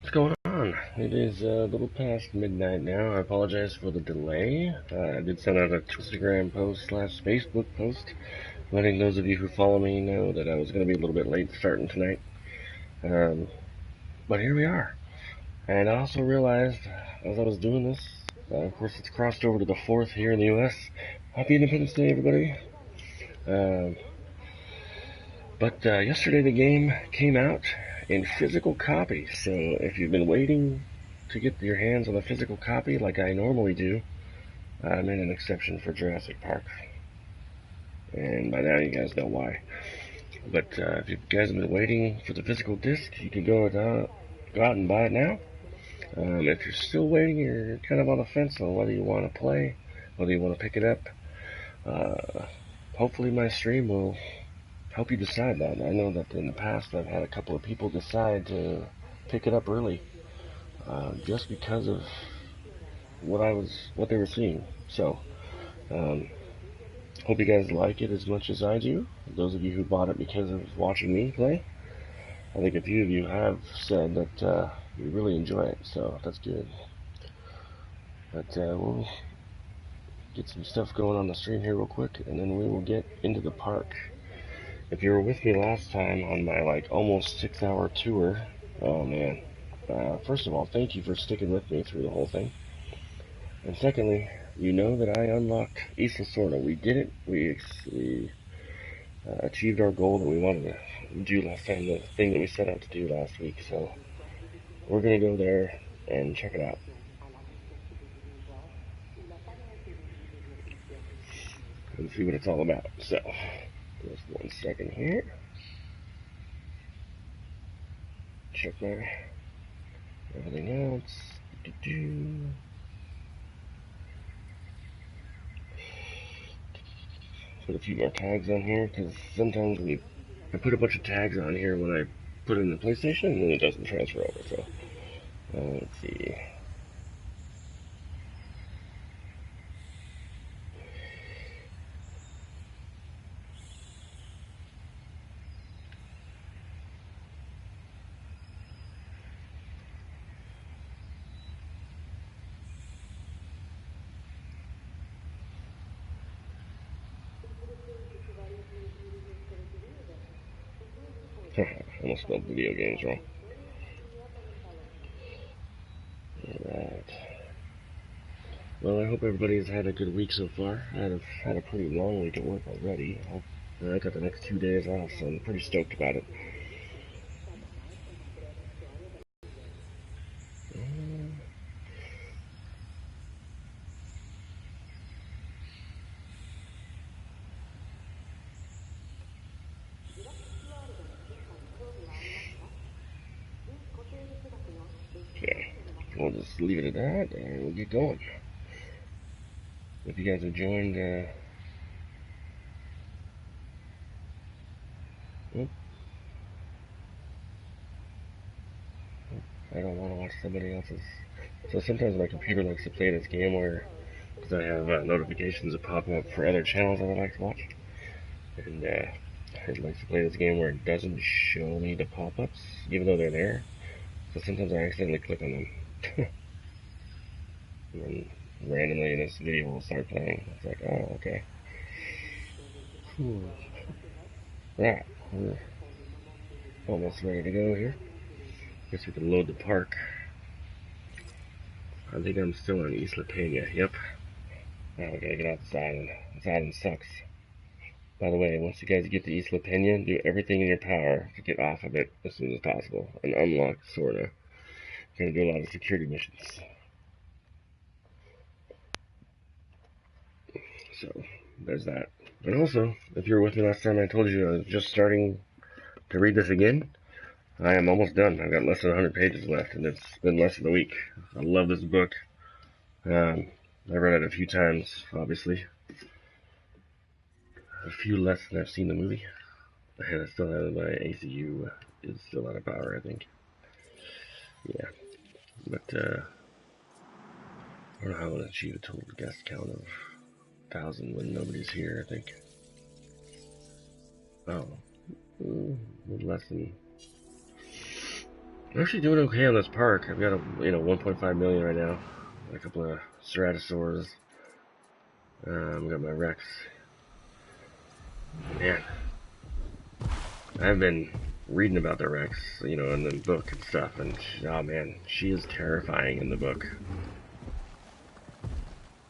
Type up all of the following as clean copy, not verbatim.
What's going on? It is a little past midnight now. I apologize for the delay. I did send out a Instagram post slash Facebook post letting those of you who follow me know that I was going to be a little bit late starting tonight. Um, but here we are. And I also realized as I was doing this, of course it's crossed over to the 4th here in the U.S. Happy Independence Day, everybody. Um, but yesterday the game came out in physical copy, so if you've been waiting to get your hands on a physical copy like I normally do, I made an exception for Jurassic Park. And by now you guys know why. But if you guys have been waiting for the physical disc, you can go out and buy it now. If you're still waiting, you're kind of on the fence on whether you want to play, whether you want to pick it up. Hopefully my stream will help you decide that. I know that in the past I've had a couple of people decide to pick it up early, just because of what they were seeing. So, hope you guys like it as much as I do. Those of you who bought it because of watching me play, I think a few of you have said that you really enjoy it, so that's good. But we'll get some stuff going on the stream here real quick, and then we will get into the park. If you were with me last time on my almost 6-hour tour, oh man. First of all, thank you for sticking with me through the whole thing. And secondly, you know that I unlocked Isla Sorna. We did it. We achieved our goal that we wanted to do last time, the thing that we set out to do last week. So we're going to go there and check it out and see what it's all about. So just 1 second here. Check my everything else. Put a few more tags on here because sometimes I put a bunch of tags on here when I put it in the PlayStation and then it doesn't transfer over. So let's see. I almost spelled video games wrong. Alright. Well, I hope everybody's had a good week so far. I've had a pretty long week at work already. I got the next 2 days off, so I'm pretty stoked about it. Okay, we'll just leave it at that, and we'll get going. If you guys have joined, I don't want to watch somebody else's. So sometimes my computer likes to play this game where, because I have notifications that pop up for other channels I would like to watch, and it likes to play this game where it doesn't show me the pop-ups, even though they're there. So sometimes I accidentally click on them. And then randomly this video will start playing. It's like, oh, okay. Right, we're almost ready to go here. Guess we can load the park. I think I'm still on Isla Pena. Yep. Now we gotta get outside, and outside sucks. By the way, once you guys get to Isla Pena, do everything in your power to get off of it as soon as possible and unlock Sorna. You're gonna do a lot of security missions. So there's that. And also, if you were with me last time, I told you I was just starting to read this again. I am almost done. I've got less than 100 pages left, and it's been less than a week. I love this book. I've read it a few times, obviously. A few less than I've seen the movie. And I still have my ACU is still out of power, I think. Yeah. But, I don't know how to achieve a total guest count of 1,000 when nobody's here, I think. Oh. Less than I'm actually doing okay on this park. I've got a 1.5 million right now. A couple of ceratosaurs. Got my Rex. Man, I've been reading about the Rex, in the book and stuff, and oh man, she is terrifying in the book.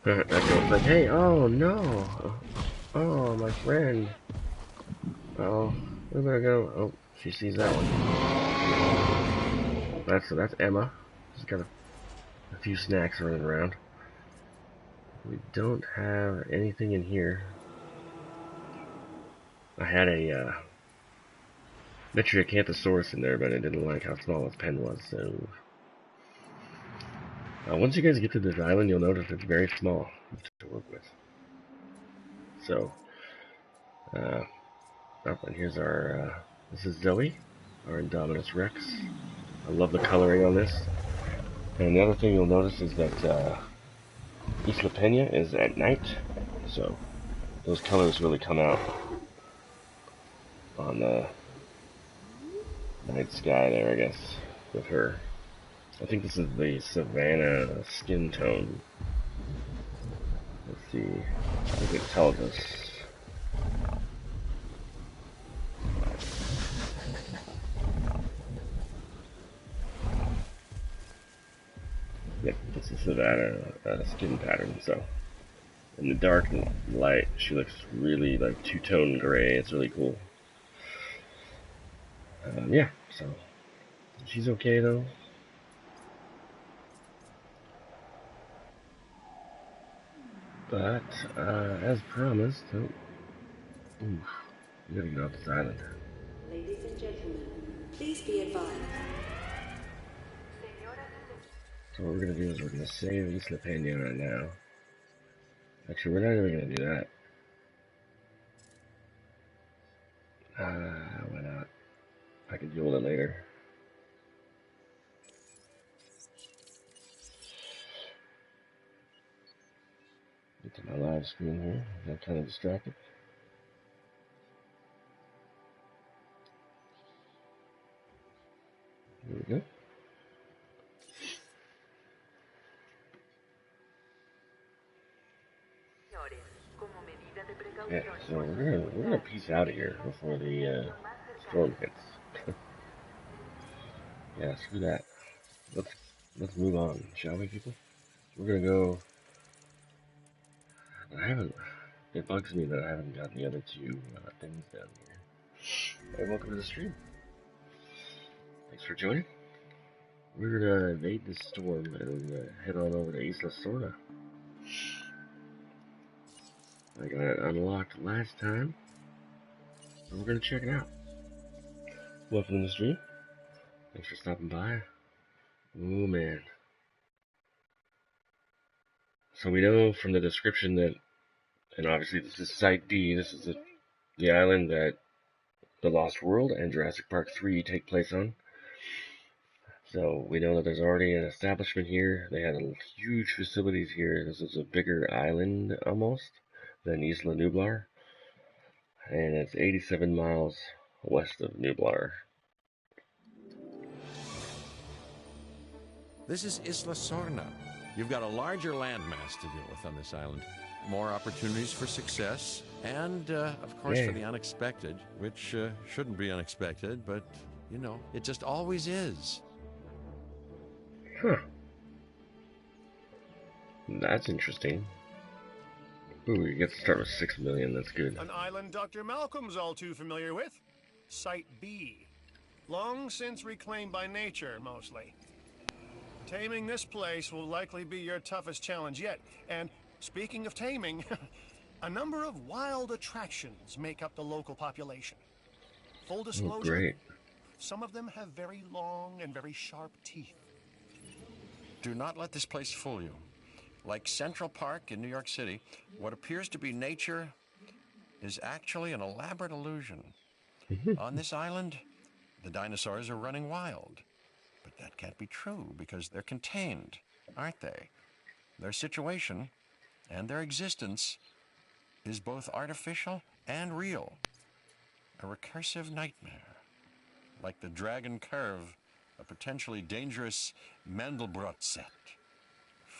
That girl's like, hey, oh no, oh my friend, oh, we better go. Oh, she sees that one. That's Emma. She's got a few snacks running around. We don't have anything in here. I had a Metriacanthosaurus in there, but I didn't like how small its pen was, so once you guys get to this island, you'll notice it's very small to work with. So, oh, and here's our, this is Zoe, our Indominus Rex. I love the coloring on this. And the other thing you'll notice is that Isla Pena is at night, so those colors really come out on the night sky there, I guess, with her. I think this is the Savannah skin tone. Let's see. I think it tells us. Yep, this is Savannah skin pattern. So, in the dark and light, she looks really like two-tone gray. It's really cool. Yeah, so she's okay though. But as promised, we gotta get off this island. Ladies and gentlemen, please be advised. So what we're gonna do is we're gonna save Isla Pena right now. Actually, we're not even gonna do that. Why not? I can deal with it later. Get to my live screen here. I'm kind of distracted. There we go. Yeah, so we're gonna peace out of here before the storm hits. Yeah, screw that. Let's move on, shall we, people? We're gonna go. I haven't. It bugs me that I haven't gotten the other two things down here. Hey, welcome to the stream. Thanks for joining. We're gonna evade this storm and head on over to Isla Sorna. I got it unlocked last time. So we're gonna check it out. Welcome to the stream. Thanks for stopping by. Oh man. So we know from the description that, and obviously this is Site D, this is the island that The Lost World and Jurassic Park 3 take place on. So we know that there's already an establishment here. They had huge facilities here. This is a bigger island almost than Isla Nublar. And it's 87 miles west of Nublar. This is Isla Sorna. You've got a larger landmass to deal with on this island. More opportunities for success, and, of course, for the unexpected, which shouldn't be unexpected, but, it just always is. Huh. That's interesting. Ooh, you get to start with 6 million, that's good. An island Dr. Malcolm's all too familiar with. Site B. Long since reclaimed by nature, mostly. Taming this place will likely be your toughest challenge yet. And speaking of taming, a number of wild attractions make up the local population. Full disclosure, great. Some of them have very long and very sharp teeth. Do not let this place fool you. Like Central Park in New York City, what appears to be nature is actually an elaborate illusion. On this island, the dinosaurs are running wild. But that can't be true because they're contained, aren't they? Their situation and their existence is both artificial and real. A recursive nightmare, like the dragon curve a potentially dangerous Mandelbrot set.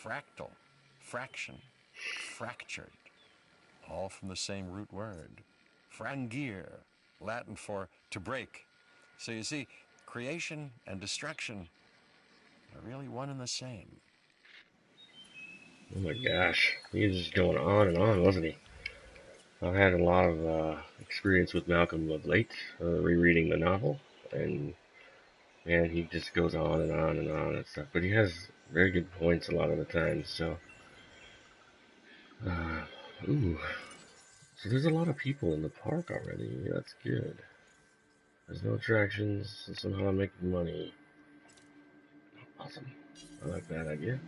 Fractal, fraction, fractured, all from the same root word. Frangir, Latin for to break. So you see, creation and destruction are really one and the same. Oh my gosh, he was just going on and on, wasn't he? I've had a lot of experience with Malcolm of late, rereading the novel, and man, he just goes on and on and on and stuff. But he has very good points a lot of the time. So, uh, ooh, so there's a lot of people in the park already. That's good. There's no attractions, and somehow I'm making money. Awesome. I like that idea.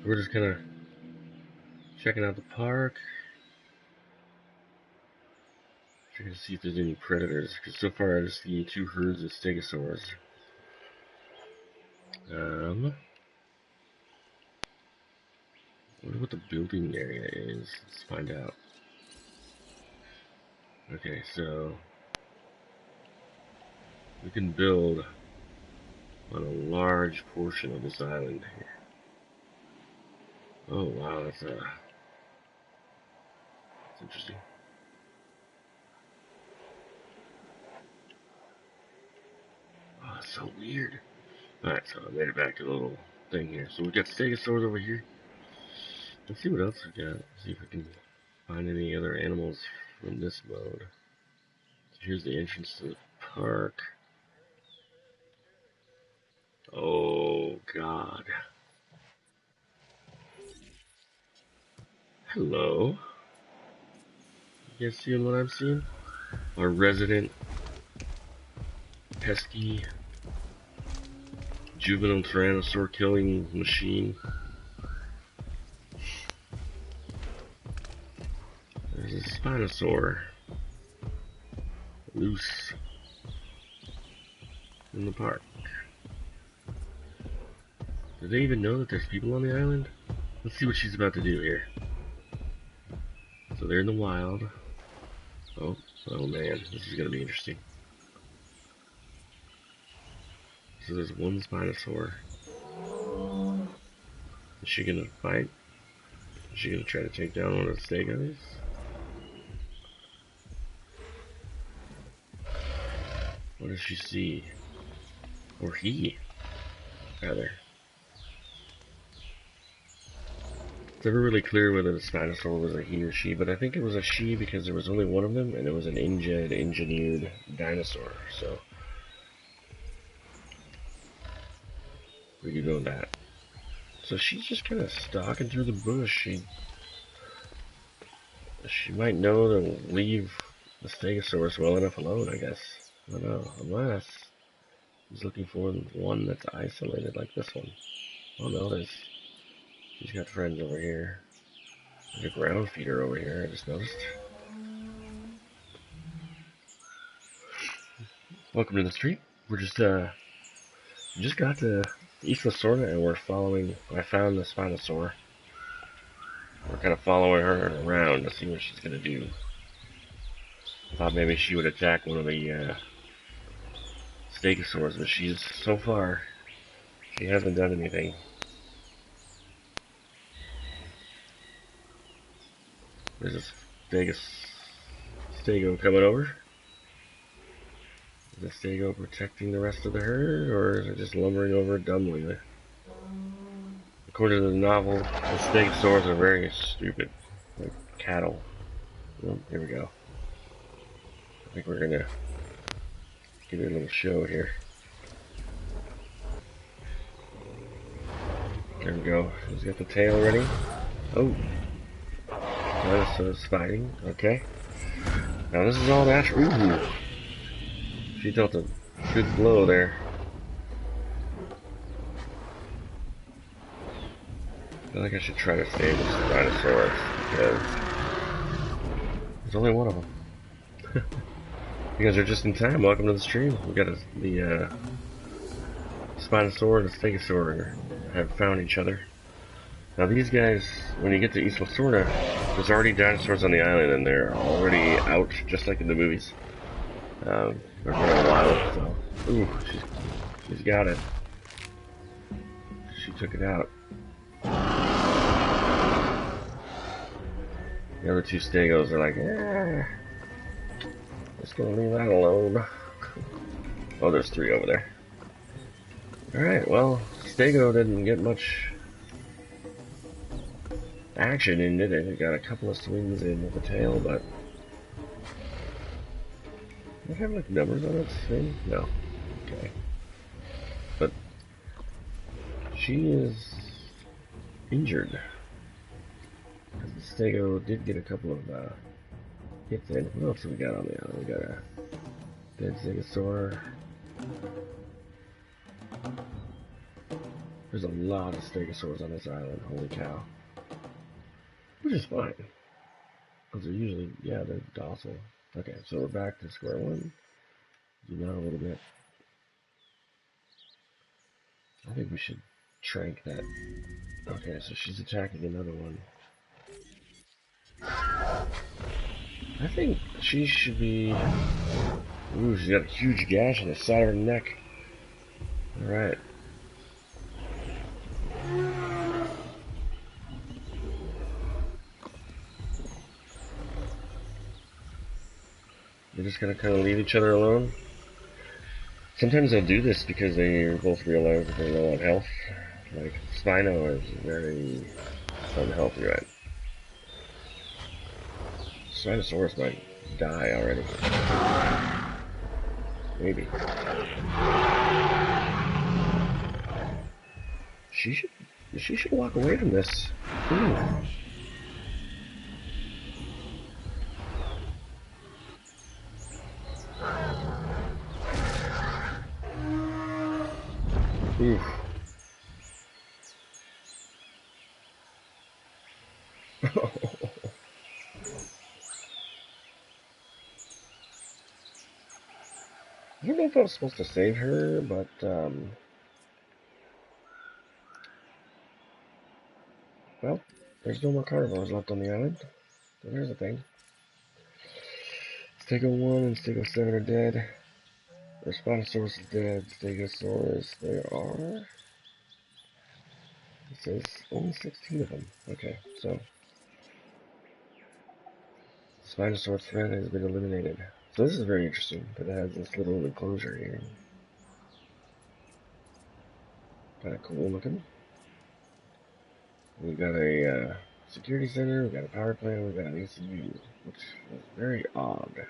So we're just kind of checking out the park, checking to see if there's any predators. Because so far I just see 2 herds of stegosaurs. I wonder what the building area is. Let's find out. Okay, so we can build on a large portion of this island here. Oh wow, that's interesting. Oh, that's so weird. Alright, so I made it back to the little thing here. So we got stegosaurs over here. Let's see what else we got. See if we can find any other animals from this mode. So here's the entrance to the park. Oh god. Hello. You guys seeing what I'm seeing? Our resident pesky juvenile tyrannosaur killing machine. There's a Spinosaur loose in the park. Do they even know that there's people on the island? Let's see what she's about to do here. So they're in the wild. Oh man, this is gonna be interesting. So there's one Spinosaur. Is she gonna fight? Is she gonna try to take down one of the stegos? What does she see? Or he, rather. It's never really clear whether the Spinosaur was a he or she, but I think it was a she because there was only one of them, and it was an engineered dinosaur, so we do know that. So she's just kind of stalking through the bush. She might know to leave the Stegosaurus well enough alone, I guess. I don't know, unless he's looking for one that's isolated like this one. Oh no, she's got friends over here. There's a ground feeder over here, I just noticed. Welcome to the street. We just got to Isla Sorna and I found the Spinosaur. We're kind of following her around to see what she's gonna do. I thought maybe she would attack one of the Stegosaurs, but so far, she hasn't done anything. There's a stego coming over. Is the stego protecting the rest of the herd, or is it just lumbering over dumbly? According to the novel, the stegosaurs are very stupid, like cattle. Well, here we go. I think we're gonna give it a little show here. There we go. He's got the tail ready. Oh. Dinosaur's fighting. Okay. Now this is all natural. Ooh. She dealt a good blow there. I feel like I should try to save this Spinosaurus because there's only one of them. You guys are just in time. Welcome to the stream. We got the Spinosaur and the Stegosaur have found each other. Now these guys, when you get to Isla Sorna, there's already dinosaurs on the island and they're already out, just like in the movies. They're running wild, so... Ooh, He's got it. She took it out. The other two stegos are like, just gonna leave that alone. Oh, there's three over there. Alright, well, stego didn't get much action in it. It got a couple of swings in with the tail, but... Does it have like numbers on its thing? No. Okay. But she is injured. Because the stego did get a couple of hits in. What else have we got on the island? We got a dead stegosaur. There's a lot of stegosaurs on this island. Holy cow. Which is fine. Because they're usually, yeah, they're docile. Okay, so we're back to square one. Zoom out a little bit. I think we should trank that. Okay, so she's attacking another one. I think she should be... Ooh, she's got a huge gash in the side of her neck. Alright. They're just gonna kind of leave each other alone. Sometimes they'll do this because they both realize that they're low on health. Like, Spino is very unhealthy, right? Spinosaurus might die already. Maybe. She should walk away from this. Ooh. Oof. I don't know if I was supposed to save her, but well, there's no more carnivores left on the island. So there's the thing. Stego 1 and Stego 7 are dead. Their Spinosaurus is dead. Stegosaurus, there are... It says only 16 of them. Okay, so... Spinosaurus threat has been eliminated. So this is very interesting, that it has this little enclosure here. Kinda cool looking. We've got a security center, we've got a power plant, we've got an ECU, which is very odd.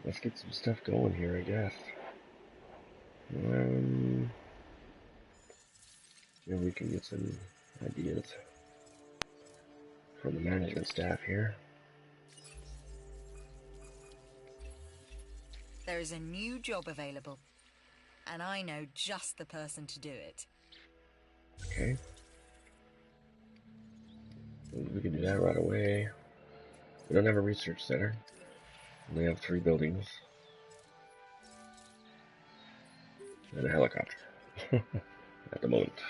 Let's get some stuff going here, I guess. Maybe we can get some ideas from the management staff here. There is a new job available, and I know just the person to do it. Okay. We can do that right away. We don't have a research center. We have 3 buildings. And a helicopter. At the moment.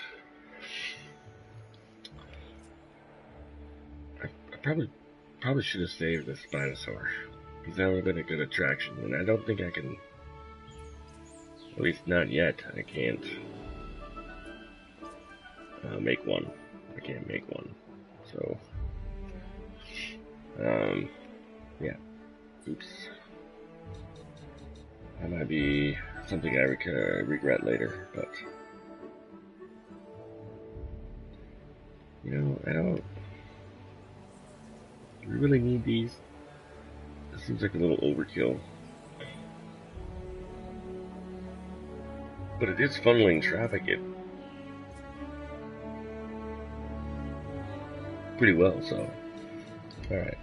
I probably should have saved the Spinosaur. Because that would have been a good attraction. And I don't think I can... At least not yet. I can't make one. I can't make one. So... yeah. Oops. That might be something I regret later, but... You know, I don't... Do we really need these? It seems like a little overkill. But it is funneling traffic in pretty well, so... Alright,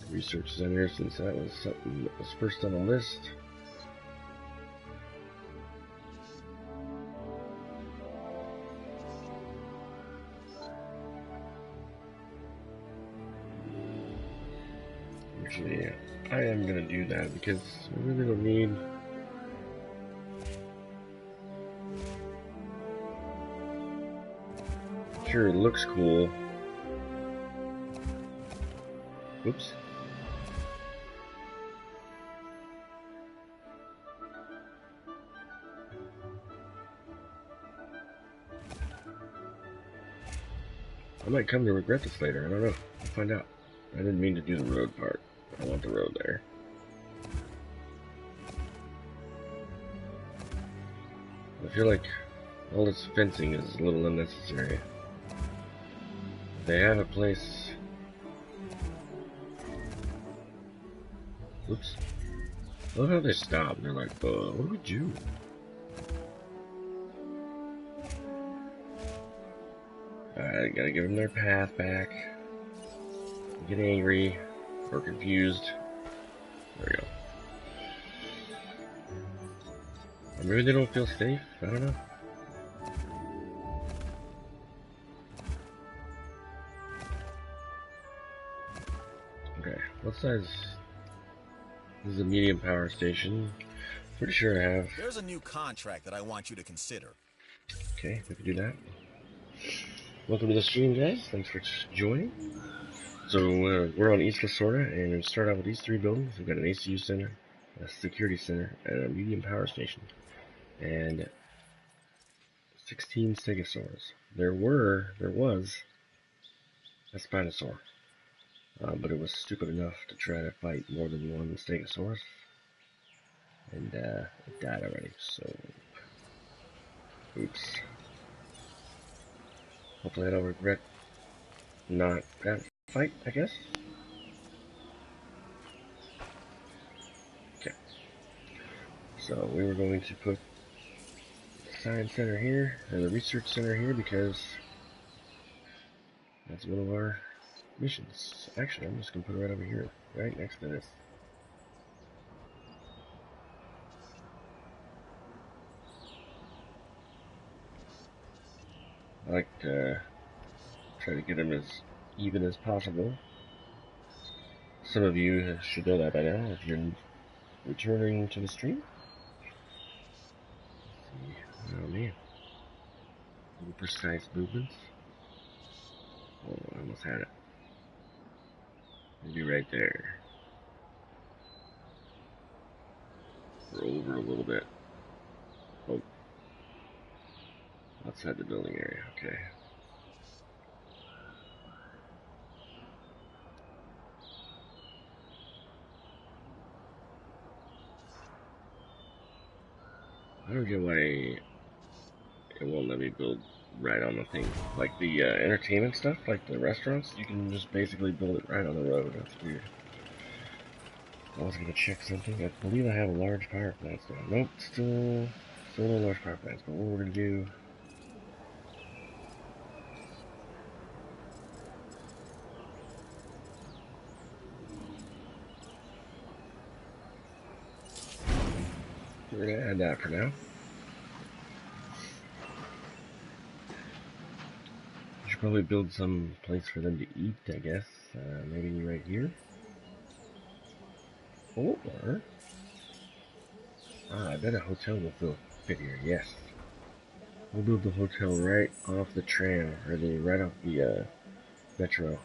research center, since that was something that was first on the list. Actually, I am gonna do that because we really don't need... Sure, it looks cool. Oops. I might come to regret this later. I don't know. We'll find out. I didn't mean to do the road part. I want the road there. I feel like all this fencing is a little unnecessary. They have a place. Oops. I love how they stop. They're like, what do we do? Alright, gotta give them their path back. Get angry or confused. There we go. Or maybe they don't feel safe. I don't know. Okay, what size? This is a medium power station. Pretty sure I have. There's a new contract that I want you to consider. Okay, we can do that. Welcome to the stream, guys. Thanks for joining. So we're on Isla Sorna, and we start out with these three buildings. We've got an ACU center, a security center, and a medium power station, and 16 stegosaurs. There was a Spinosaur, but it was stupid enough to try to fight more than one stegosaurus, and it died already. So, oops. Hopefully, I don't regret not that fight, I guess. Okay. So we were going to put the science center here, and the research center here, because that's one of our missions. Actually, I'm just going to put it right over here, right next to this. I like to try to get them as even as possible. Some of you should know that by now if you're returning to the stream. Let's see. Oh man. Little precise movements. Oh, I almost had it. Maybe right there. Or over a little bit. Oh. Outside the building area, okay. I don't get why it won't let me build right on the thing. Like the entertainment stuff, like the restaurants, you can just basically build it right on the road. That's weird. I was gonna check something. I believe I have a large power plant now. Nope, still no large power plants. But what we're gonna do? We're gonna add that for now. We should probably build some place for them to eat, I guess. Maybe right here. Or I bet a hotel will fit here. Yes. We'll build the hotel right off the tram, or right off the metro.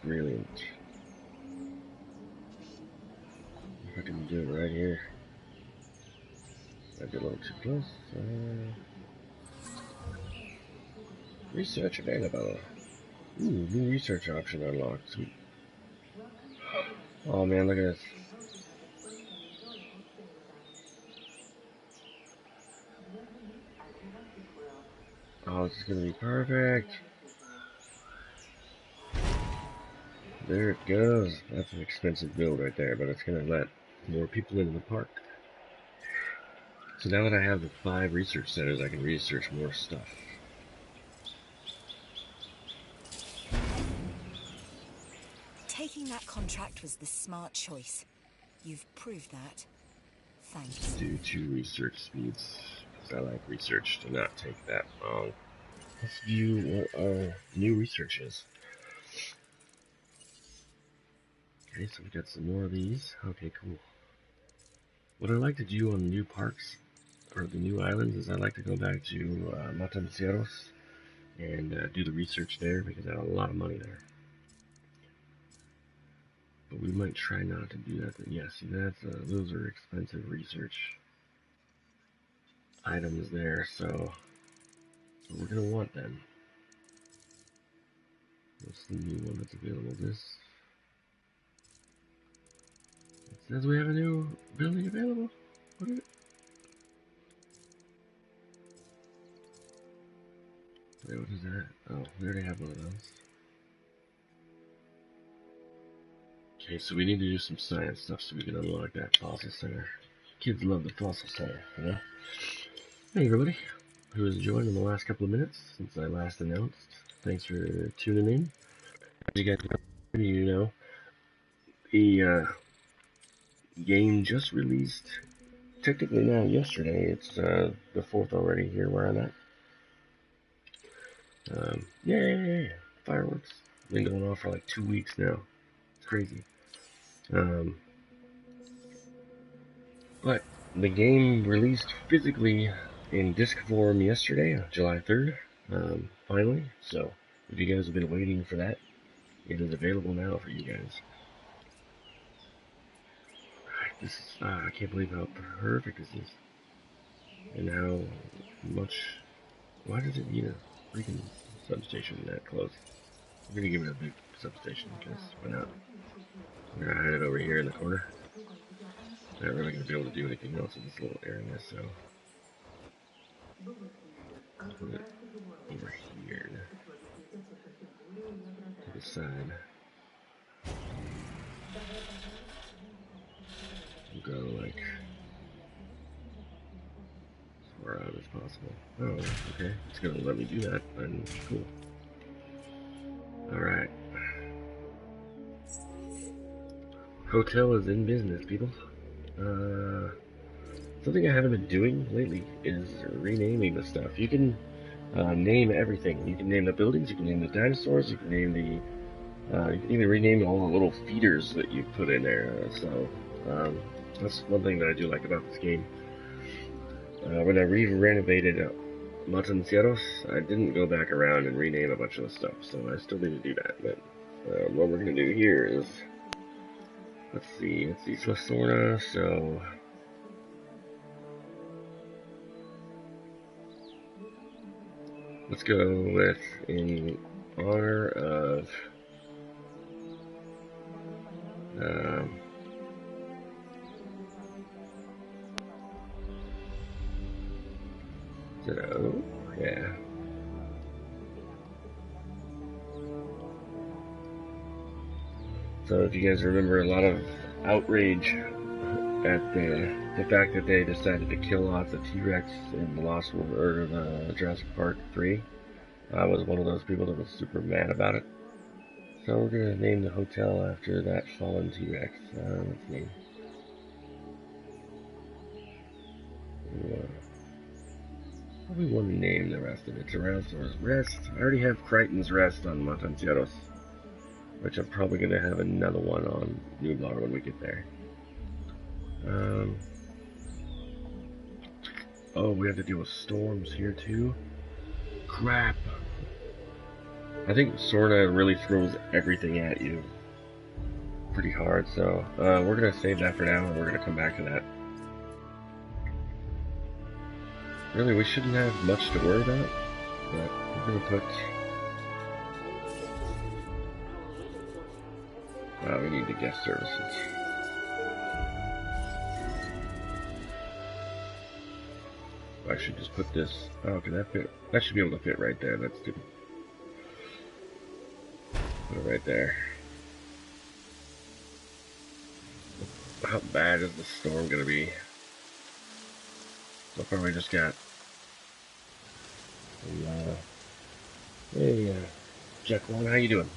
Brilliant. If I can do it right here. Might be a little too close. Research available. Ooh, new research option unlocked. Sweet. Oh man, look at this. Oh, this is gonna be perfect. There it goes. That's an expensive build right there, but it's gonna let more people into the park. So now that I have the 5 research centers, I can research more stuff. Taking that contract was the smart choice. You've proved that. Thanks. Do 2 research speeds, because I like research to not take that long. Let's view what our new research is. Okay, so we got some more of these. Okay, cool. What I like to do on new parks, or the new islands, is I like to go back to Matancieros and do the research there, because I have a lot of money there. we might try not to do that. But yeah, see, those are expensive research items there, so we're gonna want them. What's the new one that's available? This. It says we have a new building available. What is it? Wait, what is that? Oh, we already have one of those. Okay, so we need to do some science stuff so we can unlock that fossil center. Kids love the fossil center, you know? Hey everybody, who has joined in the last couple of minutes since I last announced. Thanks for tuning in. As you guys know, the game just released, technically now yesterday. It's the 4th already here where I'm at. Yay! Fireworks. Been going on for like 2 weeks now. It's crazy. But the game released physically in disc form yesterday, July 3rd, finally. So if you guys have been waiting for that, it is available now for you guys. This is, I can't believe how perfect this is. And how much, why does it need a freaking substation that close? I'm gonna give it a big substation, because why not? I'm gonna hide it over here in the corner. Not really gonna be able to do anything else in this little area, so put it over here to the side. We'll go like as far out as possible. Oh, okay. It's gonna let me do that, and cool. Alright. Hotel is in business, people. Something I haven't been doing lately is renaming the stuff. You can name everything. You can name the buildings, you can name the dinosaurs, you can name the you can even rename all the little feeders that you put in there. So that's one thing that I do like about this game. When I renovated Matancieros, I didn't go back around and rename a bunch of the stuff, so I still need to do that. But what we're going to do here is, let's see, it's Isla Sorna, so let's go with, in honor of is it O? Yeah. So if you guys remember a lot of outrage at the fact that they decided to kill lots of T-Rex in the Lost World, or the Jurassic Park 3, I was one of those people that was super mad about it. So we're gonna name the hotel after that fallen T-Rex. Let's see. What do we want to name the rest of it? Tyrannosaurus Rest. I already have Crichton's Rest on Matancieros, which I'm probably going to have another one on Nublar when we get there. Oh, we have to deal with storms here too? Crap! I think Sorna really throws everything at you pretty hard, so we're going to save that for now, and we're going to come back to that. Really, we shouldn't have much to worry about, but we're going to put... we need the guest services. I should just put this... Oh, can that fit? That should be able to fit right there. That's stupid. Put it right there. How bad is the storm going to be? So far we just got... Hey, Jack Long, how you doing?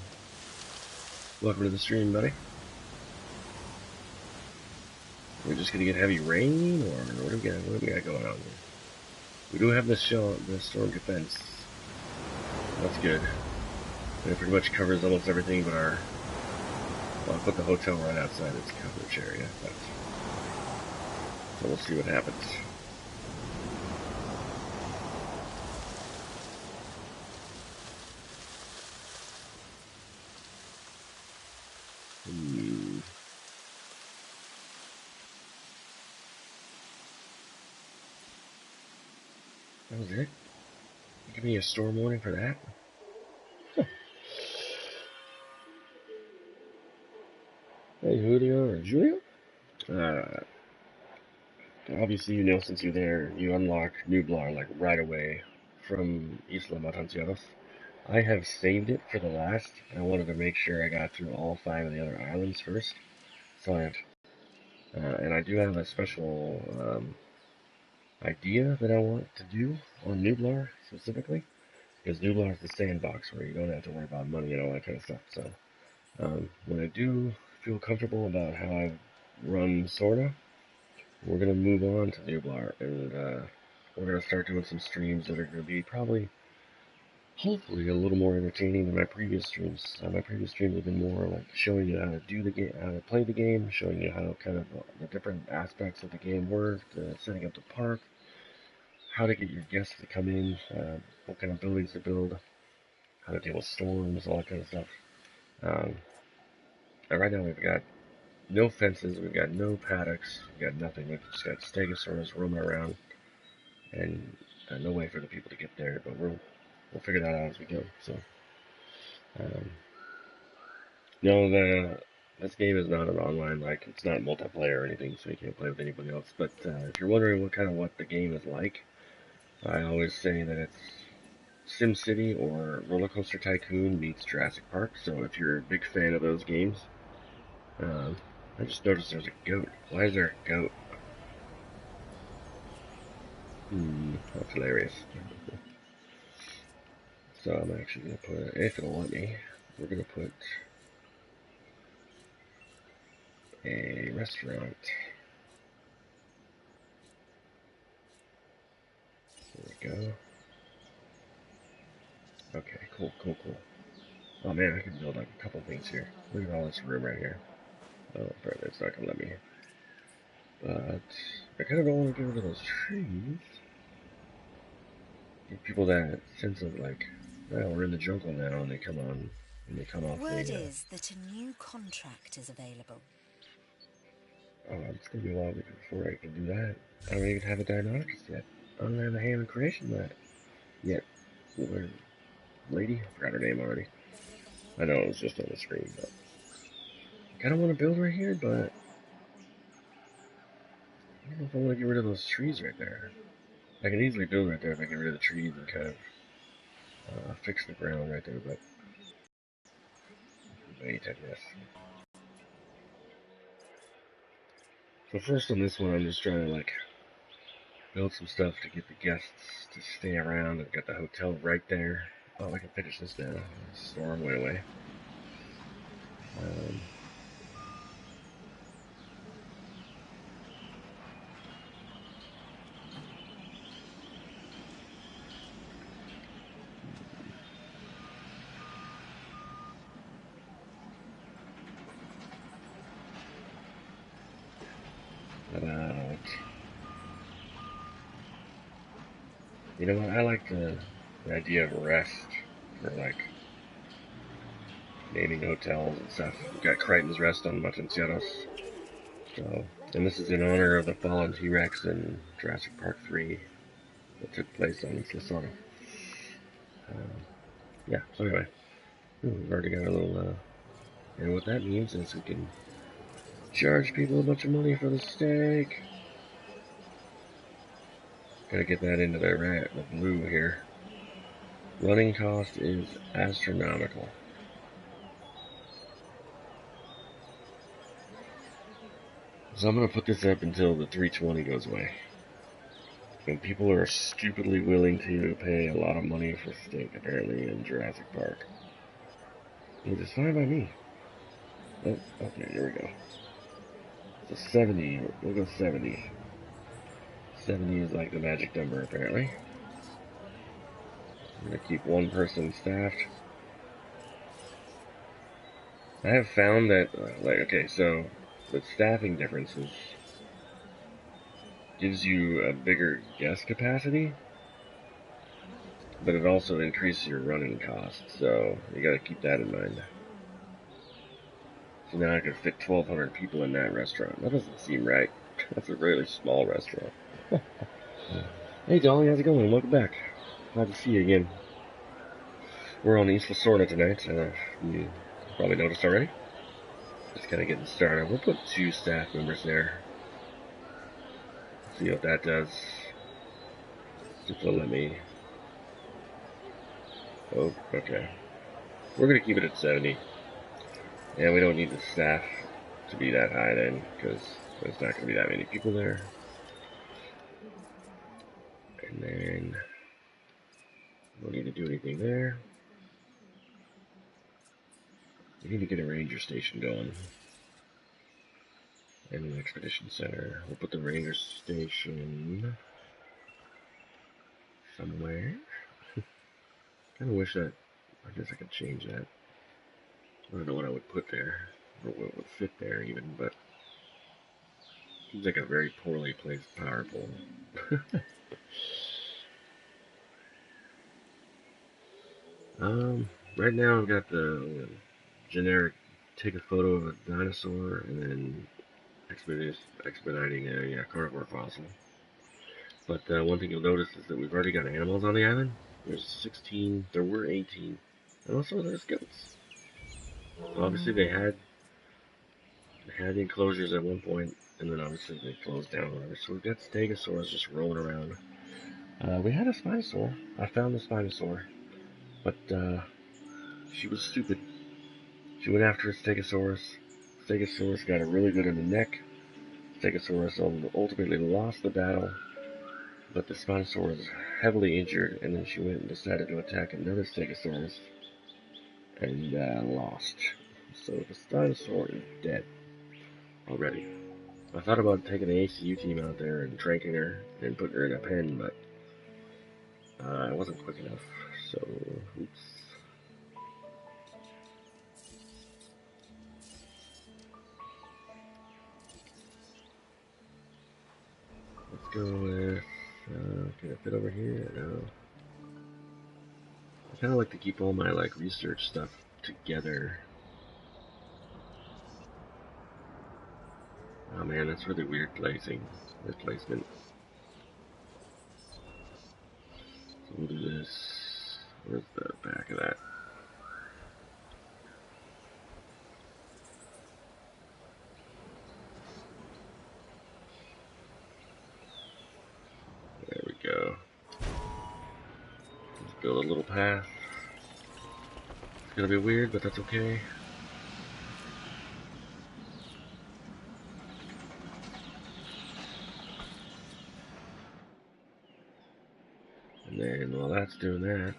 Welcome to the stream, buddy. We're just gonna get heavy rain, or what do we got going on here? We do have the storm defense. That's good. And it pretty much covers almost everything but our... Well, I'll put the hotel right outside its coverage area, but... So we'll see what happens. That was it? Give me a storm warning for that? Hey, Julio or Julio? Obviously, you know, since you're there, you unlock Nublar like right away from Isla Sorna. I have saved it for the last. I wanted to make sure I got through all 5 of the other islands first. So and I do have a special idea that I want to do on Nublar specifically, because Nublar is the sandbox where you don't have to worry about money and all that kind of stuff. So when I do feel comfortable about how I run Sorna, we're gonna move on to Nublar, and we're gonna start doing some streams that are gonna be probably, hopefully, a little more entertaining than my previous streams. My previous streams have been more like showing you how to do the game, how to play the game, showing you how kind of the different aspects of the game work, setting up the park, how to get your guests to come in, what kind of buildings to build, how to deal with storms, all that kind of stuff. Right now we've got no fences, we've got no paddocks, we've got nothing. We've just got stegosaurus roaming around, and no way for the people to get there. But we'll figure that out as we go. So, no, this game is not an online, like it's not multiplayer or anything, so you can't play with anybody else. But if you're wondering what the game is like, I always say that it's SimCity or Roller Coaster Tycoon meets Jurassic Park. So if you're a big fan of those games, I just noticed there's a goat. Why is there a goat? That's hilarious. So I'm actually gonna put, if it'll let me, we're gonna put a restaurant. There we go. Okay, cool. Oh man, I can build like a couple things here. Look at all this room right here. Oh, it's not gonna let me. But I kind of don't want to get rid of those trees. Give people that sense of like, well, we're in the jungle now, and they come on, and they come off Word the. is that a new contract is available. Oh, it's gonna be a while before I can do that. I don't even have a Deinonychus yet. I don't have a hand in creation yet. Where, lady? I forgot her name already. I know it was just on the screen, but I kind of want to build right here, but I don't know if I want to get rid of those trees right there. I can easily build right there if I get rid of the trees and kind of fix the ground right there, but wait, I guess. So first on this one, I'm just trying to like build some stuff to get the guests to stay around. I've got the hotel right there. Oh, I can finish this now. The storm went away. About, you know what? I like the idea of rest for like naming hotels and stuff. We've got Crichton's Rest on Matancieros. So, and this is in honor of the fallen T-Rex in Jurassic Park 3 that took place on Isla Sorna. Yeah, so anyway, we've already got a little, and what that means is we can charge people a bunch of money for the steak. Gotta get that into the blue here. Running cost is astronomical. So I'm gonna put this up until the 320 goes away. And people are stupidly willing to pay a lot of money for steak, apparently, in Jurassic Park. Which is fine by me. Oh, okay, here we go. So 70, we'll go 70. 70 is like the magic number, apparently. I'm gonna keep one person staffed. I have found that, okay, so the staffing differences gives you a bigger guest capacity, but it also increases your running cost, so you gotta keep that in mind. So now I could fit 1,200 people in that restaurant. That doesn't seem right. That's a really small restaurant. Hey Dolly, how's it going? Welcome back. Glad to see you again. We're on Isla Sorna tonight. You probably noticed already. Just kind of getting started. We'll put 2 staff members there. See what that does. If they'll let me. Oh, okay. We're gonna keep it at 70. And we don't need the staff to be that high then, because there's not gonna be that many people there. And then don't need to do anything there. We need to get a ranger station going. And an expedition center. We'll put the ranger station somewhere. Kind of wish that, I guess I could change that. I don't know what I would put there, or what would fit there even, but it seems like a very poorly placed power pole. Right now I've got the generic take a photo of a dinosaur and then expediting a carnivore fossil. But one thing you'll notice is that we've already got animals on the island. There's 16, there were 18, and also there's goats. Obviously they had enclosures at one point, and then obviously they closed down whatever. So we've got stegosaurs just rolling around. We had a spinosaur. I found the spinosaur, but she was stupid. She went after a stegosaurus. Stegosaurus got her really good in the neck. Stegosaurus ultimately lost the battle, but the spinosaur was heavily injured, and then she went and decided to attack another stegosaurus, and lost. So the spinosaur is dead already. I thought about taking the ACU team out there and tranking her and putting her in a pen, but I wasn't quick enough, so oops. Let's go with, can I fit over here? No. I kind of like to keep all my research stuff together. Oh man, that's really weird placement. So we'll do this. Where's the back of that? There we go. Let's build a little path. It's gonna be weird, but that's okay. And then while that's doing that,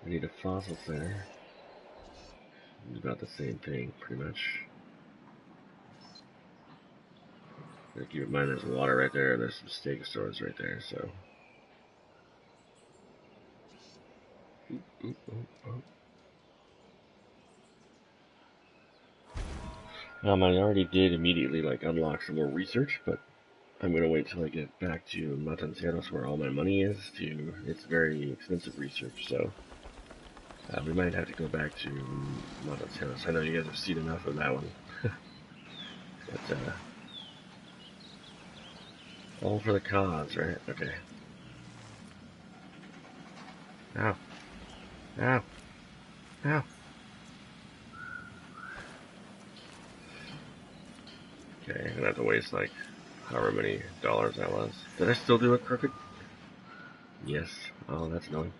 I need a fossil center. It's about the same thing, pretty much. Gotta keep in mind there's water right there, and there's some stegosaurs right there, so. Oop, oop, oop, oop. I already did immediately unlock some more research, but I'm gonna wait till I get back to Matanceros where all my money is. It's very expensive research, so we might have to go back to Matanceros. I know you guys have seen enough of that one, but all for the cause, right? Okay. Ow! Ow! Ow! Okay, I'm gonna have to waste however many dollars that was. Did I still do it crooked? Yes. Oh, that's annoying.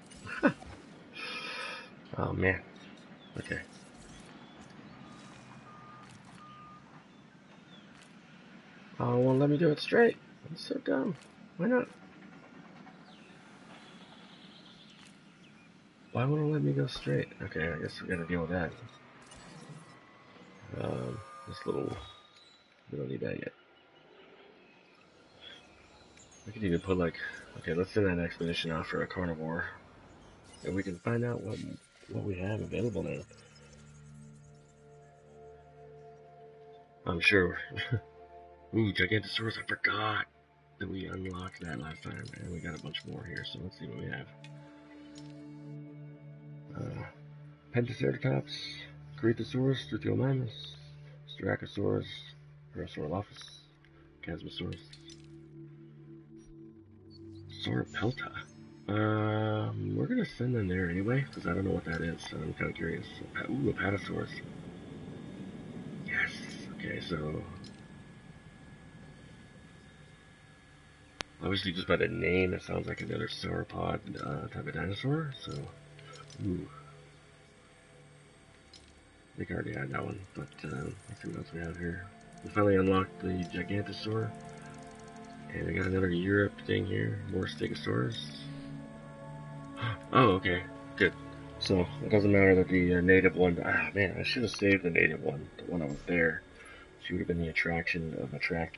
Oh man. Okay. Oh, it won't let me do it straight. That's so dumb. Why not? Why won't it let me go straight? Okay, I guess we gotta deal with that. This little... We don't need that yet. We could even put okay, let's send that expedition out for a carnivore. And we can find out what we have available now. I'm sure. Ooh, Gigantosaurus, I forgot that we unlocked that last time. And we got a bunch more here, so let's see what we have. Pentaceratops, Corythosaurus, Struthiomimus, Styracosaurus, Parasaurolophus, Chasmosaurus. Sauropelta. We're gonna send them there anyway, because I don't know what that is, so I'm kind of curious. Ooh, Apatosaurus. Yes. Okay, so obviously just by the name, it sounds like another sauropod type of dinosaur. So, ooh, I think I already had that one, but let's see what else we have here. We finally unlocked the Gigantosaur, and we got another Europe thing here. More Stegosaurus. Oh, okay, good. So it doesn't matter that the native one. Ah, man, I should have saved the native one. The one that was there. She would have been the attraction of attract.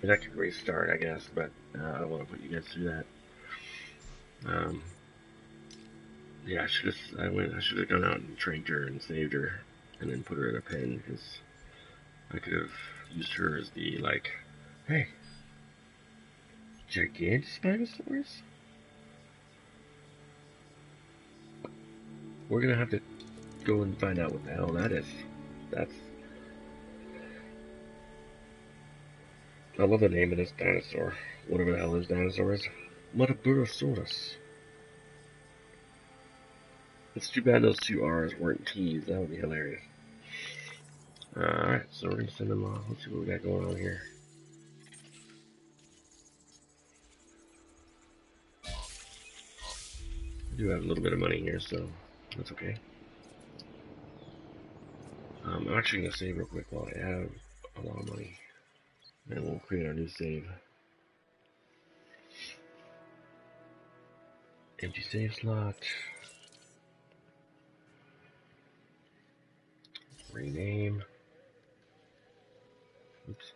That could restart, I guess, but I don't want to put you guys through that. Yeah, I should have gone out and trained her and saved her, and then put her in a pen because I could have used her as the like, hey, Gigantospinosaurus. We're gonna have to go and find out what the hell that is. That's. I love the name of this dinosaur. Whatever the hell this dinosaur is. Metaburosaurus. It's too bad those two R's weren't T's. That would be hilarious. Alright, so we're gonna send them off. Let's see what we got going on here. We do have a little bit of money here, so that's okay. I'm actually gonna save real quick while I have a lot of money. And we'll create our new save. Empty save slot. Rename. Oops.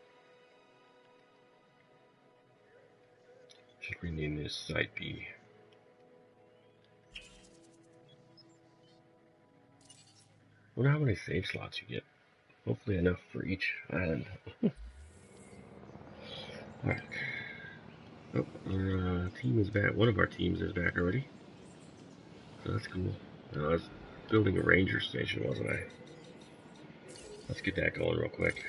Should rename this Site B. Wonder how many save slots you get. Hopefully enough for each island. Alright. Oh, our team is back. One of our teams is back already. So that's cool. I was building a ranger station, wasn't I? Let's get that going real quick.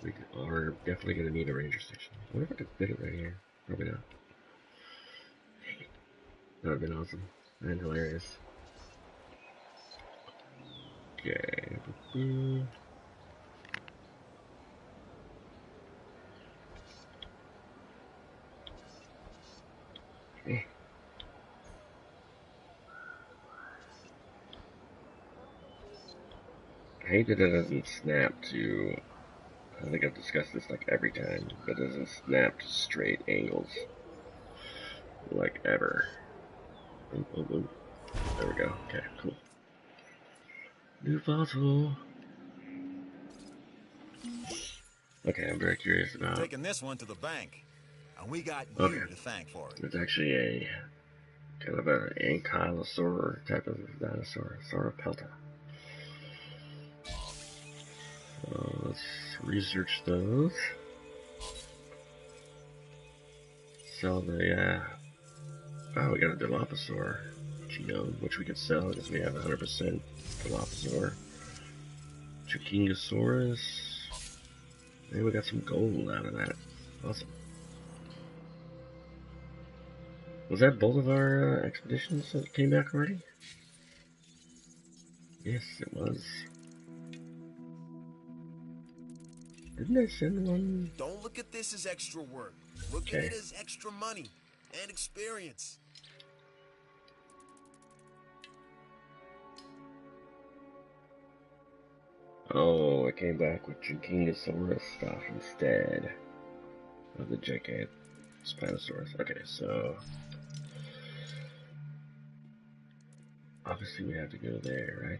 We are definitely going to need a ranger station. I wonder if I could fit it right here. Probably not. That would have been awesome and hilarious. Okay. I hate that it doesn't snap to. I think I've discussed this like every time, but it doesn't snap to straight angles. Like ever. Ooh, ooh, ooh. There we go. Okay, cool. New fossil. Okay, I'm very curious about. Taking this one to the bank, and we got Okay. you to thank for it. It's actually a kind of an ankylosaur type of dinosaur, Sauropelta. So let's research those. Sell the oh, we got a Dilophosaur genome, which we could sell because we have 100% Dilophosaur. Trikingosaurus. And we got some gold out of that. Awesome. Was that both of our expeditions that came back already? Yes, it was. Didn't I send one? Don't look at this as extra work. Look at it as extra money and experience. Oh, I came back with Gigantosaurus stuff instead of the Gigant Spinosaurus. Okay, so obviously we have to go there, right?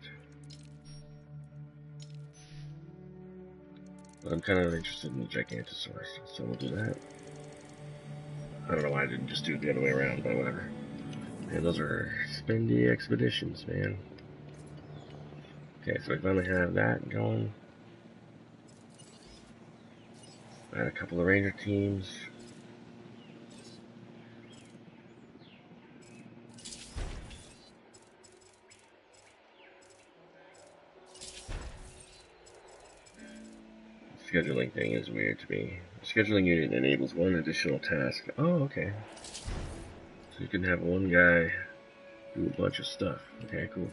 But I'm kind of interested in the Gigantosaurus, so we'll do that. I don't know why I didn't just do it the other way around, but whatever. Man, those are spendy expeditions, man. Okay, so we finally have that going. I had a couple of ranger teams. scheduling thing is weird to me. The scheduling unit enables one additional task. Oh, okay. So you can have one guy do a bunch of stuff. Okay, cool.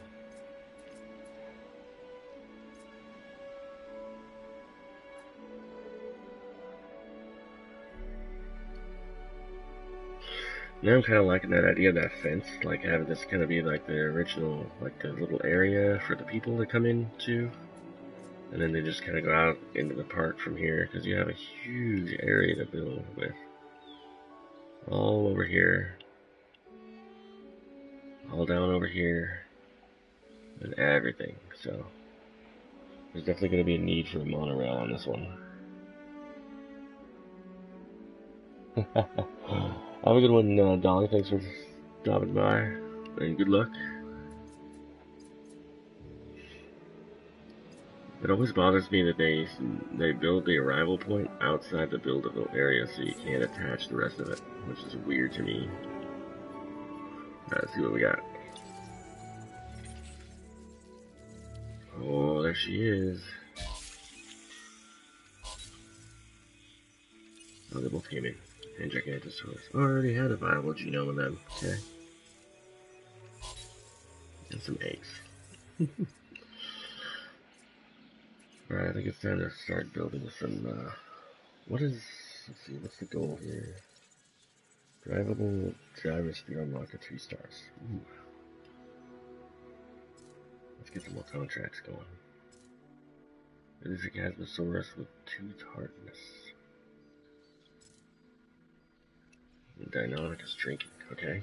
Now I'm kind of liking that idea of that fence, like having this kind of be like the original, like the little area for the people to come into. And then they just kind of go out into the park from here, because you have a huge area to build with. All over here. All down over here. And everything. So, there's definitely going to be a need for a monorail on this one. Have a good one, Dolly. Thanks for dropping by. And good luck. It always bothers me that they build the arrival point outside the buildable area so you can't attach the rest of it, which is weird to me. Alright, let's see what we got. Oh, there she is. Oh, they both came in. And Gigantosaurus. Oh, I already had a viable genome of them. Okay. And some eggs. Alright, I think it's time to start building some, what is, let's see, what's the goal here? Drivable gyrosphere unlock at 3 stars. Ooh. Let's get some more contracts going. It is a Gasmosaurus with tooth hardness. And Deinonychus drinking, okay.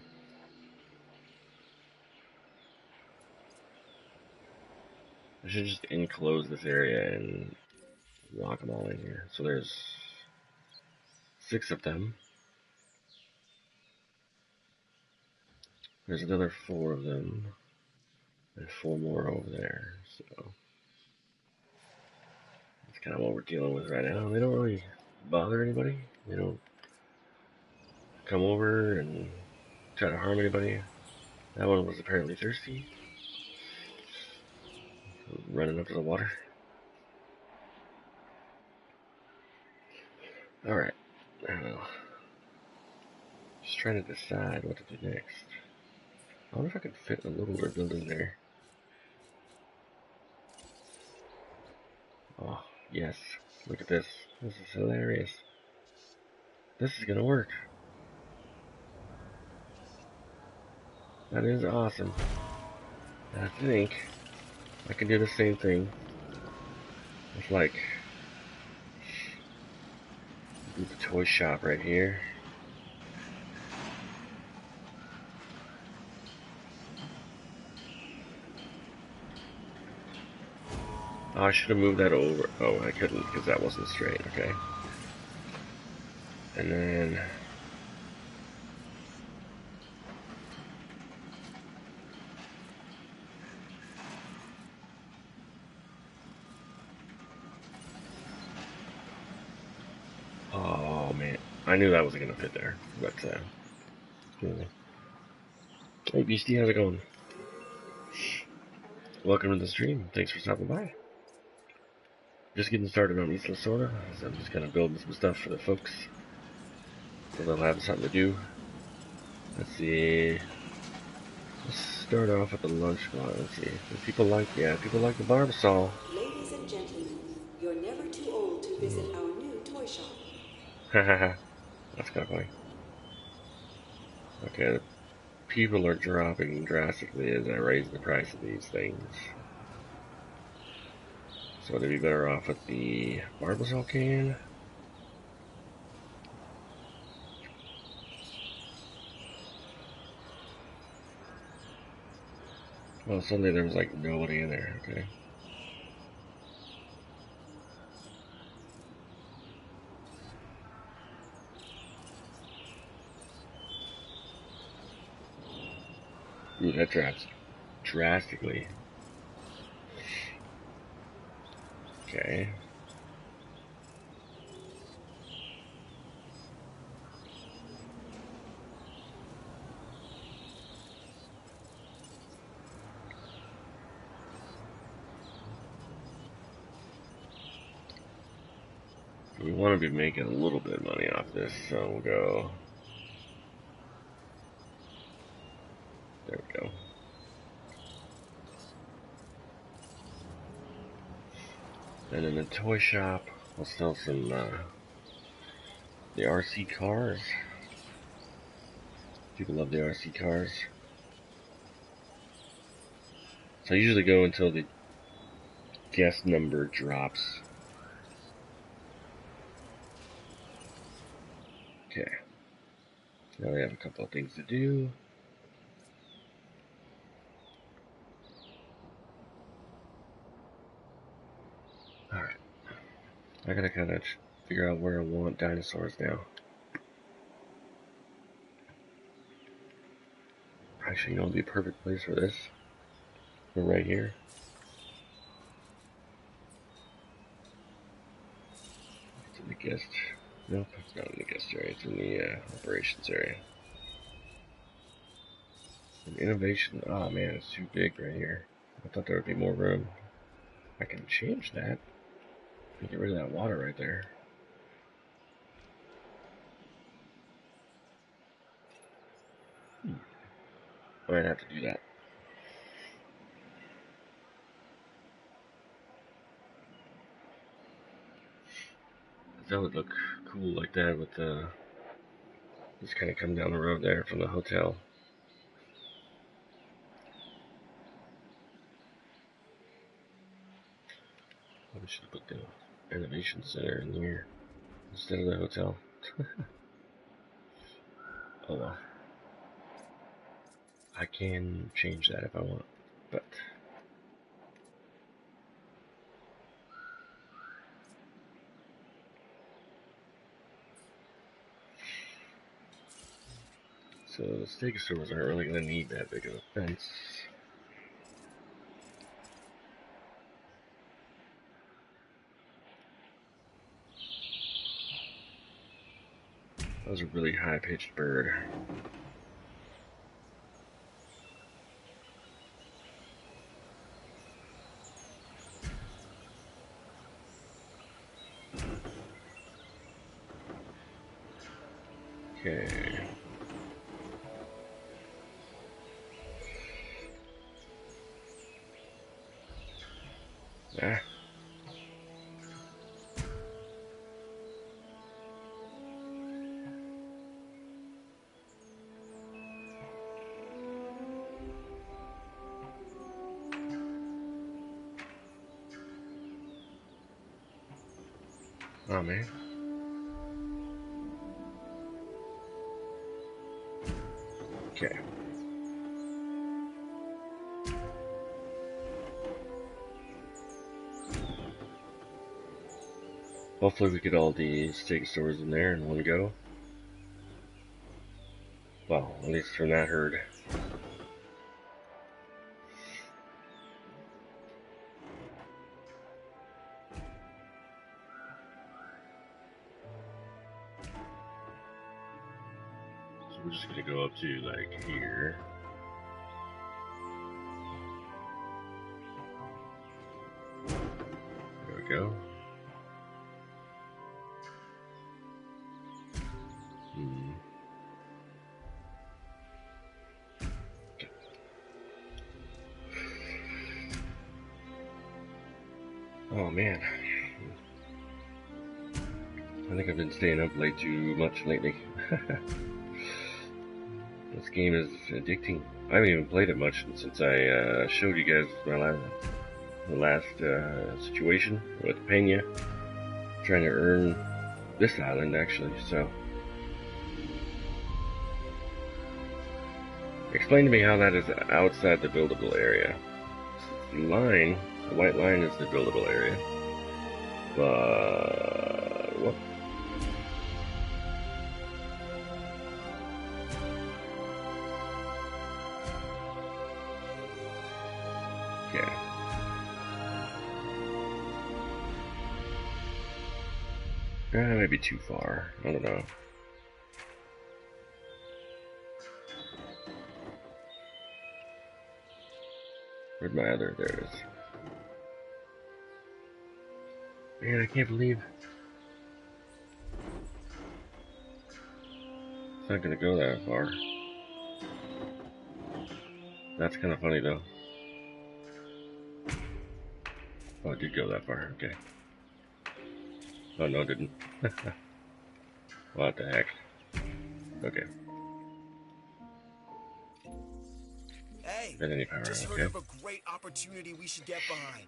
I should just enclose this area and lock them all in here. So there's 6 of them. There's another 4 of them. And 4 more over there. So that's kind of what we're dealing with right now. They don't really bother anybody. They don't come over and try to harm anybody. That one was apparently thirsty. Running up to the water. Alright. Just trying to decide what to do next. I wonder if I could fit a littler building there. Oh, yes. Look at this. This is hilarious. This is gonna work. That is awesome. I think I can do the same thing. It's like do the toy shop right here. Oh, I should have moved that over. Oh, I couldn't because that wasn't straight. Okay. And then oh man, I knew that wasn't gonna fit there. But anyway. Hey Beastie, how's it going? Welcome to the stream. Thanks for stopping by. Just getting started on Isla Sorna, so I'm just kind of building some stuff for the folks, so they'll have something to do. Let's see. Let's start off with the lunch spot. Let's see. People like the barbasol. Ladies and gentlemen, you're never too old to visit our new toy shop. Hahaha. That's kind of funny. Okay, the people are dropping drastically as I raise the price of these things. So they'd be better off with the barbasol can. Well, suddenly there was like nobody in there, okay. Ooh, that drops drastically. Okay. We want to be making a little bit of money off this, so we'll go. There we go. And in the toy shop, we'll sell some the RC cars. People love the RC cars. So I usually go until the guest number drops. Okay. Now we have a couple of things to do. Alright. I gotta kind of figure out where I want dinosaurs now. Actually, you know, it'd be a perfect place for this. We're right here. It's in the guest. Nope, it's not in the guest area. It's in the operations area. And innovation. Oh man, it's too big right here. I thought there would be more room. I can change that. Get rid of that water right there. I might have to do that. That would look cool like that with just kind of come down the road there from the hotel. Probably should have put the innovation center in here instead of the hotel. Oh well. I can change that if I want, but so the stegosaurs aren't really going to need that big of a fence. That was a really high-pitched bird. Okay. Ah. Oh man. Okay. Hopefully we get all the stegosaurs in there in one go. Well, at least from that herd. So we're just gonna go up to like here. There we go. Okay. Oh man. I think I've been staying up late too much lately. This game is addicting. I haven't even played it much since I showed you guys the last situation with Pena. Trying to earn this island actually, so. Explain to me how that is outside the buildable area. The line, the white line is the buildable area. But what? Okay. That might be too far. I don't know. Where's my other? There it is. Man, I can't believe not gonna go that far. That's kind of funny though. Oh, it did go that far. Okay. Oh no, it didn't. What the heck? Okay. Hey, Got any power? just heard Okay. of a great opportunity we should get behind.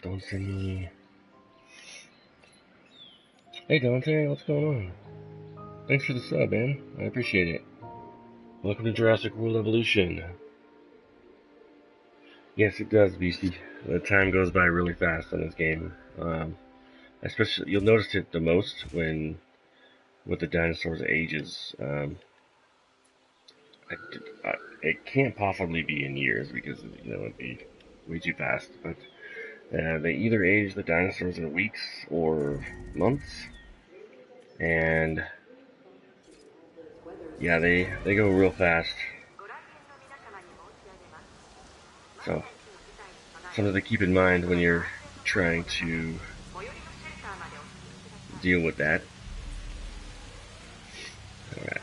Don't send me. Hey Dante, what's going on? Thanks for the sub, man. I appreciate it. Welcome to Jurassic World Evolution. Yes, it does, Beastie. The time goes by really fast on this game. Especially, you'll notice it the most when with the dinosaurs' ages. It can't possibly be in years because it'd be way too fast. But they either age the dinosaurs in weeks or months, and yeah, they go real fast. So something to keep in mind when you're trying to deal with that. All right.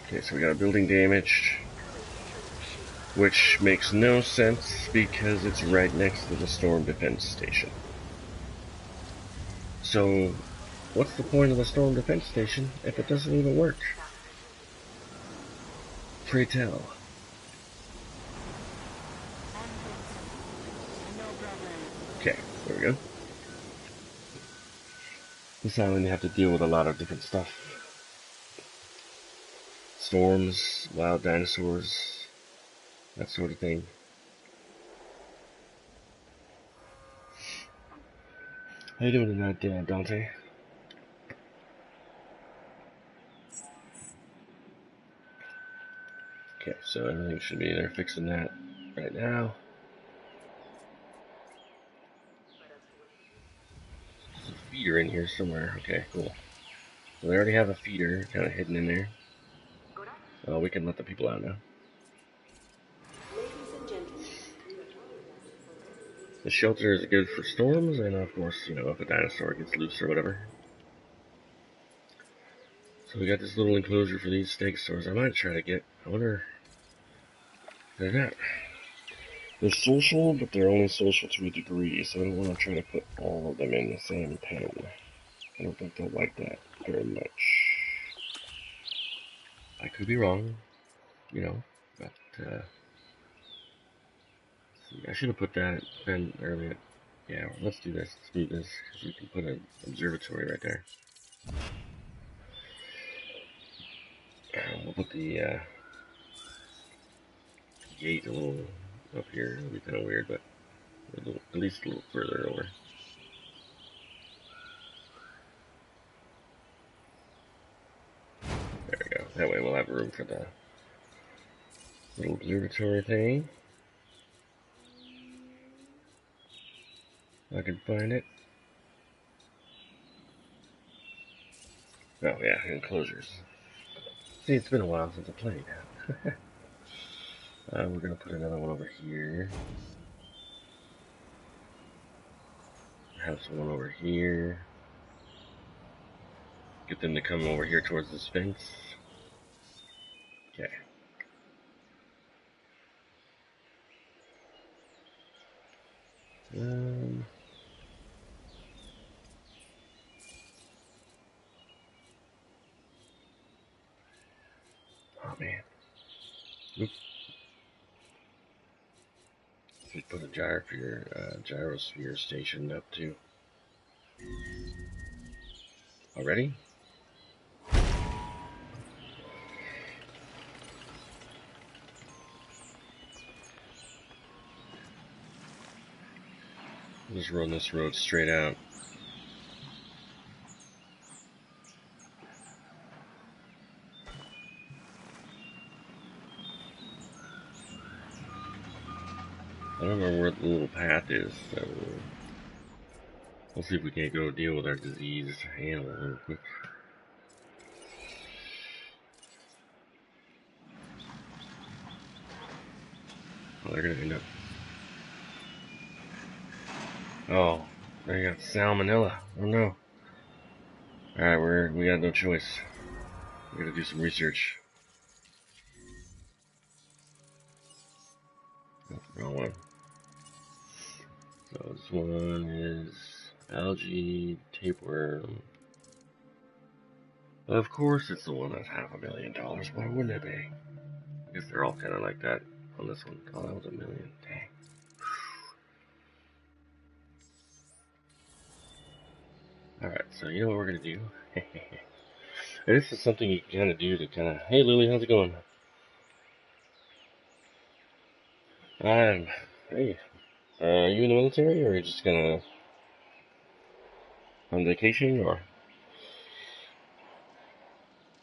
Okay, so we got a building damaged, which makes no sense because it's right next to the storm defense station. So, what's the point of the storm defense station if it doesn't even work? Pray tell. Okay, there we go. This island you have to deal with a lot of different stuff. Storms, wild dinosaurs, that sort of thing. How you doing tonight, Dante? Okay, so everything should be there. Fixing that right now. There's a feeder in here somewhere. Okay, cool. So they already have a feeder kind of hidden in there. We can let the people out now. Ladies and gentlemen, The shelter is good for storms, and of course, if a dinosaur gets loose or whatever. So we got this little enclosure for these stegosaurs. I might try to get. I wonder. They're not. They're social, but they're only social to a degree. So I don't want to try to put all of them in the same pen. I don't think they'll like that very much. I could be wrong, but I should have put that pen earlier. Yeah, let's do this. Let's do this because we can put an observatory right there. We'll put the gate a little up here. It'll be kind of weird, but at least a little further over. There we go. That way we'll have room for the little observatory thing. If I can find it. Oh yeah, enclosures. See, it's been a while since I played. We're gonna put another one over here. Have someone over here. Get them to come over here towards this fence. Okay. Oh man. Oops. Should put a gyrosphere station up too. Already? Just run this road straight out. I don't know where the little path is, so we'll see if we can't go deal with our diseased animal real quick. they're gonna end up. Oh, they got salmonella. Oh no. Alright, we got no choice. We gotta do some research. That's the wrong one. So this one is algae, tapeworm. Of course it's the one that's $500,000. Why wouldn't it be? I guess they're all kind of like that on this one. Oh, that was $1 million. Dang. Alright, so you know what we're gonna do? This is something you can kind of do to kind of, hey Lily, how's it going? Hey, are you in the military, or are you just gonna on vacation, or?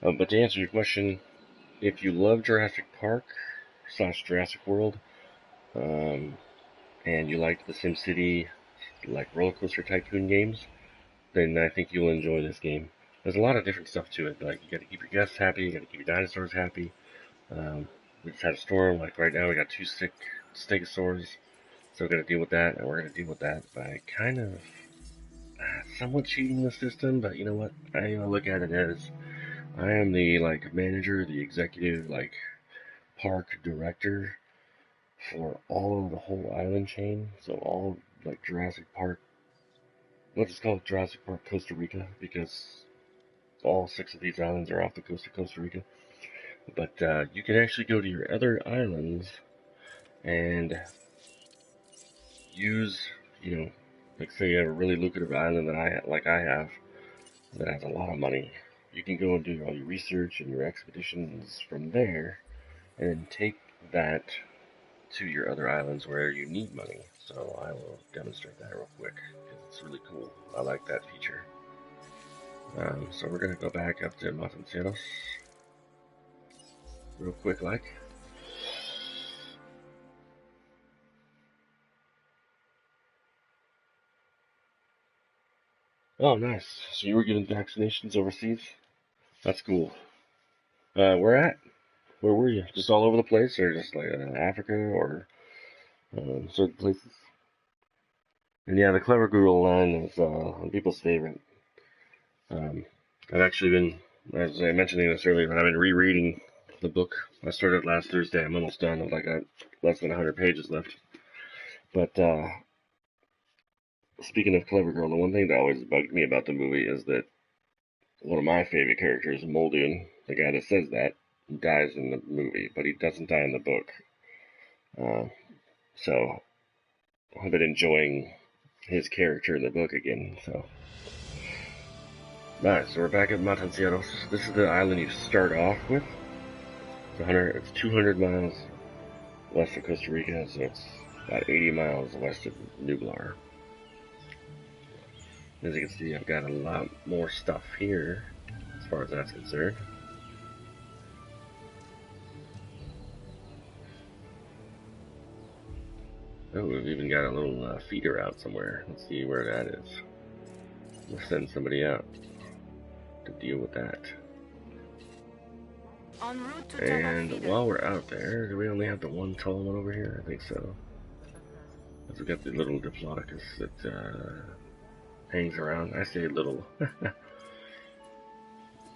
But to answer your question, if you love Jurassic Park / Jurassic World, and you like the SimCity, like roller coaster tycoon games, then I think you'll enjoy this game. There's a lot of different stuff to it. Like you got to keep your guests happy, you got to keep your dinosaurs happy. We just had a storm. Like right now, we got 2 sick stegosaurs, so we're gonna deal with that, and we're gonna deal with that by kind of somewhat cheating the system. But you know what? I look at it as I am the like manager, the executive, like park director for all of the whole island chain. So all like Jurassic Park. Let's just call it Jurassic Park Costa Rica because all 6 of these islands are off the coast of Costa Rica. But you can actually go to your other islands and use, like say you have a really lucrative island that I have that has a lot of money. You can go and do all your research and your expeditions from there, and then take that to your other islands where you need money. So I will demonstrate that real quick because it's really cool. I like that feature. So we're gonna go back up to Matancitos real quick, like. Oh, nice. So you were getting vaccinations overseas? That's cool. Where were you? Just all over the place, or just like Africa, or certain places? And yeah, the Clever Girl line is people's favorite. Um, I've actually been, as I mentioned this earlier, I've been rereading the book. I started last Thursday. I'm almost done. I've got less than 100 pages left. But speaking of Clever Girl, the one thing that always bugged me about the movie is that one of my favorite characters, Muldoon, the guy that says that, dies in the movie, but he doesn't die in the book. So I've been enjoying his character in the book again. So, alright, so we're back at Matancieros. This is the island you start off with. It's 200 miles west of Costa Rica, so it's about 80 miles west of Nublar. As you can see, I've got a lot more stuff here, as far as that's concerned. Oh, we've even got a little feeder out somewhere. Let's see where that is. We'll send somebody out to deal with that. And while we're out there, do we only have the one tall one over here? I think so. We've got the little Diplodocus that hangs around. I say little.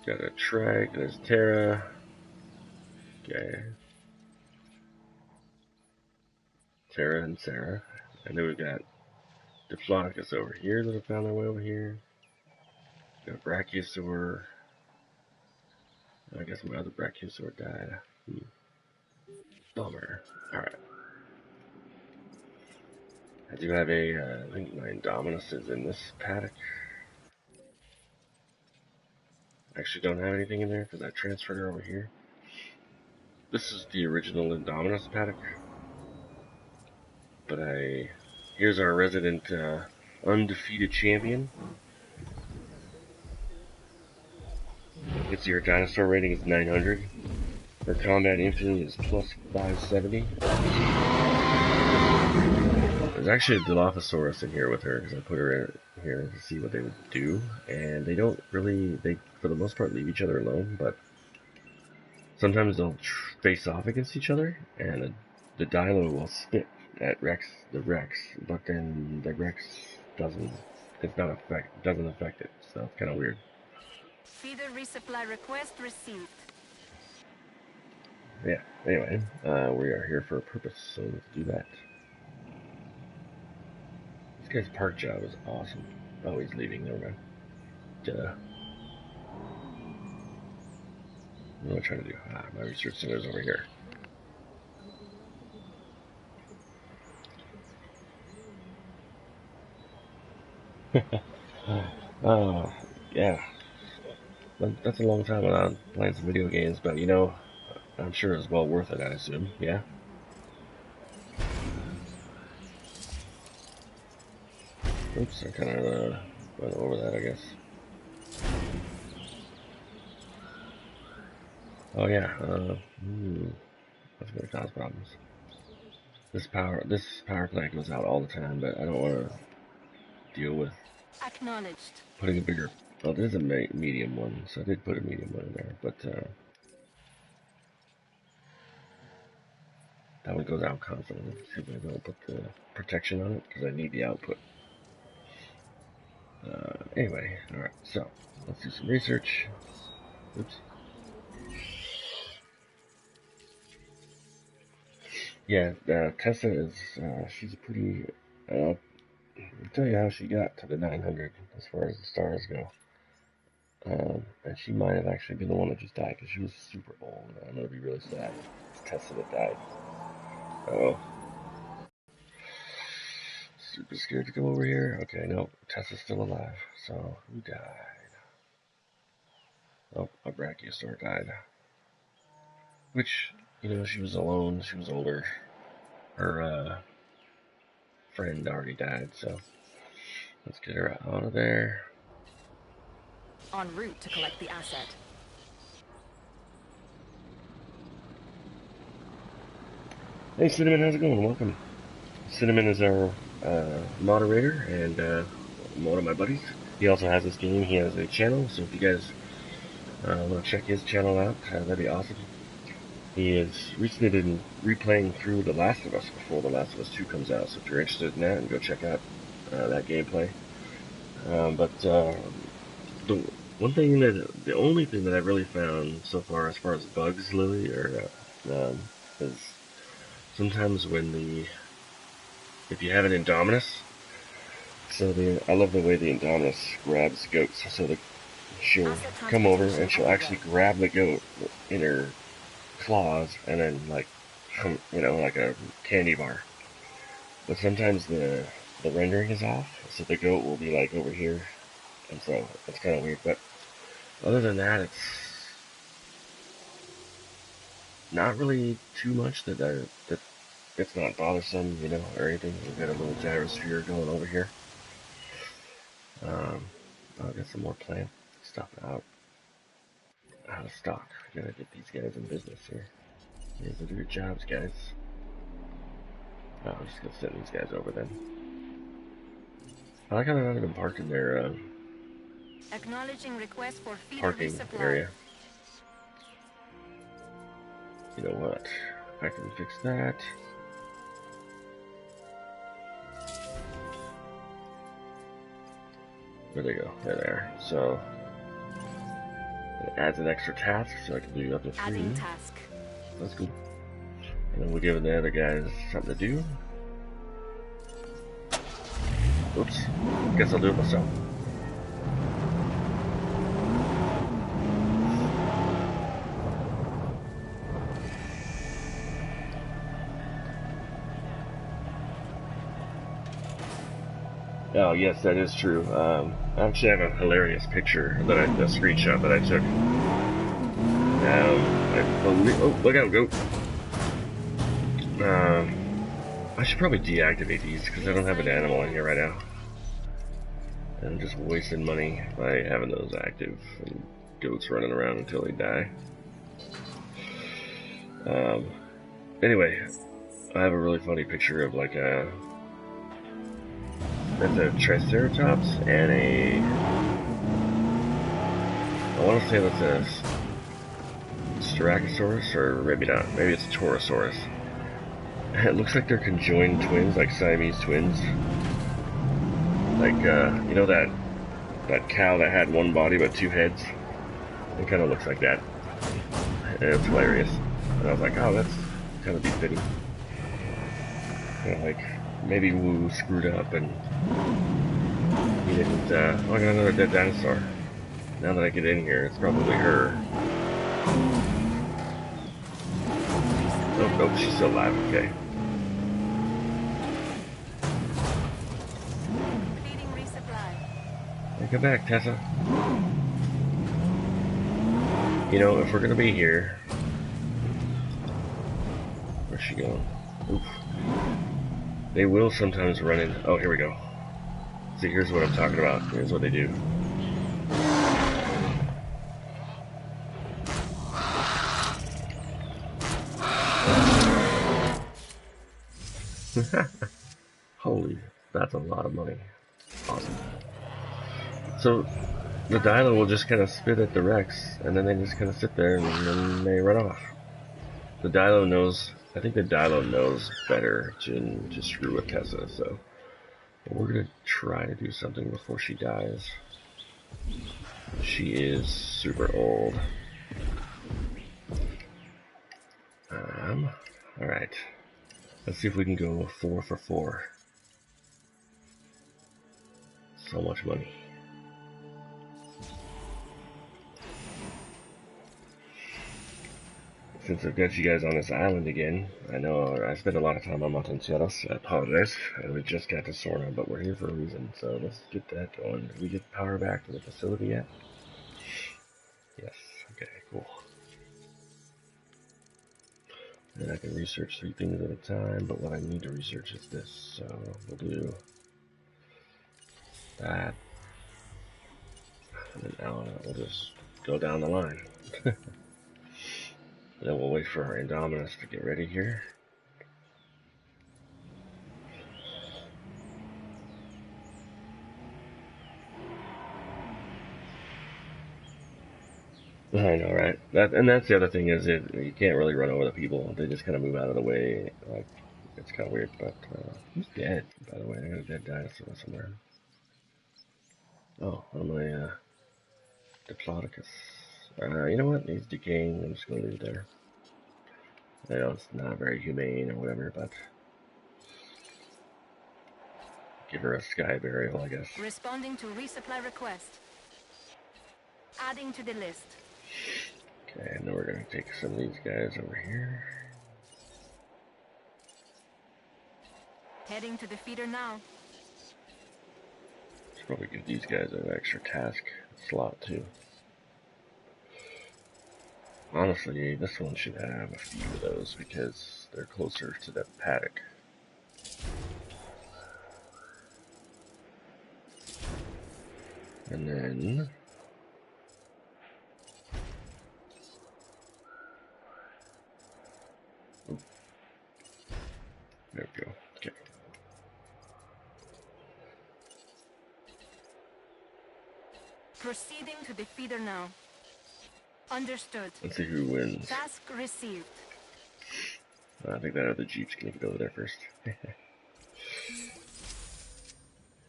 Got a Trag, there's Terra. Okay. Terra and Sarah. And then we've got Diplodocus over here that have found their way over here. Got a Brachiosaur. I guess my other Brachiosaur died. Bummer. Alright. I do have I think my Indominus is in this paddock. I actually don't have anything in there because I transferred her over here. This is the original Indominus paddock. But here's our resident undefeated champion. You can see her dinosaur rating is 900. Her combat infinity is plus 570. There's actually a Dilophosaurus in here with her because I put her in here to see what they would do. And they don't really, for the most part leave each other alone, but sometimes they'll face off against each other. And the Dilo will spit at the Rex, but then the Rex doesn't. Doesn't affect it. So it's kind of weird. Feeder resupply request received. Yeah. Anyway, we are here for a purpose, so let's do that. This guy's park job is awesome. Oh, he's leaving. Never mind. Duh. What am I trying to do? My research center is over here. Oh, yeah. That's a long time without playing some video games, but you know, I'm sure it's well worth it, I assume. Yeah? Oops, I kind of went over that, I guess. Oh, yeah. That's going to cause problems. This power plant goes out all the time, but I don't want to deal with Acknowledged. putting a bigger. Well, there's a medium one, so I did put a medium one in there, but that one goes out constantly. See if I don't put the protection on it because I need the output. Anyway, all right. So let's do some research. Oops. Yeah, Tessa is. She's a pretty. I'll tell you how she got to the 900 as far as the stars go. And she might have actually been the one that just died because she was super old. I'm gonna be really sad. It's Tessa that died. Oh, super scared to come over here. Okay, no, Tessa's still alive. So who died? Oh, a brachiosaur died. Which, you know, she was alone. She was older. Her friend already died. So let's get her out of there. En route to collect the asset. Hey Cinnamon, how's it going? Welcome. Cinnamon is our moderator and one of my buddies. He also has this game. He has a channel, so if you guys want to check his channel out, that'd be awesome. He has recently been replaying through The Last of Us before The Last of Us 2 comes out, so if you're interested in that, go check out that gameplay. But the only thing that I've really found so far as bugs, Lily, is sometimes if you have an Indominus, I love the way the Indominus grabs goats. So she'll come over and she'll actually grab the goat in her claws and then like a candy bar. But sometimes the rendering is off, so the goat will be like over here, and so it's kind of weird. But other than that, it's not really too much that it's not bothersome, you know, or anything. We've got a little gyrosphere going over here. I'll get some more plant stuff out of stock. I gotta get these guys in business here. You guys do your jobs, guys. I'm just gonna send these guys over then. I like how they're not even parked in their Acknowledging request for feeder parking resupply. area. You know what? I can fix that. There they go. There they are. So it adds an extra task, so I can do up to 3. Adding task. That's cool. And then we're giving the other guys something to do. Oops. Guess I'll do it myself. Oh, yes, that is true. I actually have a hilarious picture a screenshot that I took. Oh, look out, goat. I should probably deactivate these because I don't have an animal in here right now. And I'm just wasting money by having those active and goats running around until they die. Anyway, I have a really funny picture of like that's a Triceratops and I want to say that's a Styracosaurus, or maybe not. Maybe it's a Torosaurus. It looks like they're conjoined twins, like Siamese twins. Like, you know that cow that had one body but two heads? It kind of looks like that. And it's hilarious. And I was like, oh, that's kind of befitting. You know, like, maybe Wu screwed up and he didn't, oh, I got another dead dinosaur. Now that I get in here, it's probably her. Oh, nope, she's still alive, okay. Completing resupply. Hey, come back, Tessa. You know, if we're gonna be here... Where's she going? Oof. They will sometimes run in... Oh, here we go. See, here's what I'm talking about. Here's what they do. Holy, that's a lot of money. Awesome. So, the Dilo will just kind of spit at the Rex, and then they just kind of sit there, and then they run off. The Dilo knows... I think the Dilo knows better to screw with Tessa, so... We're gonna try to do something before she dies. She is super old. Alright. Let's see if we can go 4 for 4. So much money. Since I've got you guys on this island again, I know I spent a lot of time on Montanceros. I apologize. We just got to Sorna, but we're here for a reason, so let's get that going. Did we get power back to the facility yet? Yes. Okay, cool. And I can research 3 things at a time, but what I need to research is this, so we'll do that. And then now we'll just go down the line. Then we'll wait for our Indominus to get ready here. I know, right? That's the other thing is you can't really run over the people. They just kind of move out of the way. Like, it's kind of weird. But who's dead? By the way, I got a dead dinosaur somewhere. Oh, on my Diplodocus. You know what? He's decaying. I'm just gonna leave it there. I know it's not very humane or whatever, but give her a sky burial, I guess. Responding to resupply request. Adding to the list. Okay, now we're gonna take some of these guys over here. Heading to the feeder now. Should probably give these guys an extra task slot too. Honestly, this one should have a few of those because they're closer to the paddock. And then... Oh, there we go. Okay. Proceeding to the feeder now. Understood. Let's see who wins. Task received. I think that other Jeep's gonna go over there first.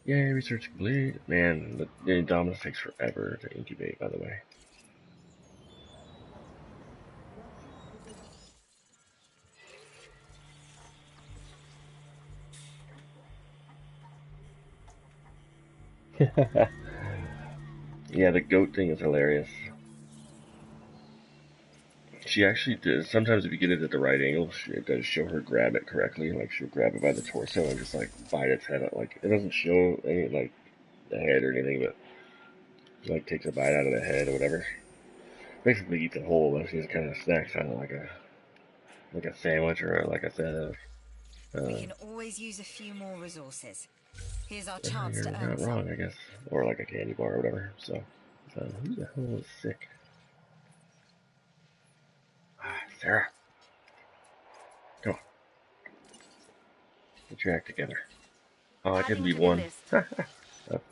Yay, research complete. Man, the Indominus takes forever to incubate, by the way. Yeah, the goat thing is hilarious. She actually does. Sometimes if you get it at the right angle, it does show her grab it correctly. Like, she'll grab it by the torso and just, like, bite its head out. Like, it doesn't show any, like, the head or anything, but she, like, takes a bite out of the head or whatever. Basically eats it whole, but she just kind of snacks on it like a sandwich or, like I said, We can always use a few more resources. Here's our yeah, chance to you're earn not some. wrong, I guess. Or like a candy bar or whatever. So, who the hell is sick? Sarah. Come on. Get your act together. Oh, I did leave one. I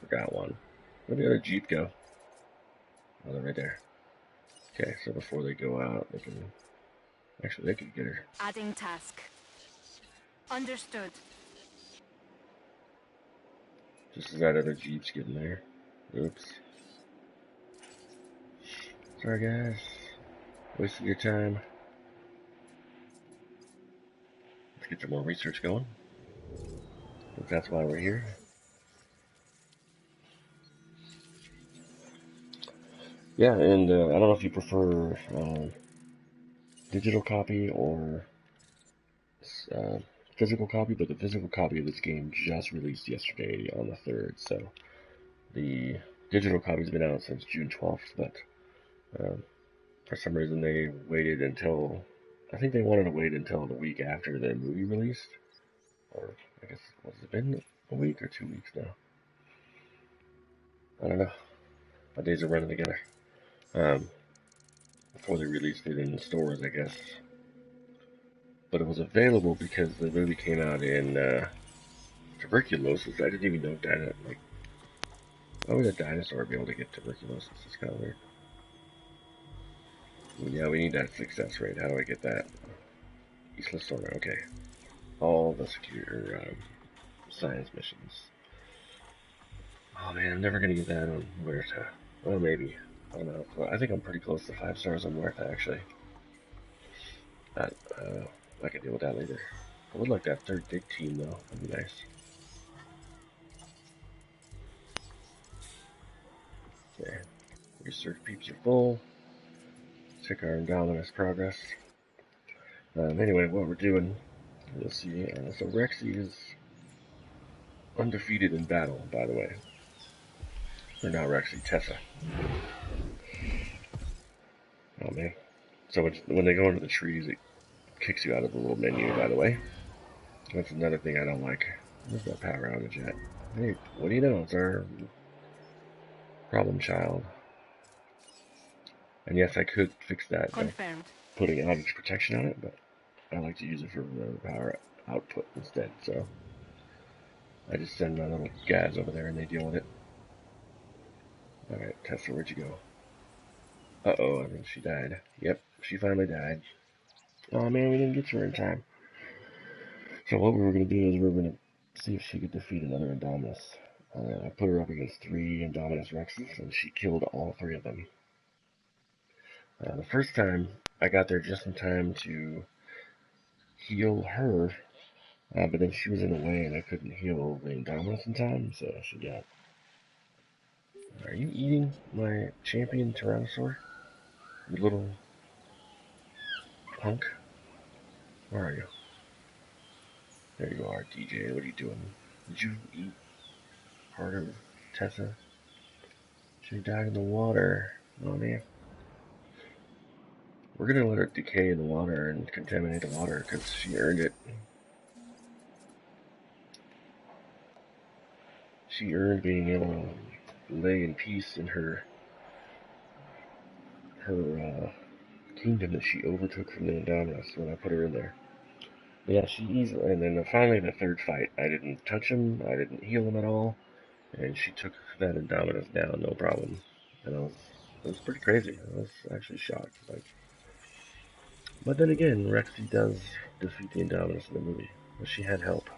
forgot one. Where'd the other Jeep go? Oh, they're right there. Okay, so before they go out, they can... Actually, they can get her. Adding task. Understood. Just as that other Jeep's getting there. Oops. Sorry, guys. Wasted your time. Let's get some more research going. If that's why we're here. Yeah, and I don't know if you prefer digital copy or uh, physical copy, but the physical copy of this game just released yesterday on the 3rd, so the digital copy's been out since June 12th, but for some reason they waited until, I think they wanted to wait until the week after the movie released, or I guess, has it been a week or 2 weeks now? I don't know. My days are running together. Before they released it in the stores, I guess. But it was available because the movie came out in tuberculosis. I didn't even know that. Like, why would a dinosaur be able to get tuberculosis? It's kind of weird. Yeah, we need that success rate. How do I get that? Isla Sorna. Okay. All the secure science missions. Oh man, I'm never gonna get that on Huerta. Well, maybe. I don't know. Well, I think I'm pretty close to 5 stars on Huerta, actually. I can deal with that later. I would like that third big team, though. That'd be nice. Okay. Research peeps are full. Check our Indominus progress. Anyway, what we're doing, you'll see. So Rexy is undefeated in battle, by the way. Or not Rexy, Tessa. Oh man. So when they go into the trees, it kicks you out of the little menu, by the way. That's another thing I don't like. Where's that power outage at? Hey, what do you know? It's our problem child. And yes, I could fix that by Confirmed. putting outage protection on it, but I like to use it for power output instead, so I just send my little guys over there and they deal with it. Alright, Tessa, where'd you go? Uh-oh, I think she died. Yep, she finally died. Oh man, we didn't get to her in time. So what we were going to do is we were going to see if she could defeat another Indominus. I put her up against 3 Indominus Rexes, and she killed all 3 of them. The first time, I got there just in time to heal her, but then she was in the way and I couldn't heal the Indominus in time, so she got... Are you eating my champion Tyrannosaur? You little punk? Where are you? There you are, DJ. What are you doing? Did you eat part of Tessa? She died in the water. Oh man. We're gonna let her decay in the water and contaminate the water because she earned it. She earned being able to lay in peace in her kingdom that she overtook from the Indominus when I put her in there. Yeah, she easily. And then finally, the third fight, I didn't touch him, I didn't heal him at all, and she took that Indominus down, no problem. And it was pretty crazy. I was actually shocked. Like, but then again, Rexy does defeat the Indominus in the movie, but she had help.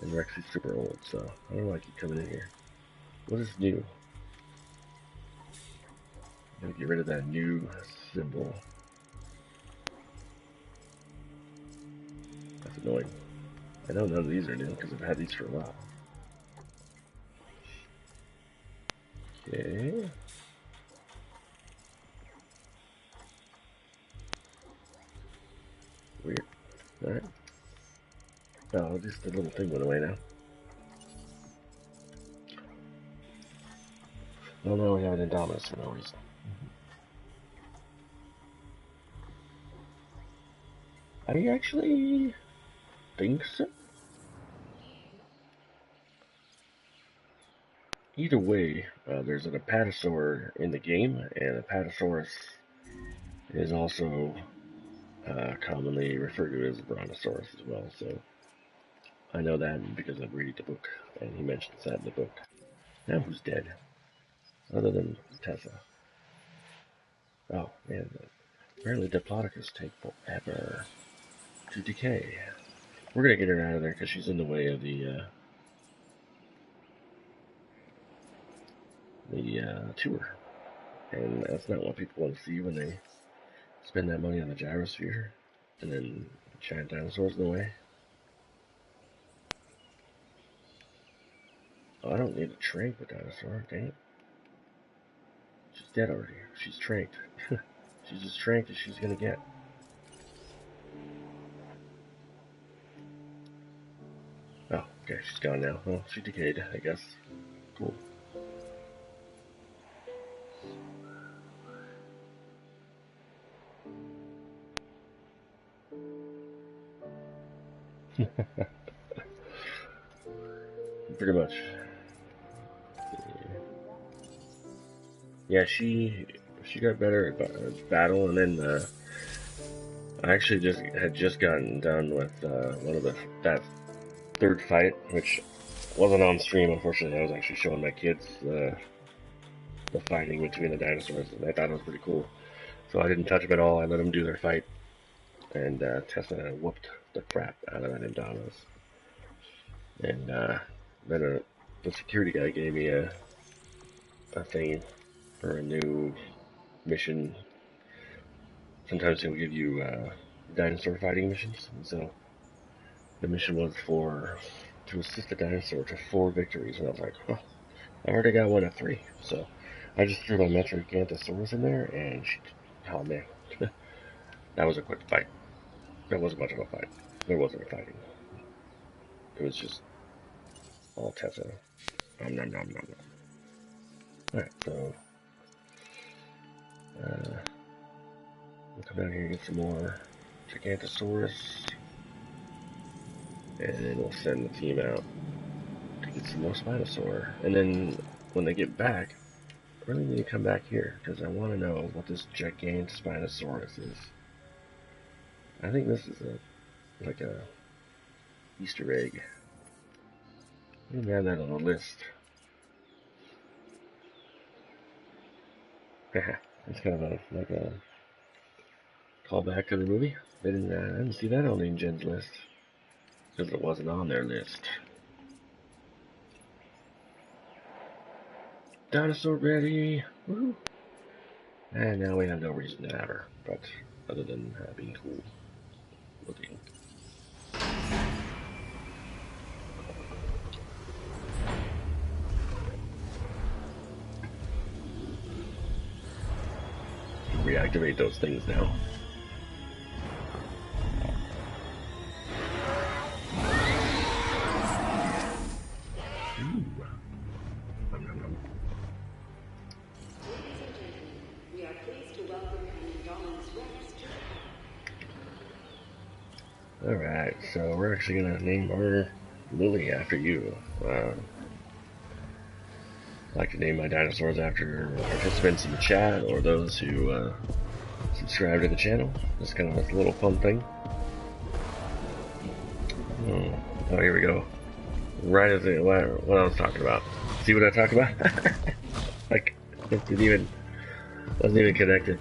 And Rexy's super old, so I don't like you coming in here. What is new? Gotta get rid of that new symbol. That's annoying. I know none of these are new because I've had these for a while. Okay. Weird. Alright. Oh, just the little thing went away now. Oh no, we have an Indominus for no reason. I actually think so. Either way, there's an Apatosaur in the game, and Apatosaurus is also commonly referred to as a Brontosaurus as well, so I know that because I've read the book, and he mentions that in the book. Now who's dead? Other than Tessa. Oh, man, apparently Diplodocus take forever to decay. We're gonna get her out of there because she's in the way of the tour, and that's not what people want to see when they spend that money on the gyrosphere, and then giant dinosaurs in the way. Oh, I don't need to trank the dinosaur, dang it. She's dead already. She's tranked. She's as tranked as she's gonna get. Oh, okay, she's gone now. Well, she decayed, I guess. Cool. Pretty much. Yeah, she got better at battle, and then I actually just gotten done with one of that third fight, which wasn't on stream, unfortunately. I was actually showing my kids the fighting between the dinosaurs, and I thought it was pretty cool. So I didn't touch them at all. I let them do their fight, and Tessa whooped the crap out of that Indominus. And then the security guy gave me a thing for a new mission. Sometimes he'll give you dinosaur fighting missions. And so the mission was to assist the dinosaur to 4 victories, and I was like, oh, I already got one of 3. So I just threw my Metricanthrosaurus in there, and oh man, that was a quick fight. That wasn't much of a fight. There wasn't a fighting. It was just all Tessa. Nom nom nom nom nom. Alright, so we'll come down here and get some more Gigantosaurus, and then we'll send the team out to get some more Spinosaur. And then when they get back, I really need to come back here because I want to know what this gigantic Spinosaurus is. I think this is like a Easter egg. I didn't have that on the list. It's kind of like a callback to the movie. I didn't see that on the Ingen's list because it wasn't on their list. Dinosaur ready! Woo! And now we have no reason to have her, but other than being cool looking. Reactivate those things now. We are pleased to welcome Indominus Rex. Alright, so we're actually gonna name our Lily after you. I like to name my dinosaurs after participants in the chat or those who subscribe to the channel. Just kind of a little fun thing. Oh, here we go. Right as what I was talking about. See what I talked about? Like, it wasn't even connected.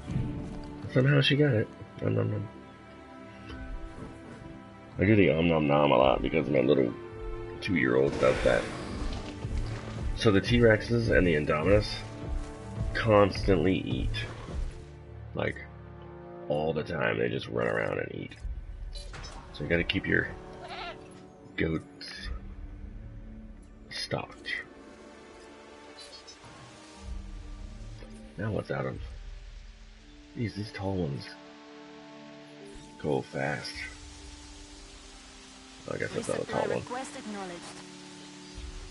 Somehow she got it. Nom nom nom. I do the nom nom a lot because my little 2-year-old does that. So the T-Rexes and the Indominus constantly eat. Like, all the time. They just run around and eat. So you gotta keep your goats stocked. Now what's out of these tall ones go fast. I guess that's not a tall one.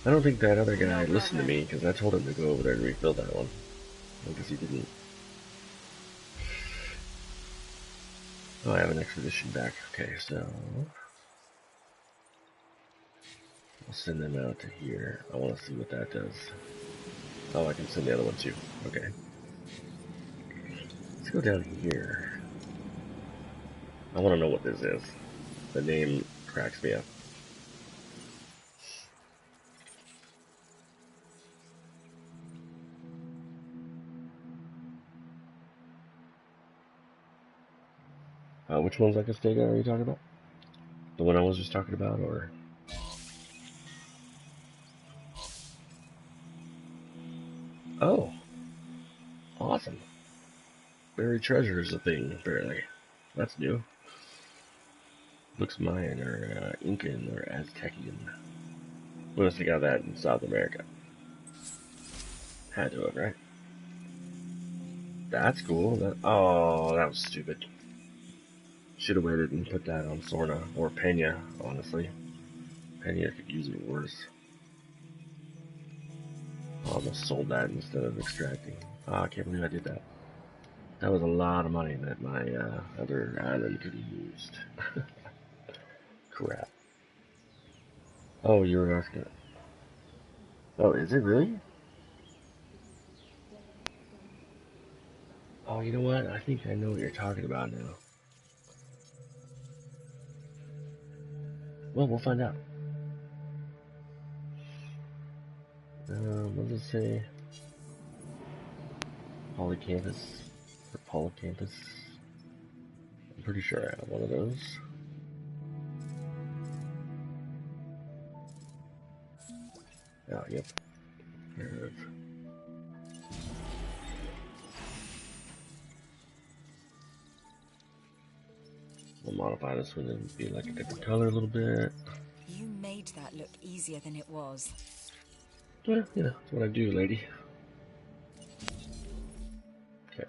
I don't think that other guy listened to me because I told him to go over there and refill that one. I guess he didn't. Oh, I have an expedition back. Okay, so I'll send them out to here. I want to see what that does. Oh, I can send the other one too. Okay. Let's go down here. I want to know what this is. The name cracks me up. Which one's like a Stega are you talking about? The one I was just talking about, or? Oh, awesome. Buried treasure is a thing, apparently. That's new. Looks Mayan or Incan or Aztecian. What else they got that in South America? Had to have, right? That's cool. That was stupid. Should have waited and put that on Sorna or Pena, honestly. Pena could use it worse. I almost sold that instead of extracting. Oh, I can't believe I did that. That was a lot of money that my other island could have used. Crap. Oh, you were asking. Oh, is it really? Oh, you know what? I think I know what you're talking about now. Well, we'll find out. What does it say? Polycampus or Polycampus? I'm pretty sure I have one of those. Oh, yep. We'll modify this one and be like a different color a little bit. You made that look easier than it was. Well, you know, that's what I do, lady. Okay.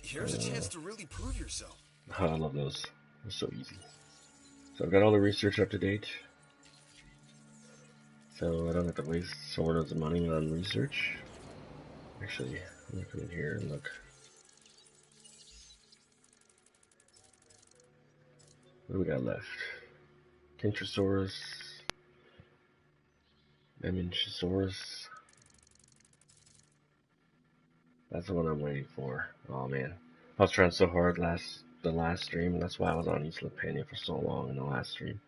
Here's a chance to really prove yourself. Oh, I love those. They're so easy. So I've got all the research up to date. So I don't have to waste swords of money on research. Actually, I'm gonna come in here and look. What do we got left? Kentrosaurus, Meminchosaurus. That's the one I'm waiting for. Oh man, I was trying so hard the last stream, and that's why I was on Isla Sorna for so long in the last stream.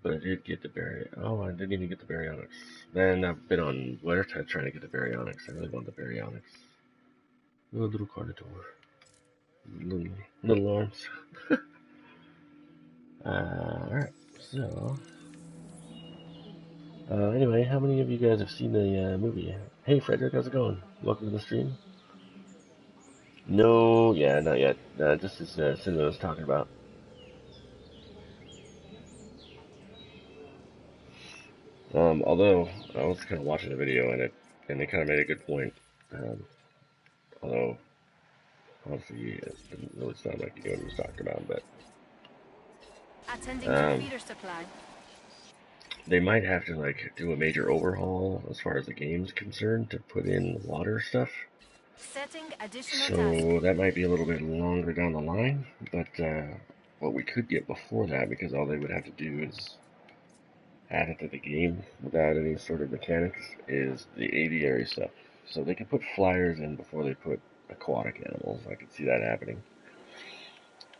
But I did get the Barry. Oh, I didn't even get the Baryonyx. Then I've been on Weathertide trying to get the Baryonyx. I really want the Baryonyx. Oh, little Carnotaur. Little arms. Alright, so. Anyway, how many of you guys have seen the movie? Hey, Frederick, how's it going? Welcome to the stream. No, yeah, not yet. Just as Cinema was talking about. Although I was kind of watching the video and they kind of made a good point. Although honestly, it didn't really sound like what he was talking about, but Attending to feeder supply. they might have to like do a major overhaul as far as the game's concerned to put in water stuff. Setting additional So task. that might be a little bit longer down the line, but what we could get before that, because all they would have to do is add it to the game without any sort of mechanics, is the aviary stuff. So they could put flyers in before they put aquatic animals. I could see that happening.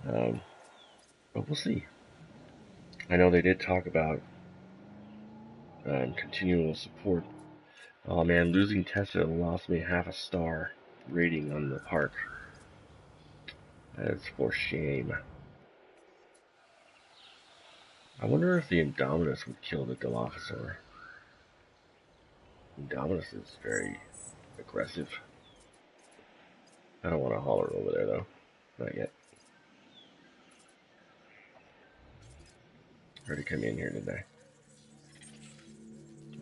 But we'll see. I know they did talk about continual support. Oh man, losing Tessa lost me half a star rating on the park. That is for shame. I wonder if the Indominus would kill the Dilophosaur. Indominus is very aggressive. I don't want to haul her over there though. Not yet. Already come in here, didn't I?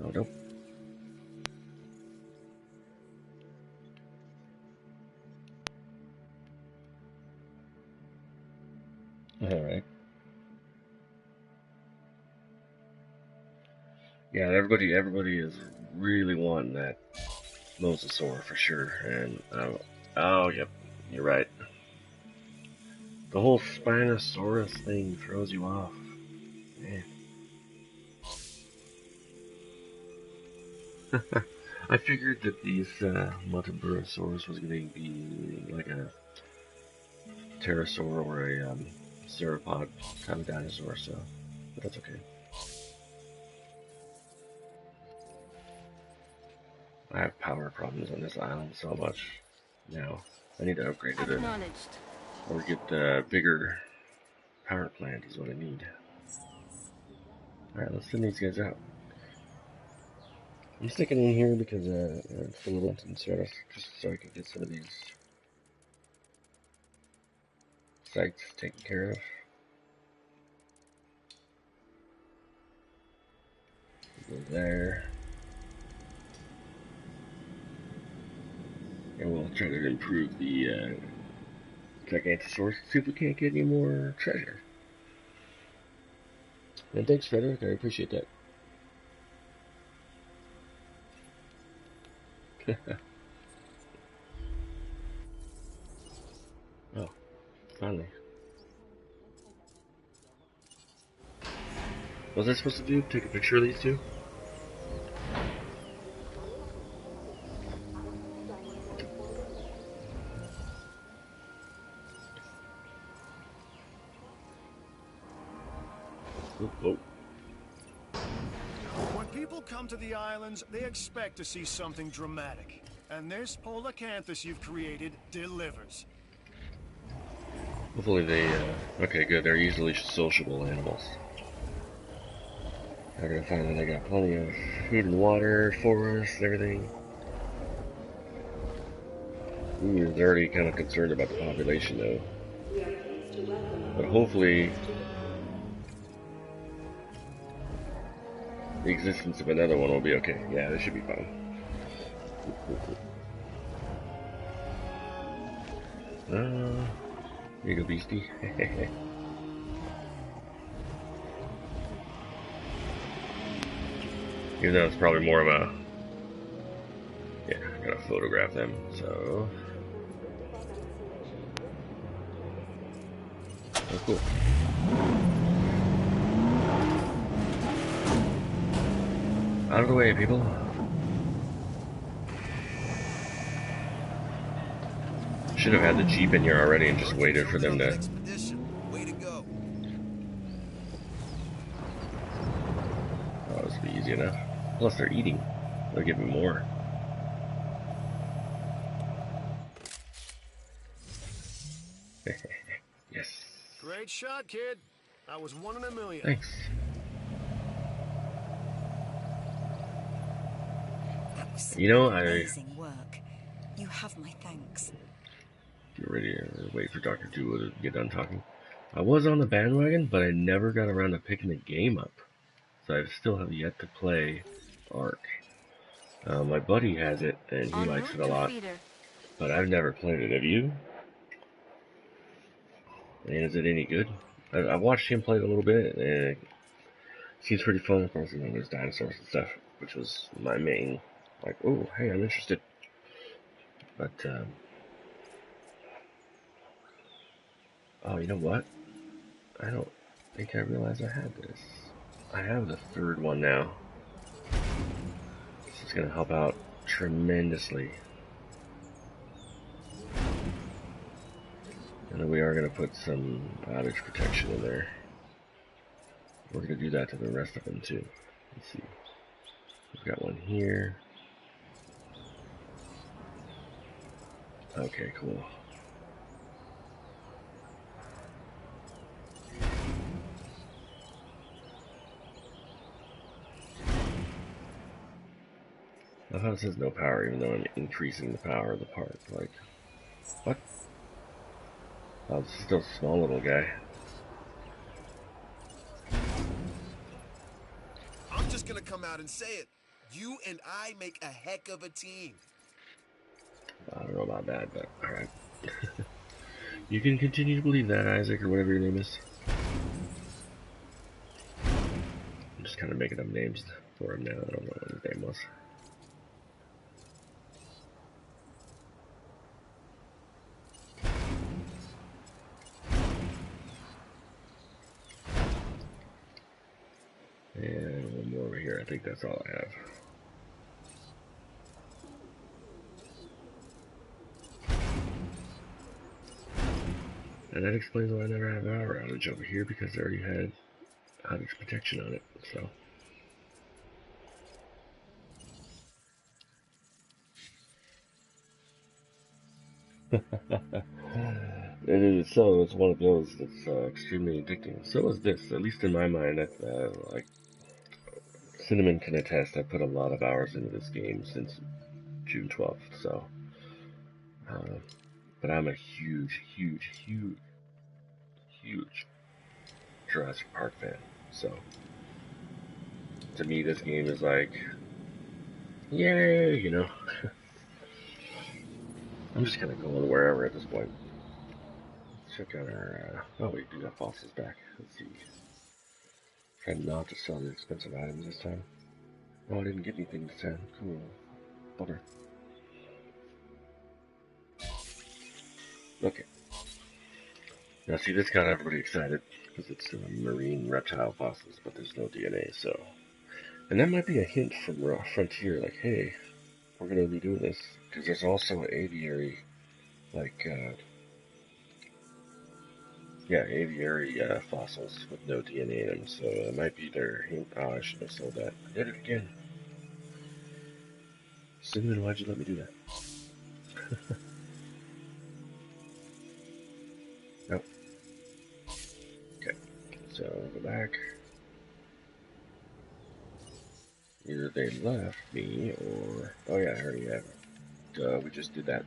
Oh, nope. Alright. Yeah, everybody is really wanting that Mosasaur for sure. And, oh, yep, you're right. The whole Spinosaurus thing throws you off. Man. I figured that these Mutaburosaurus was going to be like a pterosaur or a sauropod kind of dinosaur, so but that's okay. I have power problems on this island so much now. I need to upgrade it Acknowledged. or get a bigger power plant is what I need. Alright, let's send these guys out. I'm sticking in here because it's a little in service, just so I can get some of these sites taken care of. Go there. And we'll try to improve the Gigantosaurus and see if we can't get any more treasure. And thanks, Frederick. I appreciate that. Oh, finally. What was I supposed to do? Take a picture of these two? Oh. When people come to the islands, they expect to see something dramatic. And this Polacanthus you've created delivers. Hopefully they, okay, good. They're easily sociable animals. They're gonna find that they got plenty of food and water, forests, everything. Ooh, they're already kind of concerned about the population, though. But hopefully, the existence of another one will be okay. Yeah, this should be fine. Here you go, beastie. Even though it's probably more of a... Yeah, I gotta photograph them, so... Oh, cool. Out of the way, people. Should have had the Jeep in here already and just waited for them to... Way to go. Oh, this will be easy enough. Plus, they're eating. They'll give me more. Yes. Great shot, kid. I was 1 in a million. Thanks. That was You know, amazing work. You have my thanks. Get ready to wait for Dr. Duo to get done talking. I was on the bandwagon, but I never got around to picking the game up. So I still have yet to play Ark. My buddy has it, and he likes it a lot. But I've never played it. Have you? And is it any good? I watched him play it a little bit, and it seems pretty fun. Of course, you know, there's dinosaurs and stuff, which was my main, like, oh, hey, I'm interested. But, oh, you know what? I don't think I realized I had this. I have the third one now. This is going to help out tremendously. And then we are going to put some outage protection in there. We're going to do that to the rest of them too. Let's see. We've got one here. Okay, cool. I thought it says no power, even though I'm increasing the power of the part. Like, what? Oh, it's still a small little guy. I'm just gonna come out and say it. You and I make a heck of a team. I don't know about that, but alright. You can continue to believe that, Isaac, or whatever your name is. I'm just kind of making up names for him now. I don't know what his name was. And one more over here. I think that's all I have. And that explains why I never have power outage over here, because I already had outage protection on it, so. It is so. It's one of those that's extremely addicting. So is this, at least in my mind. Like Cinnamon can attest. I put a lot of hours into this game since June 12th. So, uh, but I'm a huge, huge, huge, huge Jurassic Park fan. So, to me, this game is like, yay, you know. I'm just gonna go on wherever at this point. Check out our. Oh, we do have fossils back. Let's see. Try not to sell the expensive items this time. Oh, I didn't get anything this time. Cool. Bummer. Okay. Now, see, this got everybody excited because it's marine reptile fossils, but there's no DNA, so. And that might be a hint from Frontier, like, hey, we're gonna be doing this because there's also aviary, like, aviary fossils with no DNA in them, so it might be their hint. Oh, I should have sold that. I did it again. Cinnamon, why'd you let me do that? Nope. Okay, so go back. Either they left me or... Oh yeah, I already have. Duh, we just did that.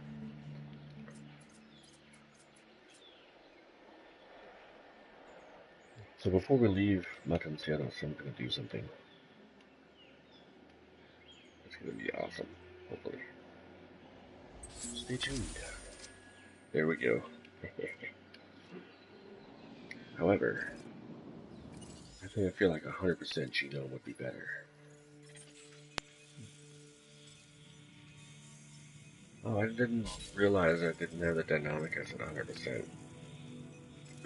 So before we leave Matancianos, I'm going to do something. It's going to be awesome, hopefully. Stay tuned. There we go. However, I feel like 100% genome would be better. Oh, I didn't realize I didn't have the dynamic as at 100%.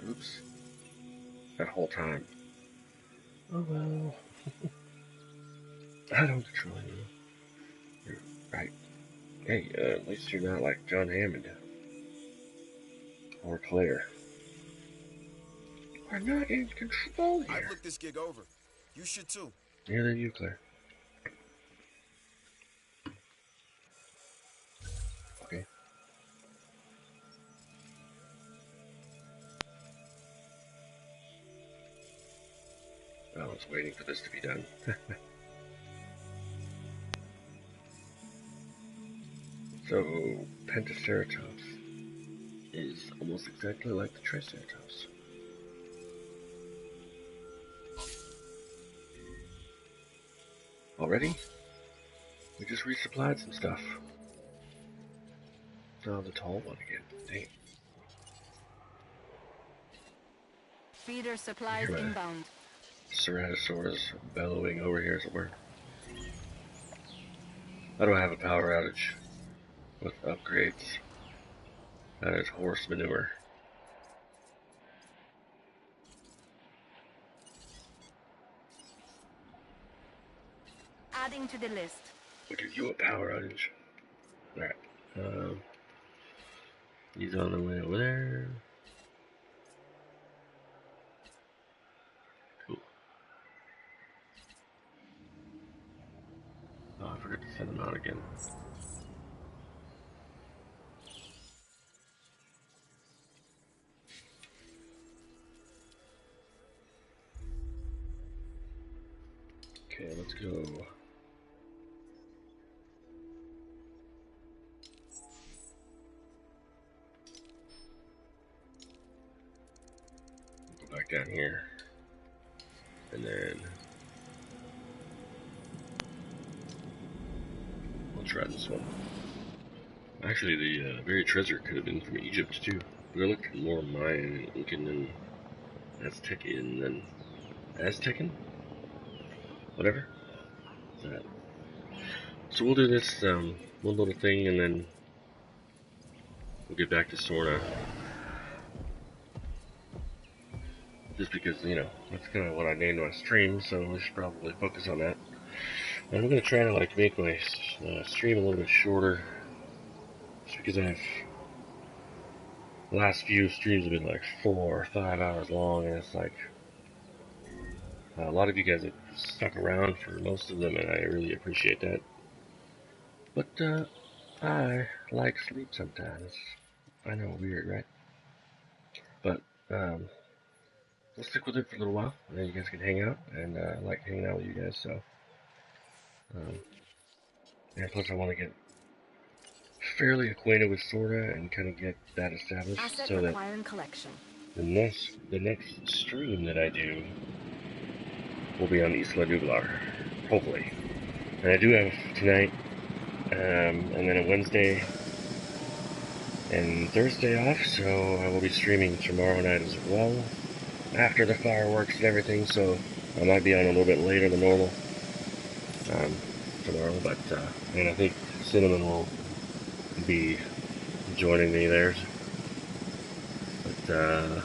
Oops. That whole time. Oh well. I don't control you. You're right. Hey, at least you're not like John Hammond. Or Claire. We're not in control here. I've looked this gig over. You should too. Neither you, Claire. Okay. I was waiting for this to be done. So, Pentaceratops is almost exactly like the Triceratops. Already? We just resupplied some stuff. Oh, the tall one again. Dang. Feeder supplies Hear my inbound. Ceratosaurus bellowing over here somewhere. How do I have a power outage with upgrades? That is horse manure. Adding to the list. We'll give you a power outage. Alright. He's on the way over there. Cool. Oh, I forgot to send him out again. Okay, let's go. Go back down here. And then we'll try this one. Actually, the buried treasure could have been from Egypt too. They look more Mayan, Incan, and Aztecian than Aztecan? Whatever. So we'll do this one little thing and then we'll get back to Sorna. Just because, you know, that's kind of what I named my stream, so we should probably focus on that. And I'm going to try to like make my stream a little bit shorter. Just because I've... The last few streams have been like 4 or 5 hours long, and it's like... a lot of you guys have stuck around for most of them, and I really appreciate that. But, I like sleep sometimes. I know, weird, right? But we'll stick with it for a little while, and then you guys can hang out, and I like hanging out with you guys. So, and plus, I want to get fairly acquainted with Sorna and kind of get that established, Asset so that requiring collection. the next stream that I do will be on Isla Nublar, hopefully. And I do have tonight, and then a Wednesday and Thursday off, so I will be streaming tomorrow night as well, after the fireworks and everything, so I might be on a little bit later than normal tomorrow, but and I think Cinnamon will be joining me there. But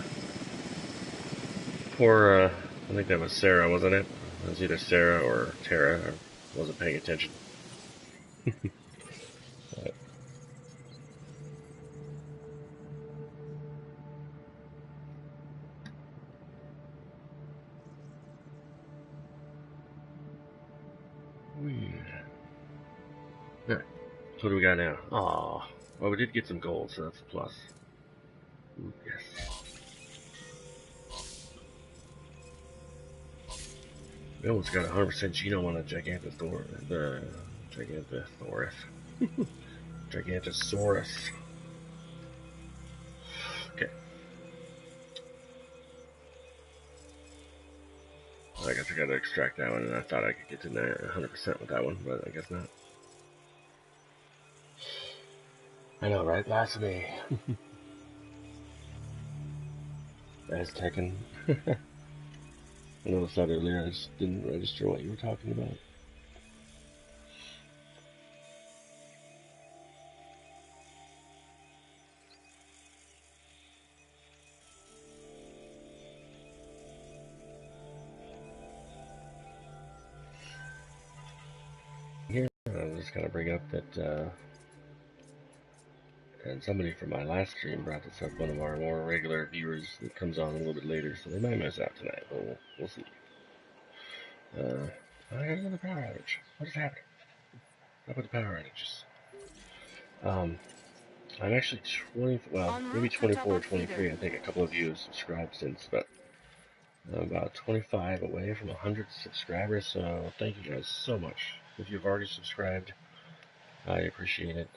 poor, I think that was Sarah, wasn't it? It was either Sarah or Tara. I wasn't paying attention. But, alright, so what do we got now? Aw, well, we did get some gold, so that's a plus. Ooh, yes. We almost got 100% genome on a the Giganthosaurus. Gigantosaurus. Okay. I guess I gotta extract that one, and I thought I could get to 100% with that one, but I guess not. I know, right? Blasphemy. As Tekken. I noticed that earlier, I just didn't register what you were talking about. Here, I was just gonna bring up that, and somebody from my last stream brought this up, one of our more regular viewers that comes on a little bit later, so they might miss out tonight, but we'll see. I got another power outage. What is happening? What about the power outages? I'm actually maybe 24 or 23. I think a couple of you have subscribed since, but I'm about 25 away from 100 subscribers, so thank you guys so much. If you've already subscribed, I appreciate it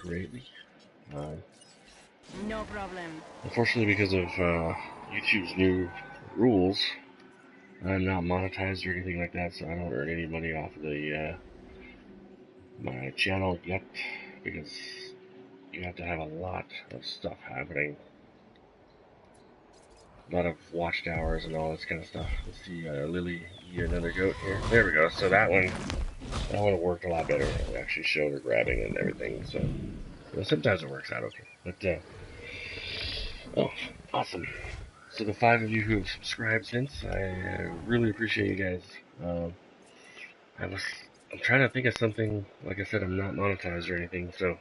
greatly. No problem. Unfortunately, because of YouTube's new rules, I'm not monetized or anything like that, so I don't earn any money off of the my channel yet, because you have to have a lot of stuff happening. A lot of watched hours and all this kind of stuff. Let's see, Lily, another goat here. There we go. So that one worked a lot better. It actually showed her grabbing and everything. So sometimes it works out okay. But oh, awesome. So the 5 of you who have subscribed since, I really appreciate you guys. I'm trying to think of something. Like I said, I'm not monetized or anything, so.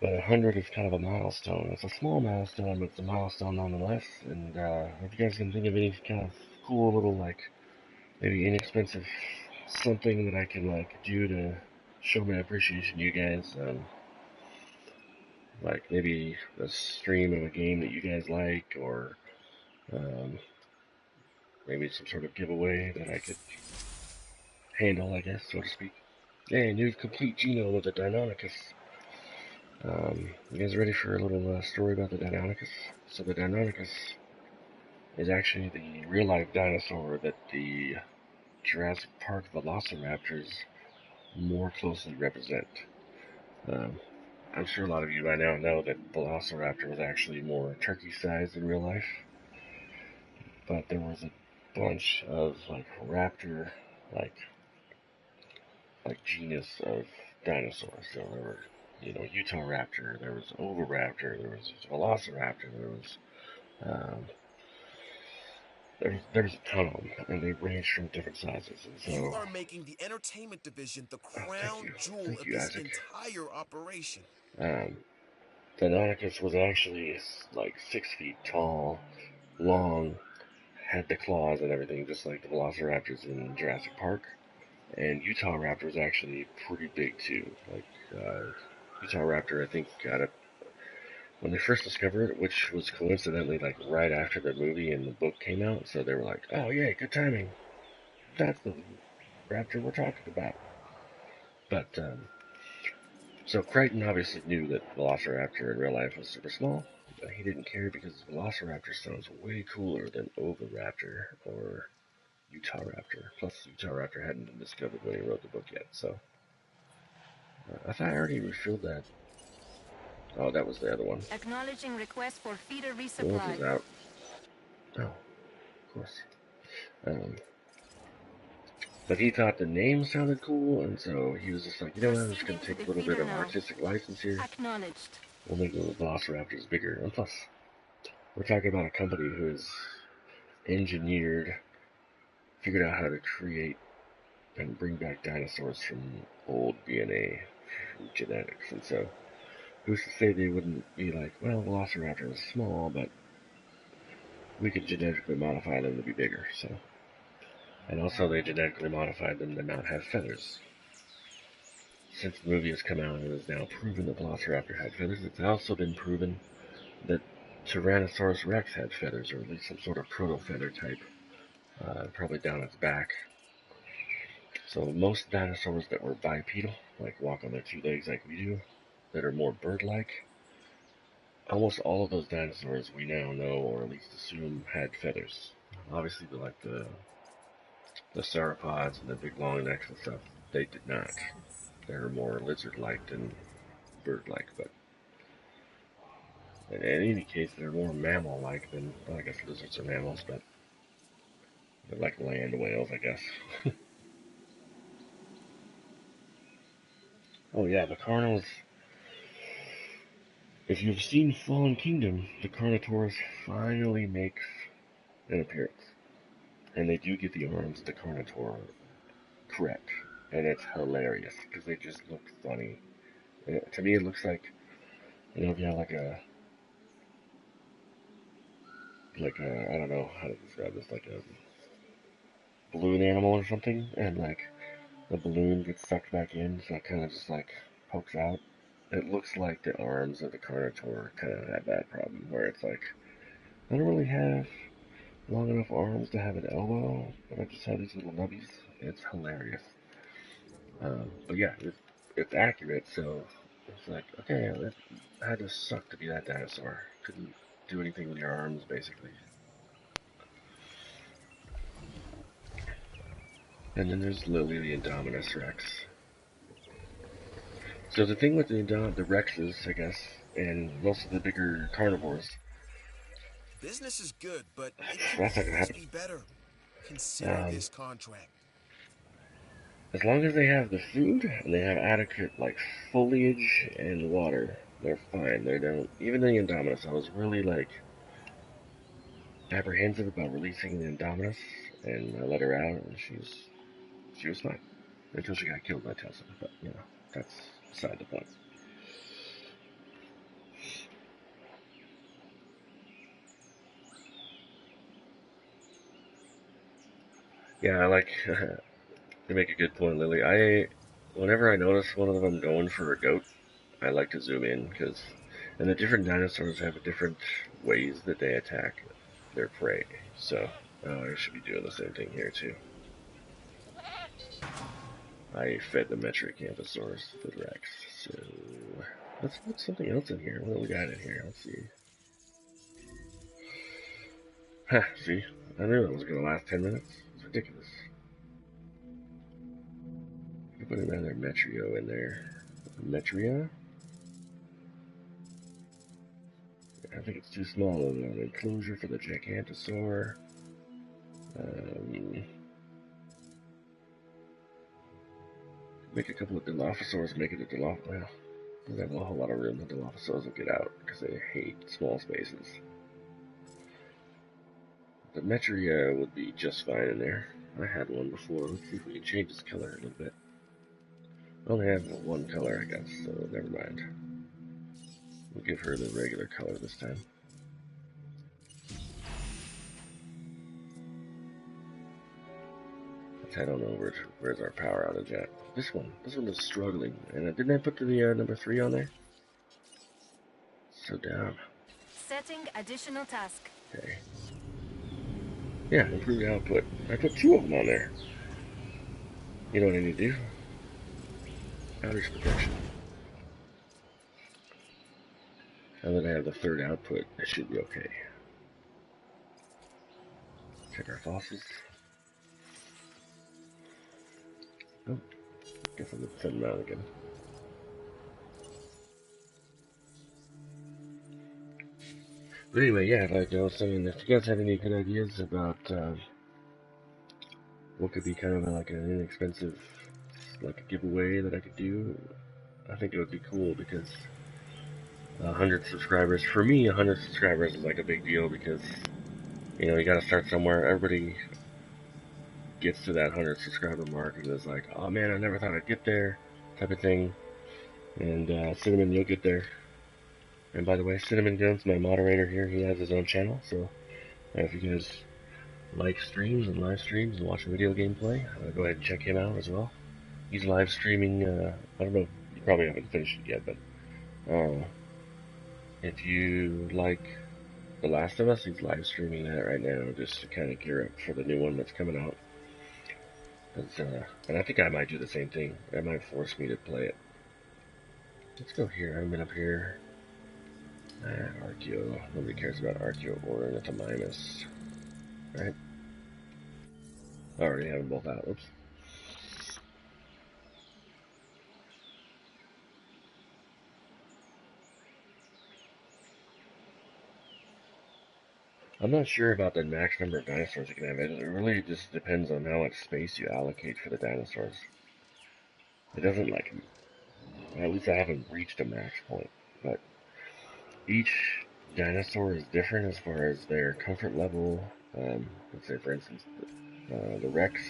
But 100 is kind of a milestone. It's a small milestone, but it's a milestone nonetheless. And if you guys can think of any kind of cool little, like, maybe inexpensive something that I can, like, do to show my appreciation to you guys, like maybe a stream of a game that you guys like, or maybe some sort of giveaway that I could handle, I guess, so to speak. And you've complete genome of the Deinonychus. You guys ready for a little story about the Deinonychus? So the Deinonychus is actually the real-life dinosaur that the Jurassic Park velociraptors more closely represent. I'm sure a lot of you by now know that Velociraptor was actually more turkey-sized in real life, but there was a bunch of like raptor, like genus of dinosaurs. So there were, Utahraptor, there was Oviraptor, there was Velociraptor, there was there's a ton of them, and they range from different sizes. And so you are making the entertainment division the crown jewel thank of you, this Isaac. entire operation. Deinonychus was actually like 6 feet tall, long, had the claws and everything, just like the Velociraptors in Jurassic Park. And Utahraptor is actually pretty big too. Like Utahraptor, I think got when they first discovered it, which was coincidentally like right after the movie and the book came out, so they were like, "Oh yeah, good timing. That's the raptor we're talking about." But so Crichton obviously knew that Velociraptor in real life was super small, but he didn't care because Velociraptor sounds way cooler than Oviraptor or Utahraptor. Plus, Utahraptor hadn't been discovered when he wrote the book yet, so I thought I already refilled that. Oh, that was the other one. Acknowledging request for feeder The wolf resupply. is out. Oh, of course. Um, but he thought the name sounded cool, and so he was just like, you know what, I'm just going Proceeding to to take the a little bit feeder of now. artistic license here. Acknowledged. We'll make the Velociraptors bigger. And plus, we're talking about a company who has engineered, figured out how to create and bring back dinosaurs from old DNA, from genetics. And so, who's to say they wouldn't be like, well, Velociraptor is small, but we could genetically modify them to be bigger. So, and also they genetically modified them to not have feathers. Since the movie has come out, it is now proven that Velociraptor had feathers. It's also been proven that Tyrannosaurus Rex had feathers, or at least some sort of proto-feather type, probably down its back. So most dinosaurs that were bipedal, like walk on their two legs like we do, that are more bird-like, almost all of those dinosaurs we now know, or at least assume, had feathers. Obviously, the sauropods and the big long necks and stuff, they did not. They were more lizard-like than bird-like, but in any case, they're more mammal-like than, well, I guess lizards are mammals, but they're like land whales, I guess. Oh yeah, the Carnos. If you've seen Fallen Kingdom, the Carnotaurus finally makes an appearance. And they do get the arms of the Carnotaur correct. And it's hilarious, because they just look funny. And to me, it looks like, you know, if you have I don't know how to describe this, like a balloon animal or something, and like the balloon gets sucked back in, so it kind of just like pokes out. It looks like the arms of the Carnotaur kind of have that problem, where it's like, I don't really have long enough arms to have an elbow, but I just have these little nubbies. It's hilarious. But yeah, it's accurate, so it's like, okay, it had to suck to be that dinosaur. Couldn't do anything with your arms, basically. And then there's Lily the Indominus Rex. So the thing with the Rexes, I guess, and most of the bigger carnivores, Business is good, but it can that's not gonna always happen. be better. Consider Um, this contract. as long as they have the food and they have adequate like foliage and water, they're fine. They don't. Even the Indominus, I was really like apprehensive about releasing the Indominus, and I let her out, and she was fine until she got killed by Tessa. But you know, that's beside the point. Yeah, I like you make a good point, Lily. Whenever I notice one of them going for a goat, I like to zoom in and the different dinosaurs have different ways that they attack their prey. So I should be doing the same thing here too. I fed the Metriacanthosaurus to the Rex. So let's put something else in here. What do we got in here? Let's see. Huh, see? I knew it was going to last 10 minutes. It's ridiculous. I put another Metrio in there. Metria? I think it's too small of an enclosure for the Gigantosaur. Um, make a couple of Dilophosaurs, make it a Dilophosaur. Well, doesn't have a whole lot of room. The Dilophosaurs will get out because they hate small spaces. The Metria would be just fine in there. I had one before. Let's see if we can change its color a little bit. I only have one color, I guess, so never mind. We'll give her the regular color this time. Let's head on over to where's our power outage at. This one is struggling. And didn't I put the number 3 on there? so down. Setting additional task. Okay. Yeah, improved output. I put 2 of them on there. You know what I need to do? Outage protection. Now that I have the 3rd output, it should be okay. Check our fossils. Oh, guess I'm gonna send them out again. But anyway, yeah, like I was saying, if you guys have any good ideas about what could be kind of like an inexpensive, like a giveaway that I could do, I think it would be cool because 100 subscribers, for me, 100 subscribers is like a big deal because, you know, you gotta start somewhere. Everybody gets to that 100 subscriber mark and is like, oh man, I never thought I'd get there, type of thing. And Cinnamon, you'll get there. And by the way, Cinnamon Guns, my moderator here, he has his own channel, so if you guys like streams and live streams and watch video gameplay, go ahead and check him out as well. He's live streaming, I don't know, you probably haven't finished it yet, but if you like The Last of Us, he's live streaming that right now just to kind of gear up for the new one that's coming out. And I think I might do the same thing. That might force me to play it. Let's go here. I've been up here. Archeo. Nobody cares about Archeo or Anatomimus. Right? I already have them both out. Oops. I'm not sure about the max number of dinosaurs you can have. It really just depends on how much space you allocate for the dinosaurs. It doesn't like, at least I haven't reached a max point, but each dinosaur is different as far as their comfort level. Let's say, for instance, the Rex,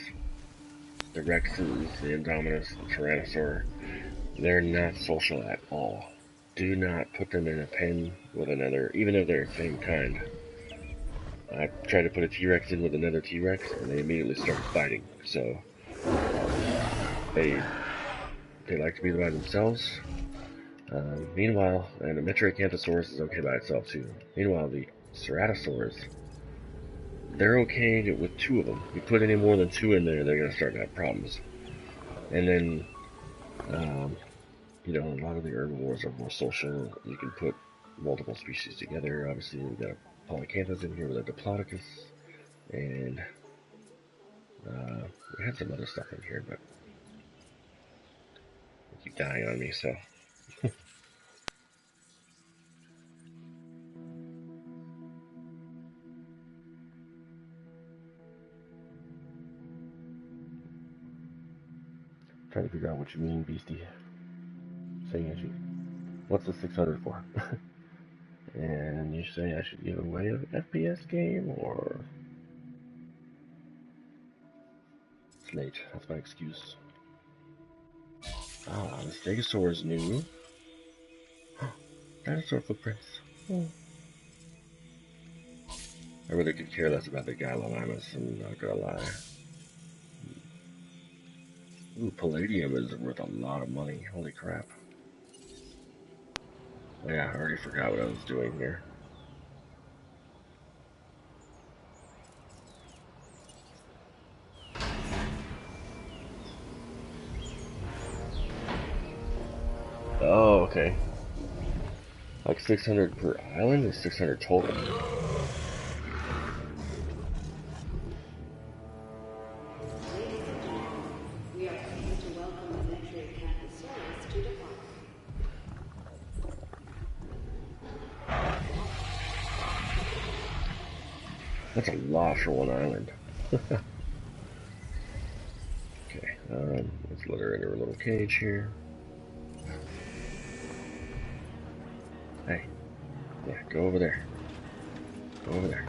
the Rexes, the Indominus, the Tyrannosaur, they're not social at all. Do not put them in a pen with another, even if they're the same kind. I tried to put a T-Rex in with another T-Rex, and they immediately started fighting. So they like to be by themselves. Meanwhile, and the Metriacanthosaurus is okay by itself too. Meanwhile, the Ceratosaurs, they're okay with 2 of them. You put any more than 2 in there, they're gonna start to have problems. And then, you know, a lot of the herbivores are more social. You can put multiple species together. Obviously, we've got a Polycanthus in here with a Diplodocus, and we had some other stuff in here, but they keep dying on me, so. Trying to figure out what you mean, Beastie. Saying I should. What's the 600 for? And you say I should give away an FPS game, or it's late. That's my excuse. Ah, the Stegosaur is new. Dinosaur footprints. Oh. I really could care less about the Gallimimus, I'm not gonna lie. Ooh, Palladium is worth a lot of money. Holy crap. Oh, yeah, I already forgot what I was doing here. Oh, okay. Like 600 per island or 600 total? We are pleased to welcome the Metriacanthosaurus to the park. That's a lot for one island. Okay, let's let her in her little cage here. Hey, yeah, go over there. Go over there.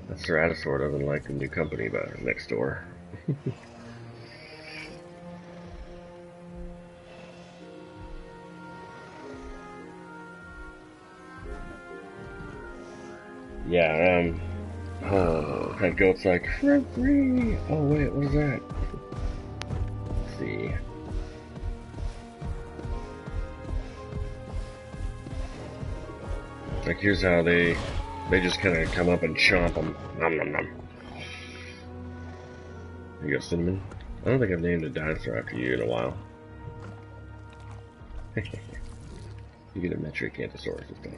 That Ceratosaur doesn't like the new company next door. Yeah, oh, that goat's like, free! Oh wait, what is that? Let's see. Like, here's how they just kind of come up and chomp them. Nom nom nom. Here you go, Cinnamon. I don't think I've named a dinosaur after you in a while. You get a Metriacanthosaurus this time.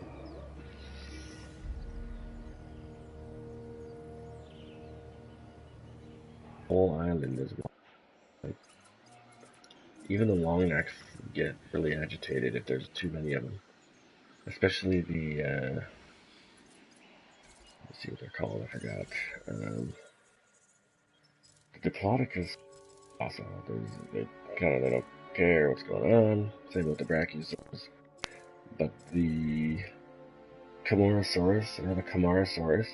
Whole island is like, even the long necks get really agitated if there's too many of them. Especially the, let's see what they're called, I forgot. The Diplodocus also, they don't care what's going on. Same with the Brachiosaurus. But the Camarasaurus, or the Camarasaurus,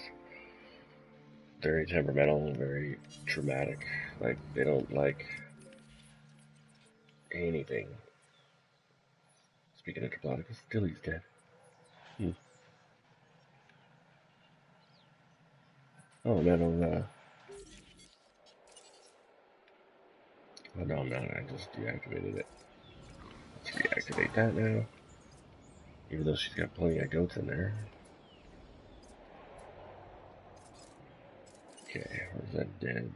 very temperamental, very traumatic. Like, they don't like anything. Speaking of Diplodocus, Dilly's dead. Oh, metal, oh no, I'm not. I just deactivated it. Let's reactivate that now. Even though she's got plenty of goats in there. Okay, where's that dead?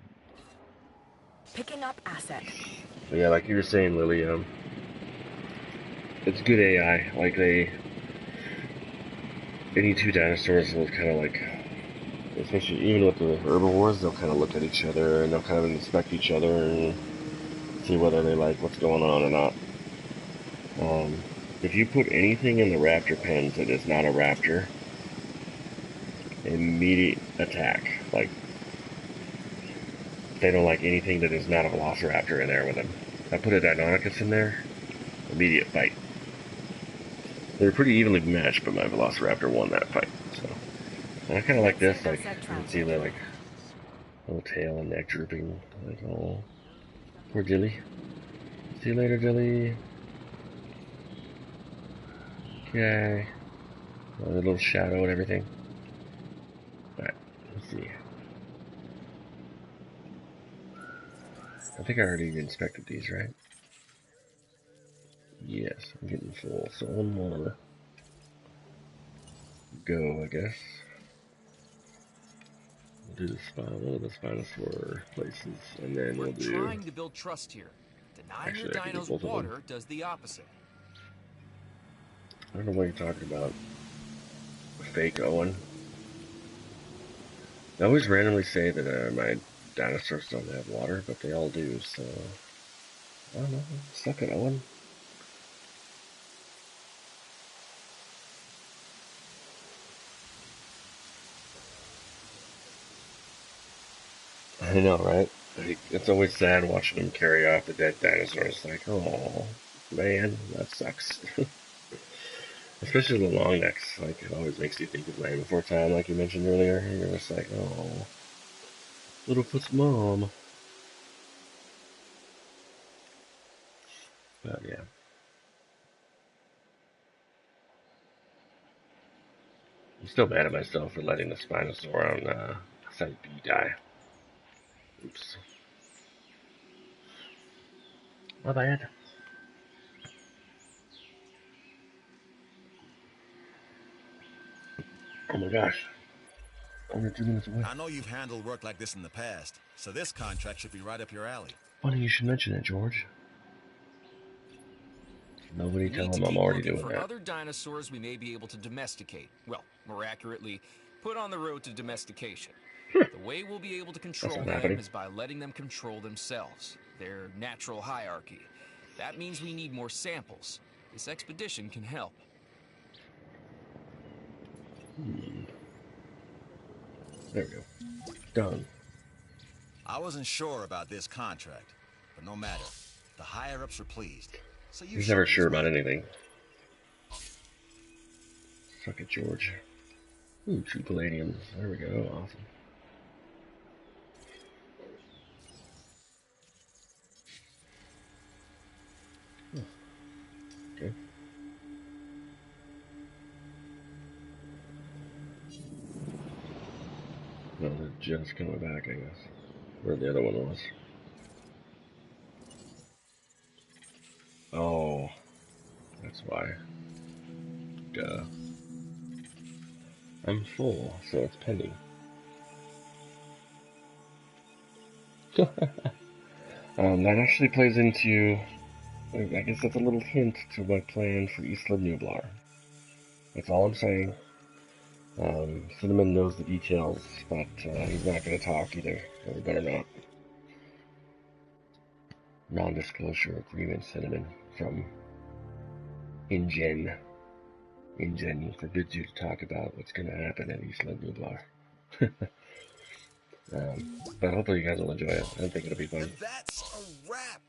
Picking up asset. But yeah, like you were saying, Lily, it's good AI. Like, any two dinosaurs will kind of like, especially even with the herbivores, they'll kind of look at each other and they'll kind of inspect each other and see whether they like what's going on or not. If you put anything in the raptor pens that is not a raptor, immediate attack. Like, they don't like anything that is not a velociraptor in there with them. I put a Deinonychus in there, immediate fight. They're pretty evenly matched, but my velociraptor won that fight. So and I kind of like this. Like, you can see the like little tail and neck drooping. Like, oh, poor Dilly. See you later, Dilly. Okay. A little shadow and everything. Alright, let's see. I think I already inspected these, right? Yes, I'm getting full. So one more go, I guess. We'll do one of the Spinosaur places, and then we'll do... We're trying to build trust here. Denying Actually, the I can do dinos both of water them. does the opposite. I don't know what you're talking about. Fake Owen. I always randomly say that my dinosaurs don't have water, but they all do, so... I don't know. Suck it, Owen. I know, right? Like, it's always sad watching them carry off the dead dinosaurs. Like, oh, man, that sucks. Especially the long necks. Like, it always makes you think of Land Before Time, like you mentioned earlier. And you're just like, oh, Littlefoot's mom. But yeah. I'm still mad at myself for letting the Spinosaur on Site B die. Oops. My bad. Oh my gosh. Only 2 minutes away. I know you've handled work like this in the past, so this contract should be right up your alley. Funny you should mention it, George. Nobody We tell need to him I'm keep already looking doing for that. other dinosaurs we may be able to domesticate. Well, more accurately, put on the road to domestication. The way we'll be able to control not them happening. is by letting them control themselves, their natural hierarchy. That means we need more samples. This expedition can help. There we go. Done. I wasn't sure about this contract, but no matter. The higher-ups are pleased. So you He's show never me sure it's about worth it. anything. Suck it, George. Ooh, 2 palladiums. There we go. Awesome. Okay. No, they're just coming back, I guess. Where the other one was. Oh, that's why. Duh. I'm full, so it's pending. That actually plays into, I guess that's a little hint to my plan for Isla Nublar. That's all I'm saying. Cinnamon knows the details, but he's not going to talk either, so we better not. Non-disclosure agreement, Cinnamon, from InGen. InGen forbids you to talk about what's going to happen at Isla Nublar. But hopefully you guys will enjoy it. I think it'll be fun. And that's a wrap.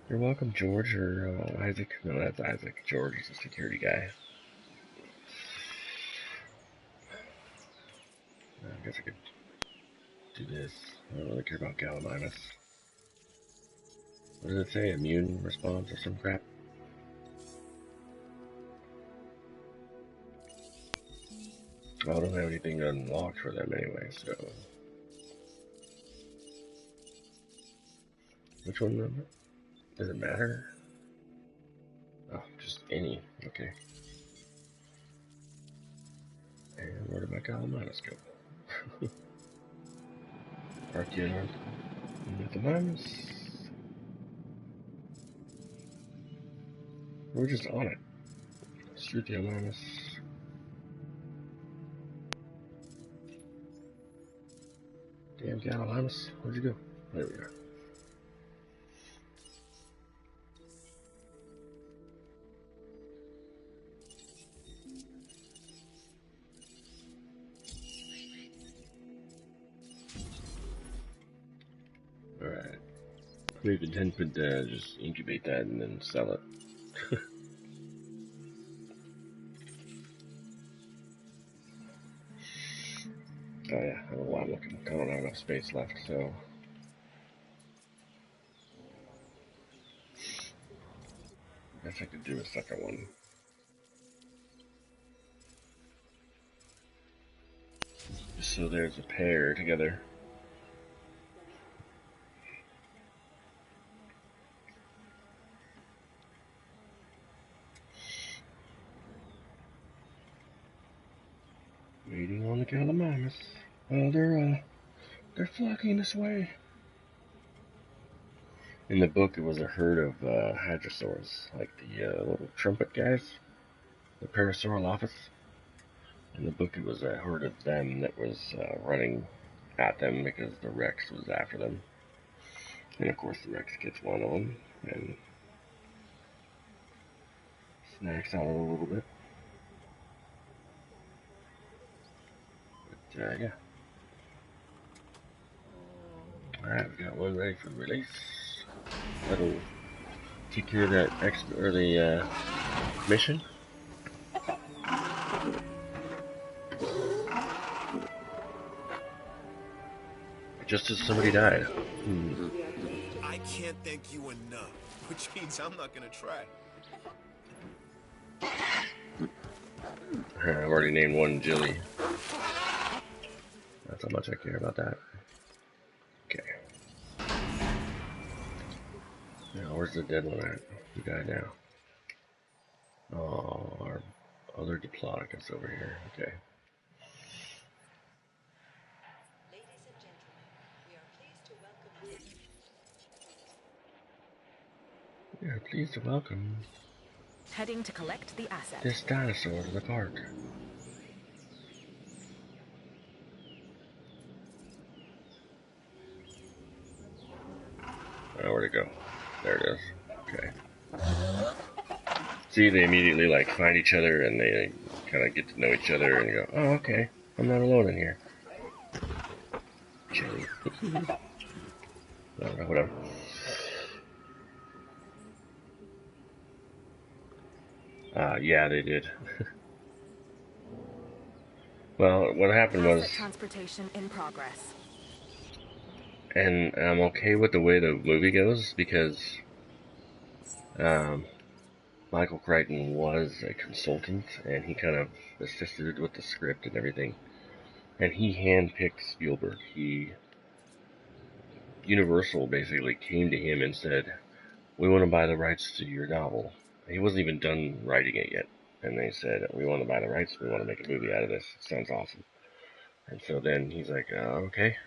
You're welcome, George, or Isaac. No, that's Isaac. George is a security guy. I guess I could do this. I don't really care about Gallimimus. What did it say? Immune response or some crap? I don't have anything unlocked for them anyway, so... Which one? Does it matter? Oh, just any. Okay. And where did my Gallimimus go? Archeon. Gallimimus. We're just on it. Shoot Gallimimus. Damn Gallimimus. Where'd you go? There we are. Alright. We've intended to just incubate that and then sell it. Oh yeah, I don't know why I'm looking. I don't have enough space left, so... I guess I could do a second one. So there's a pair together. Waiting on the Gallimimus. Oh, they're flocking this way. In the book, it was a herd of hadrosaurs, like the little trumpet guys, the Parasaurolophus. In the book, it was a herd of them that was running at them because the Rex was after them. And of course, the Rex gets one of them and snacks on it a little bit. But yeah. Alright, we got one ready for release. That'll take care of that mission. Just as somebody died. I can't thank you enough, which means I'm not gonna try. I've already named one Jilly. That's how much I care about that. Okay. Now, where's the dead one at? Who died now? Oh, our other Diplodocus over here. Okay. Ladies and gentlemen, We are pleased to welcome Heading to collect the asset. this dinosaur to the park. Oh, where'd it go? There it is. Okay. See, they immediately like find each other and they kind of get to know each other and go, oh, okay, I'm not alone in here. Chilly. Whatever. Yeah, they did. Well, what happened was, Transportation in progress. and I'm okay with the way the movie goes because Michael Crichton was a consultant and he kind of assisted with the script and everything. And he handpicked Spielberg. Universal basically came to him and said, we want to buy the rights to your novel. He wasn't even done writing it yet. and they said, we want to buy the rights, we want to make a movie out of this. It sounds awesome. And so then he's like, okay.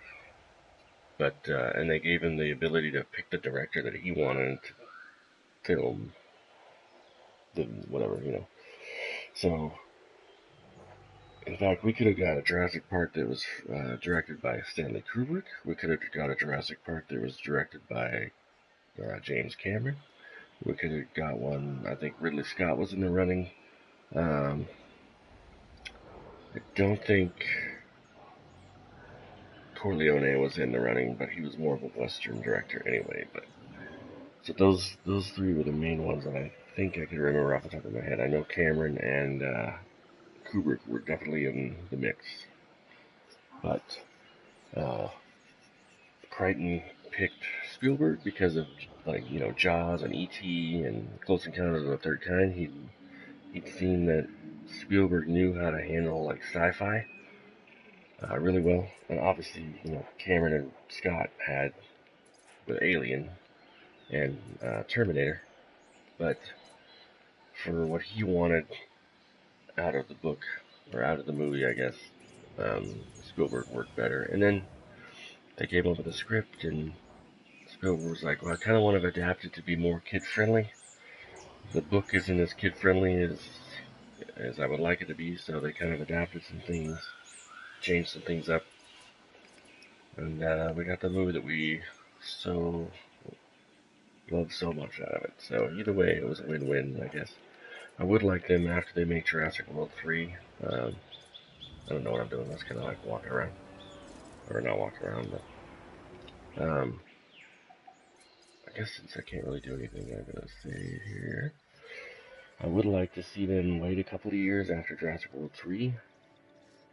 But, and they gave him the ability to pick the director that he wanted to film the whatever, you know. So, in fact, we could have got a Jurassic Park that was directed by Stanley Kubrick. We could have got a Jurassic Park that was directed by James Cameron. We could have got one, I think Ridley Scott was in the running. I don't think Corleone was in the running, but he was more of a Western director anyway. But so those three were the main ones that I think I could remember off the top of my head. I know Cameron and Kubrick were definitely in the mix, but Crichton picked Spielberg because of, like, you know, Jaws and E.T. and Close Encounters of the Third Kind. He'd seen that Spielberg knew how to handle like sci-fi really well, and obviously, you know, Cameron and Scott had with Alien and Terminator, but for what he wanted out of the book or out of the movie, I guess Spielberg worked better. And then they came up with a script, and Spielberg was like, "Well, I kind of want to adapt it to be more kid-friendly. The book isn't as kid-friendly as I would like it to be, so they kind of adapted some things, changed some things up, and we got the movie that we so love so much out of it. So either way, it was a win-win, I guess. I would like them after they make Jurassic World 3. I don't know what I'm doing. That's kind of like walking around, or not walking around, but I guess since I can't really do anything, I'm gonna say here. I would like to see them wait a couple of years after Jurassic World 3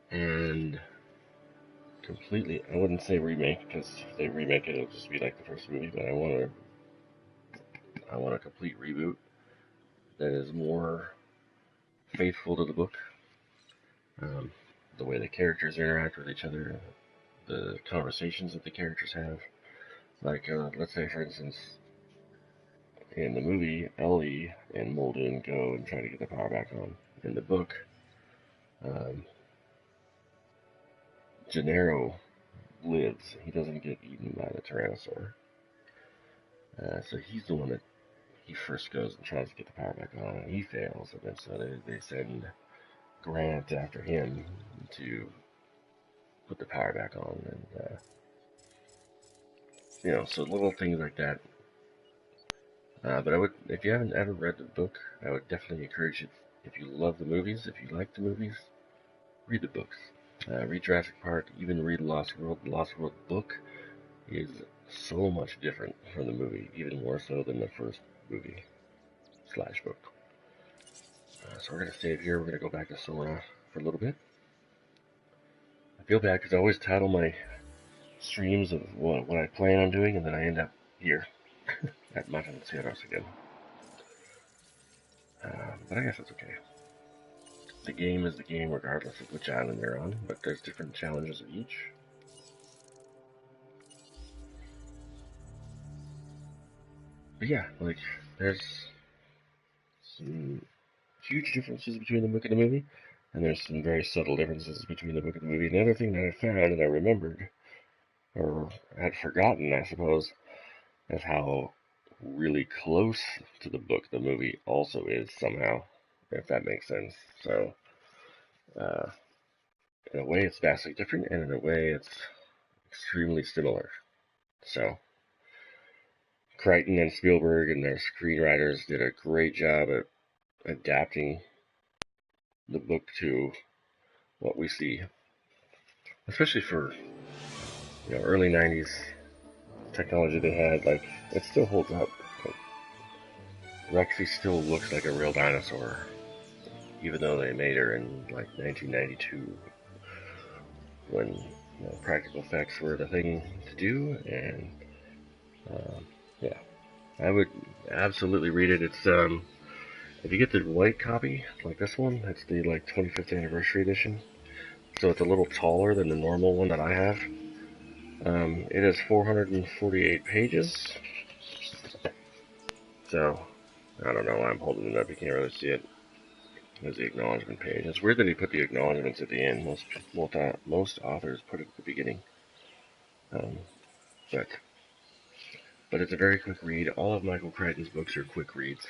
and completely, I wouldn't say remake, because if they remake it, it'll just be like the first movie, but I want a complete reboot that is more faithful to the book. The way the characters interact with each other, the conversations that the characters have. Like, let's say, for instance, in the movie, Ellie and Muldoon go and try to get the power back on. In the book, Gennaro lives. He doesn't get eaten by the Tyrannosaur. So he's the one that he first goes and tries to get the power back on, and he fails. And then so they send Grant after him to put the power back on. And, you know, so little things like that. But I would, if you haven't ever read the book, I would definitely encourage you, if you love the movies, if you like the movies, read the books. Read Jurassic Park, even read Lost World. The Lost World book is so much different from the movie, even more so than the first movie / book. So we're going to save here. We're going to go back to Sorna for a little bit. I feel bad because I always title my streams of what I plan on doing, and then I end up here at Matancieros again. But I guess that's okay. The game is the game regardless of which island you're on, but there's different challenges of each. But yeah, like, there's some huge differences between the book and the movie, and there's some very subtle differences between the book and the movie. Another thing that I found and I remembered, or had forgotten, I suppose, is how really close to the book the movie also is somehow, if that makes sense. So, in a way it's vastly different, and in a way it's extremely similar. So, Crichton and Spielberg and their screenwriters did a great job at adapting the book to what we see, especially for, you know, early 90s technology they had. Like, it still holds up. Like, Rexy still looks like a real dinosaur, even though they made her in like 1992, when, you know, practical effects were the thing to do. And yeah, I would absolutely read it. It's if you get the white copy, like this one, it's the like 25th anniversary edition, so it's a little taller than the normal one that I have. It is 448 pages, so I don't know why I'm holding it up. You can't really see it. There's the acknowledgement page. It's weird that he put the acknowledgements at the end. Most authors put it at the beginning. Um, but it's a very quick read. All of Michael Crichton's books are quick reads,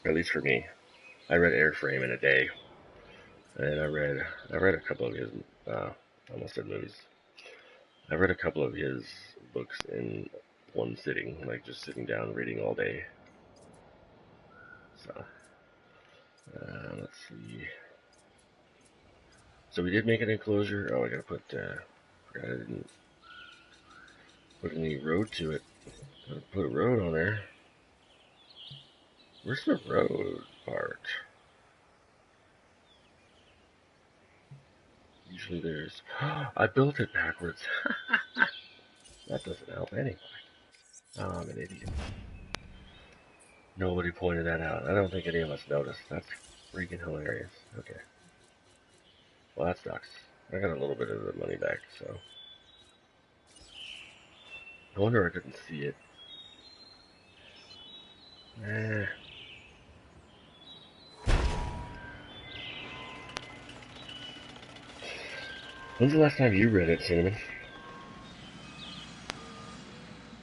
at least for me. I read Airframe in a day, and I read a couple of his. I almost said movies. I read a couple of his books in one sitting, like just sitting down reading all day. So let's see. So we did make an enclosure. Oh, I gotta put. Forgot I didn't put any road to it. Gotta put a road on there. Where's the road part? Usually there's. I built it backwards. That doesn't help anyway. Oh, I'm an idiot. Nobody pointed that out. I don't think any of us noticed. That's freaking hilarious. Okay. Well, that sucks. I got a little bit of the money back, so. I wonder I couldn't see it. When's the last time you read it, Cinnamon?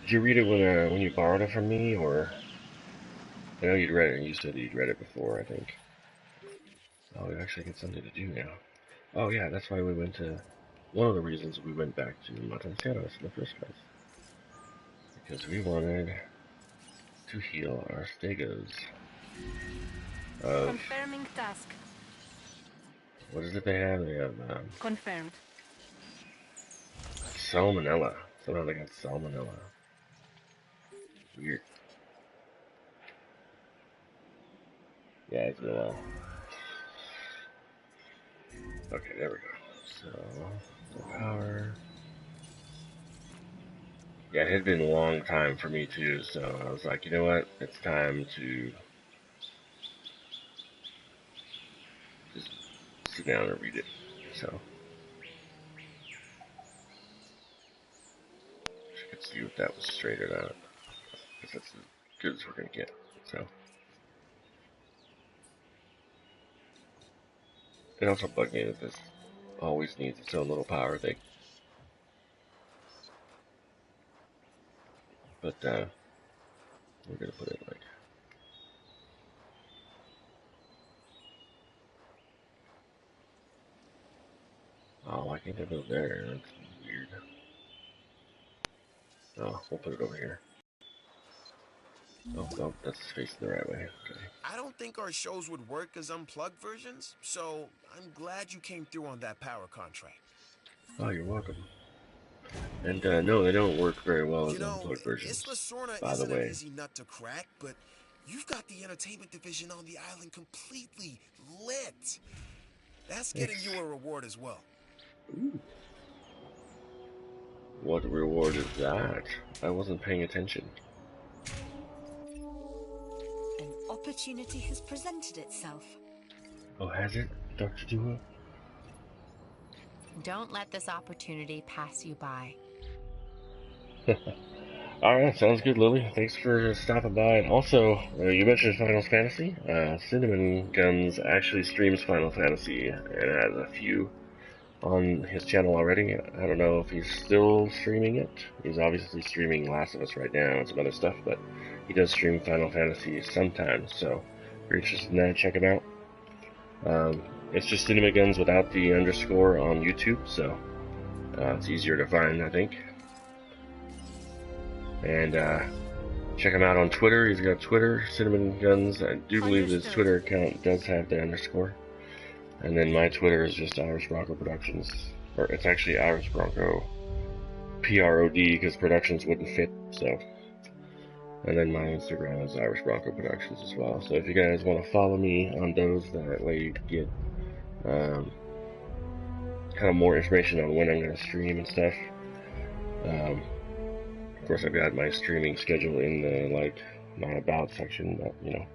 Did you read it when you borrowed it from me, or? I know you'd read it, and you said you'd read it before, I think. Oh, we actually get something to do now. Oh yeah, that's why we went to... One of the reasons we went back to Matancianos in the first place. Because we wanted to heal our stegos. Confirming task. What is it they have? They have, Confirmed. salmonella. Somehow they got salmonella. Weird. Yeah, it's been a while. Okay, there we go. So, power. Yeah, it had been a long time for me too, so I was like, you know what? It's time to just sit down and read it. So, I could see if that was straight or not. Because that's as good as we're gonna get. So, it also bugged me that this always needs its own little power thing. But we're gonna put it like. Oh, why can't I go there? That's weird. Oh, we'll put it over here. Oh, no, that's facing the right way. Okay. I don't think our shows would work as unplugged versions, so I'm glad you came through on that power contract. Oh, you're welcome. And no, they don't work very well as You know, unplugged versions. Isla Sorna By the isn't an way, easy nut to crack, but you've got the entertainment division on the island completely lit. That's getting you a reward as well. ooh. What reward is that? I wasn't paying attention. An opportunity has presented itself. Oh, has it, Dr. Dua? Don't let this opportunity pass you by. Alright, sounds good, Lily. Thanks for stopping by. And also, you mentioned Final Fantasy. Cinnamon Guns actually streams Final Fantasy and has a few on his channel already. I don't know if he's still streaming it. He's obviously streaming Last of Us right now and some other stuff, but he does stream Final Fantasy sometimes, so if you're interested in that, check him out. It's just Cinema Guns without the underscore on YouTube, so it's easier to find, I think. And check him out on Twitter. He's got Twitter, Cinnamon Guns. I do believe his Twitter account does have the underscore. And then my Twitter is just Irish Bronco Productions. Or it's actually Irish Bronco PROD because Productions wouldn't fit, so. And then my Instagram is Irish Bronco Productions as well. So if you guys want to follow me on those, that way you can get kind of more information on when I'm going to stream and stuff. Of course, I've got my streaming schedule in the, my About section, but, you know.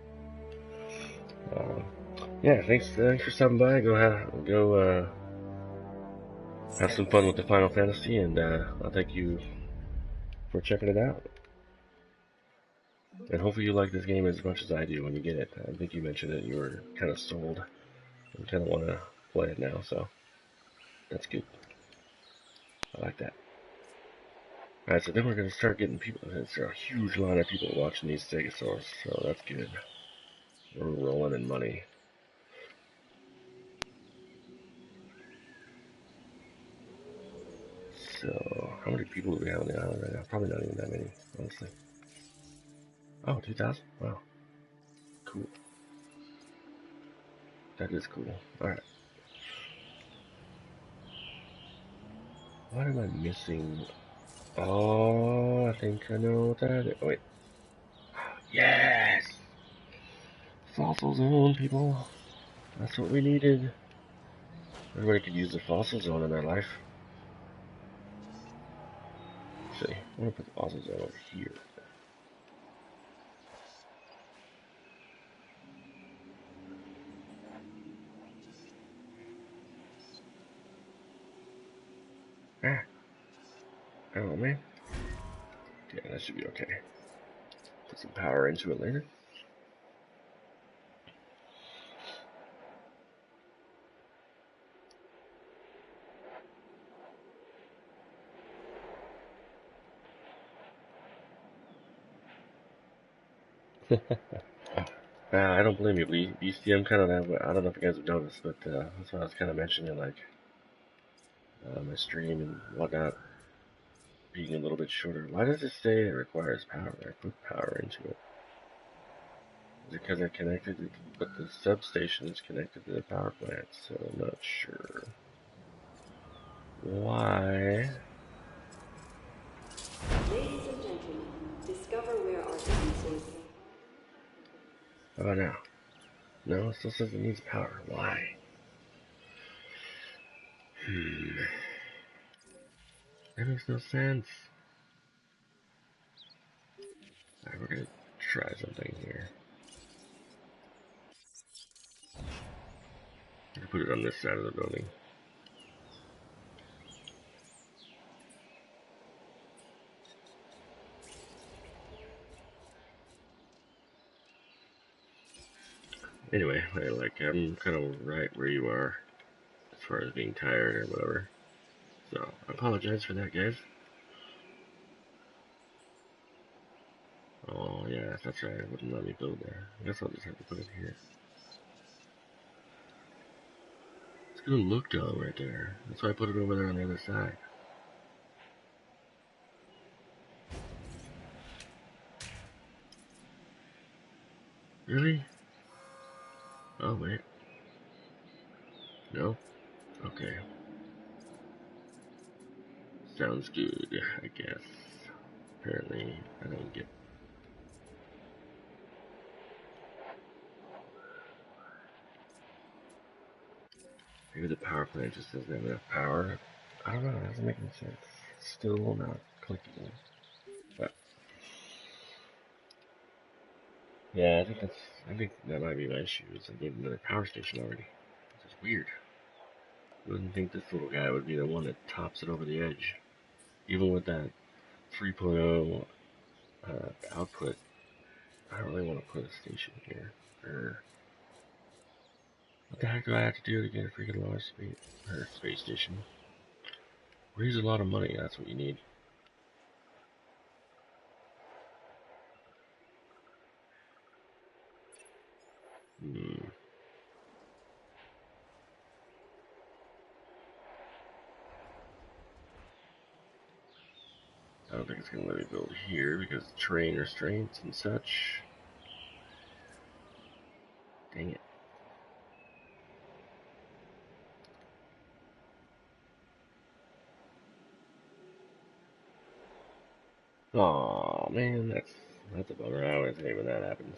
Yeah, thanks for stopping by. Go have some fun with the Final Fantasy, and I'll thank you for checking it out. And hopefully you like this game as much as I do when you get it. I think you mentioned that you were kind of sold and kind of want to play it now, so that's good. I like that. Alright, so then we're going to start getting people. There's a huge line of people watching these stegosaurs, so that's good. We're rolling in money. So, how many people do we have on the island right now? Probably not even that many, honestly. Oh, 2,000? Wow. Cool. That is cool. Alright. What am I missing? Oh, I think I know what that is. Oh, wait. Yes! Fossil zone, people. That's what we needed. Everybody could use the fossil zone in their life. Actually, I'm gonna put the fossil zone over here. Ah. Oh, man. Yeah, that should be okay. Put some power into it later. I don't blame you, Lee. BCM kind of that way. I don't know if you guys have noticed, but that's what I was kind of mentioning, like my stream and whatnot being a little bit shorter. Why does it say it requires power? I put power into it. Is it because I connected it? But the substation is connected to the power plant, so I'm not sure why. Ladies and gentlemen, discover where our dinosaurs. How about now? No, it still says it needs power. Why? That makes no sense. Alright, we're gonna try something here. I'm gonna put it on this side of the building. Anyway, I'm kind of right where you are as far as being tired or whatever. So, I apologize for that, guys. Oh, yeah, that's right. It wouldn't let me build there. I guess I'll just have to put it here. It's gonna look dull right there. That's why I put it over there on the other side. Really? Oh, wait. No? Okay. Sounds good, I guess. Apparently, I don't get. Maybe the power plant just doesn't have enough power. I don't know, it doesn't make any sense. It's still not clicking. But, yeah, I think that might be my issue, is I need another power station already. Which is weird. I wouldn't think this little guy would be the one that tops it over the edge. Even with that 3.0 output, I don't really want to put a station here. What the heck do I have to do to get a freaking large space station? Raise a lot of money, that's what you need. I don't think it's going to let me build here because of terrain restraints and such. Dang it. Aw, man, that's a bummer. I always hate when that happens.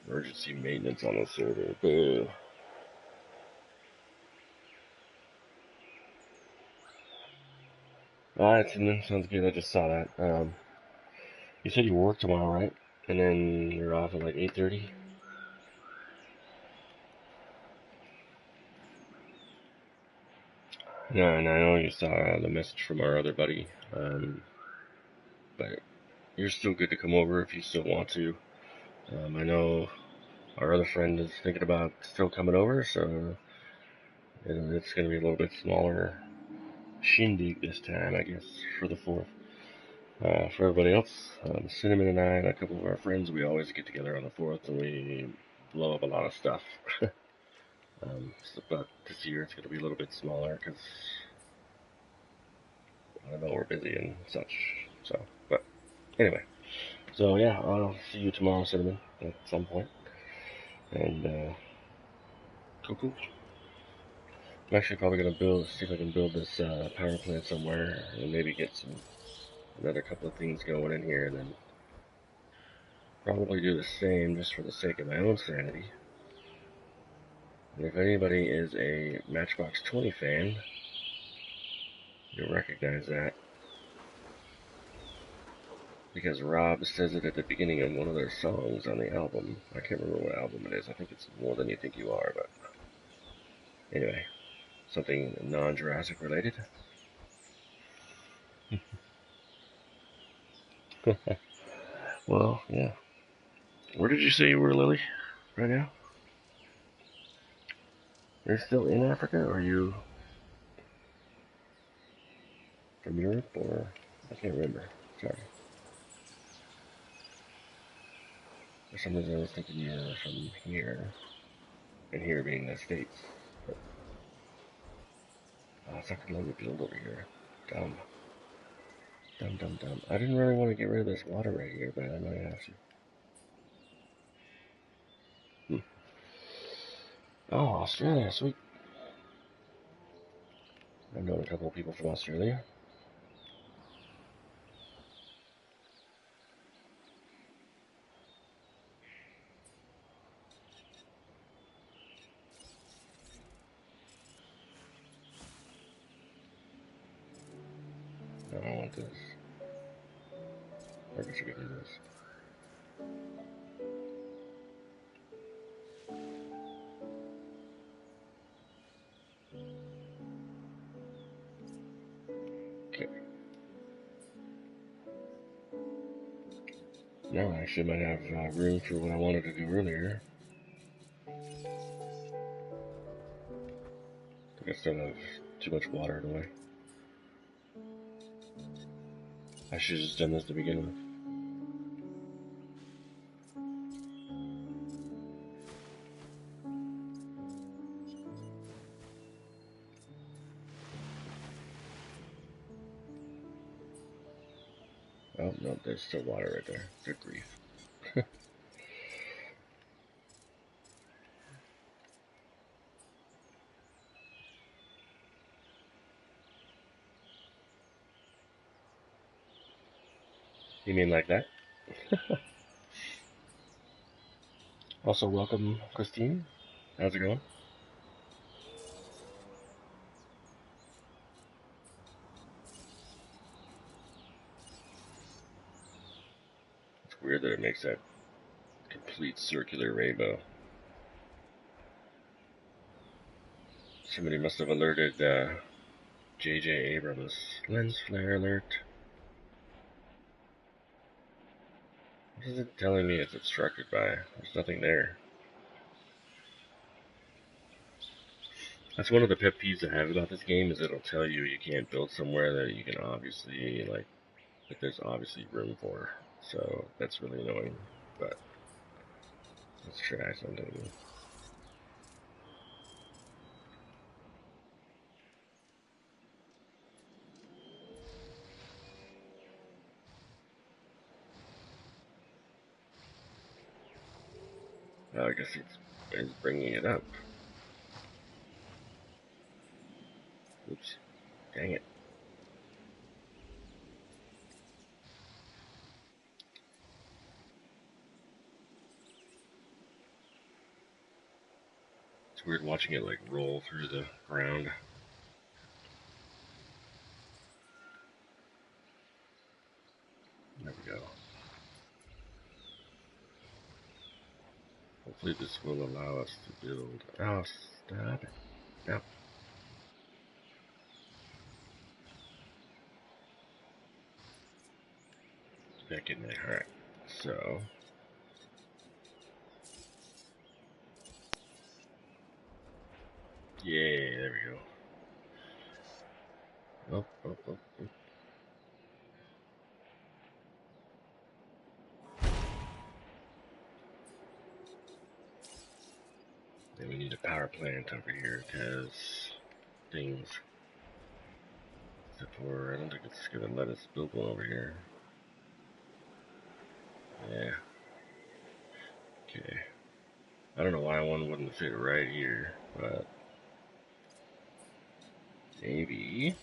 Emergency maintenance on the server. Boo. Alright, sounds good. I just saw that. You said you work tomorrow, right? And then you're off at like 8:30? No, and I know you saw the message from our other buddy. But you're still good to come over if you still want to. I know our other friend is thinking about still coming over, so it's going to be a little bit smaller shindig this time, I guess, for the 4th. For everybody else, Cinnamon and I and a couple of our friends, we always get together on the 4th and we blow up a lot of stuff. But this year it's going to be a little bit smaller because I don't know, we're busy and such. So, but anyway, so yeah, I'll see you tomorrow, Cinnamon, at some point. And cool. I'm actually probably gonna see if I can build this power plant somewhere, and maybe get another couple of things going in here, and then probably do the same just for the sake of my own sanity. And if anybody is a Matchbox 20 fan, you'll recognize that, because Rob says it at the beginning of one of their songs on the album. I can't remember what album it is. I think it's More Than You Think You Are, but anyway, something non-Jurassic related. Well, yeah. Where did you say you were, Lily, right now? You're still in Africa, or are you from Europe, or I can't remember. Sorry. For some reason I was thinking you were from here, and here being the States. But, it's not gonna let me build over here. Dumb. Dumb. I didn't really want to get rid of this water right here, but I might have to. Oh, Australia, sweet. I've known a couple of people from Australia. No, I want this. I guess I could do this. Okay. Now I actually might have room for what I wanted to do earlier. I guess I don't have too much water in the way. I should have just done this to begin with. Oh, no, there's still water right there. Good grief. You mean like that? Also, welcome, Christine. How's it going? It's weird that it makes that complete circular rainbow. Somebody must have alerted J.J. Abrams. Lens flare alert. What is it telling me it's obstructed by? There's nothing there. That's one of the pet peeves I have about this game, is it'll tell you you can't build somewhere that you can obviously, like, that there's obviously room for. So that's really annoying, but let's try something. I guess it's bringing it up. Oops. Dang it. It's weird watching it, like, roll through the ground. There we go. Hopefully this will allow us to build. Oh, stop it. No. back in there. Alright, so. Yeah, there we go. Oh. Then we need a power plant over here, because things. Except for, I don't think it's going to let us build one over here. Yeah. Okay. I don't know why one wouldn't fit right here, but maybe.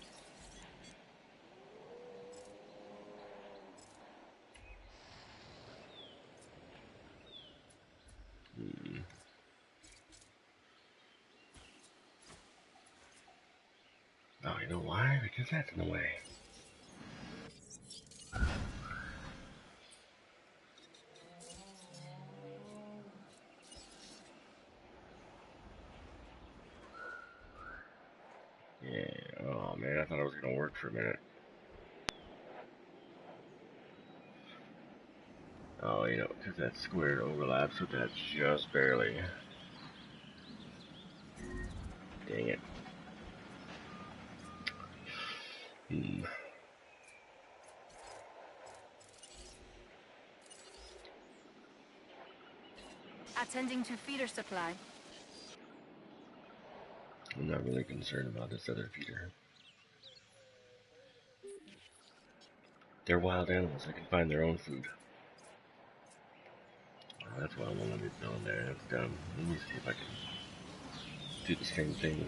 Oh, you know why? Because that's in the way. Yeah. Oh man, I thought it was gonna work for a minute. Oh, you know, because that square overlaps with that just barely. Dang it. Attending to feeder supply. I'm not really concerned about this other feeder. They're wild animals. They can find their own food. Oh, that's why I'm gonna be down there. That's dumb. Let me see if I can do the same thing.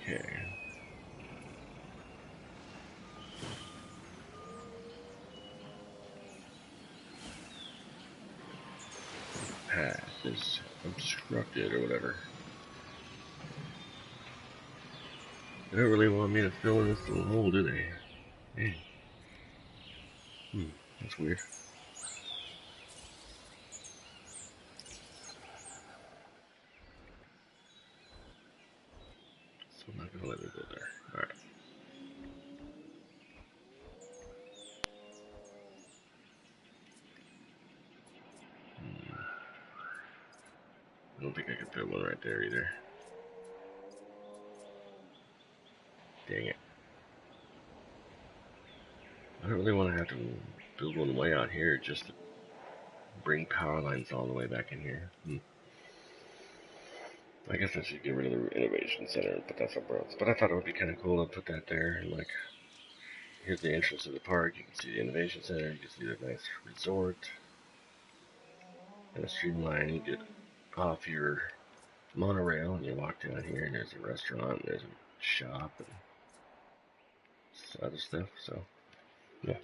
Okay. Path is obstructed or whatever. They don't really want me to fill in this little hole, do they? Hey. That's weird. So I'm not gonna let me go there. Alright. I don't think I can put one right there either. Dang it. I don't really want to have to build one way out here just to bring power lines all the way back in here. I guess I should get rid of the innovation center and put that somewhere else. But I thought it would be kind of cool to put that there. And like, here's the entrance to the park. You can see the innovation center. You can see the nice resort. And a streamline. You get off your monorail and you walk down here. And there's a restaurant. And there's a shop and other stuff. So yeah.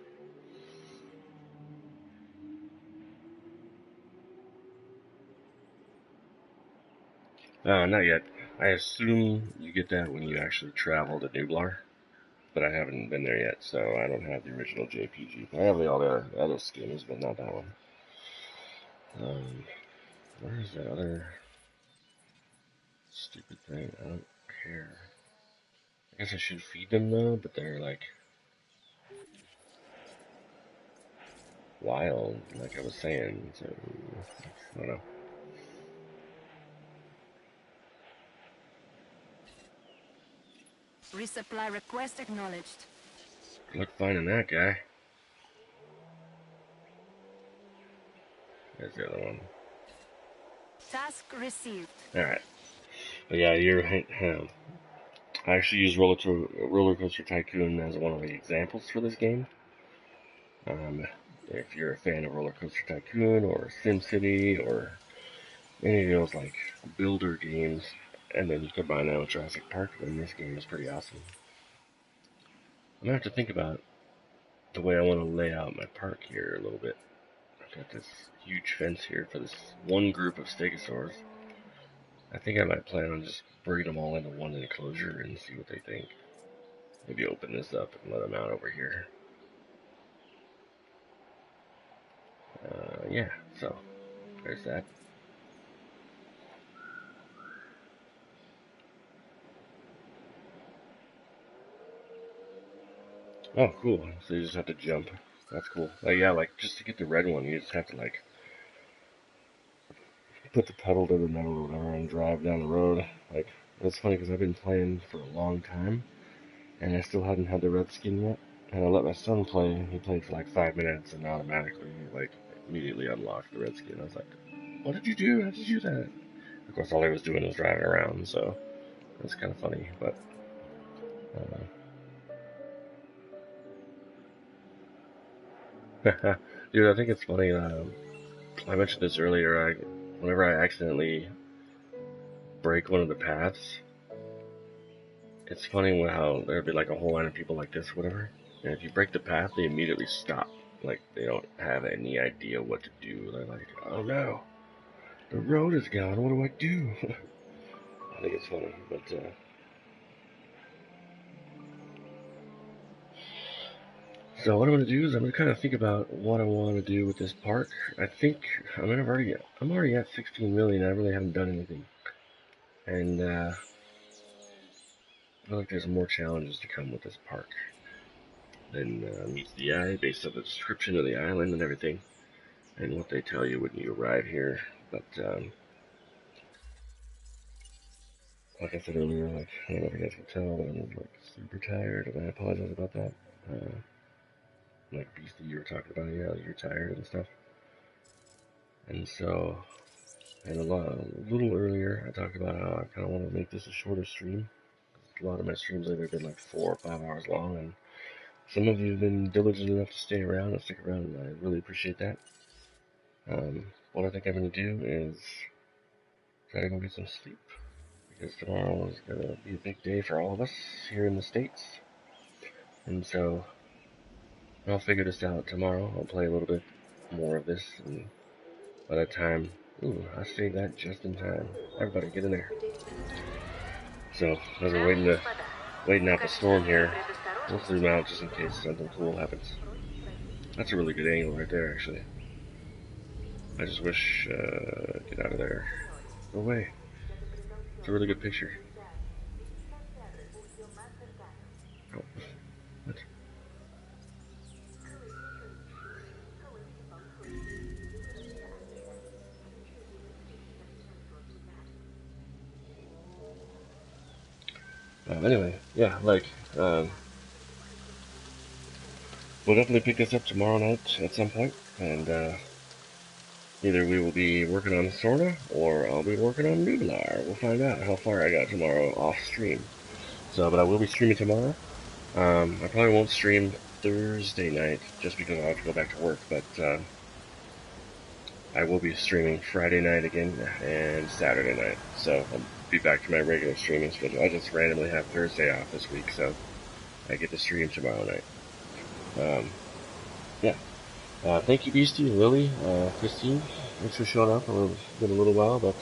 Not yet. I assume you get that when you actually travel to Nublar, but I haven't been there yet, so I don't have the original JPG. I have all the other skins, but not that one. Where is that other stupid thing? I don't care. I guess I should feed them though, but they're like wild, like I was saying, so I don't know. Resupply request acknowledged. Good luck finding that guy. There's the other one. Task received. Alright. But yeah, you're right. I actually use Roller Coaster Tycoon as one of the examples for this game. If you're a fan of Roller Coaster Tycoon or SimCity or any of those like builder games, and then you combine that with Jurassic Park, then this game is pretty awesome. I'm gonna have to think about the way I want to lay out my park here a little bit. I've got this huge fence here for this one group of stegosaurs. I think I might plan on just bringing them all into one enclosure and see what they think. Maybe open this up and let them out over here. Yeah, so there's that. Oh, cool. So you just have to jump. That's cool. Like, yeah, like, just to get the red one, you just have to, like, put the pedal to the metal or whatever and drive down the road. Like, that's funny because I've been playing for a long time, and I still hadn't had the red skin yet. And I let my son play. He played for like 5 minutes, and automatically, like, immediately unlocked the red skin. I was like, what did you do? How did you do that? Of course, all he was doing was driving around, so it's kind of funny, but, dude, I think it's funny, I mentioned this earlier, whenever I accidentally break one of the paths, it's funny how there'd be like a whole line of people like this, whatever, and if you break the path, they immediately stop. Like, they don't have any idea what to do. They're like, oh no, the road is gone, what do I do? I think it's funny, but, so what I'm going to do is I'm going to kind of think about what I want to do with this park. I think, I'm already at 16 million, I really haven't done anything. And, I feel like there's more challenges to come with this park than meets the eye based on the description of the island and everything, and what they tell you when you arrive here. But like I said earlier, like, I don't know if you guys can tell, but I'm like super tired, and I apologize about that. Like Beastie, you were talking about, yeah, you're tired and stuff. And so, and a little earlier, I talked about how I kind of want to make this a shorter stream. A lot of my streams lately have been like 4 or 5 hours long, and some of you have been diligent enough to stay around and stick around, and I really appreciate that. What I think I'm going to do is try to go get some sleep, because tomorrow is going to be a big day for all of us here in the States. And so I'll figure this out tomorrow. I'll play a little bit more of this, and by that time, ooh, I saved that just in time. Everybody get in there. So as we're waiting out the storm here, we'll zoom out just in case something cool happens. That's a really good angle right there, actually. I just wish, get out of there. Go away. It's a really good picture. Oh, what? Anyway, yeah, like, we'll definitely pick this up tomorrow night at some point, and, either we will be working on Sorna, or I'll be working on Nublar. We'll find out how far I got tomorrow off stream. So, but I will be streaming tomorrow. I probably won't stream Thursday night, just because I'll have to go back to work, but, I will be streaming Friday night again, and Saturday night, so I'll be back to my regular streaming schedule. I just randomly have Thursday off this week, so I get to stream tomorrow night. Yeah. Thank you, Beastie, Lily, Christine. Thanks for showing up. It's been a little while, but,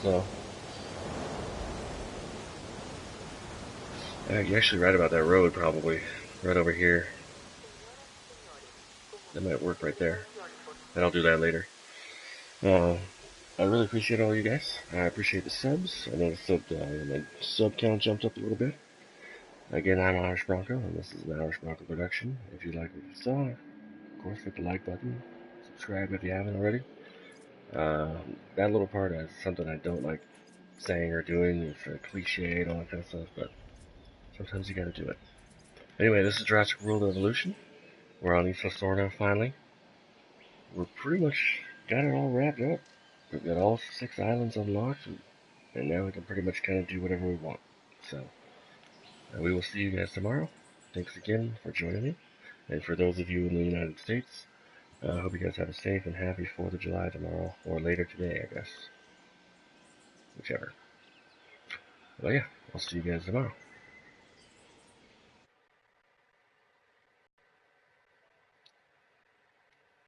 you're actually right about that road, probably. Right over here. That might work right there. And I'll do that later. I really appreciate all you guys. I appreciate the subs. I noticed that my sub count jumped up a little bit. Again, I'm Irish Bronco, and this is an Irish Bronco production. If you like what you saw, of course, hit the like button. Subscribe if you haven't already. That little part is something I don't like saying or doing. It's a cliche and all that kind of stuff, but sometimes you gotta do it. Anyway, this is Jurassic World Evolution. We're on Isla Sorna finally. We're pretty much got it all wrapped up. We've got all 6 islands unlocked, and now we can pretty much kind of do whatever we want. So, we will see you guys tomorrow. Thanks again for joining me. And for those of you in the United States, I hope you guys have a safe and happy 4th of July tomorrow, or later today, I guess. Whichever. But yeah, I'll see you guys tomorrow.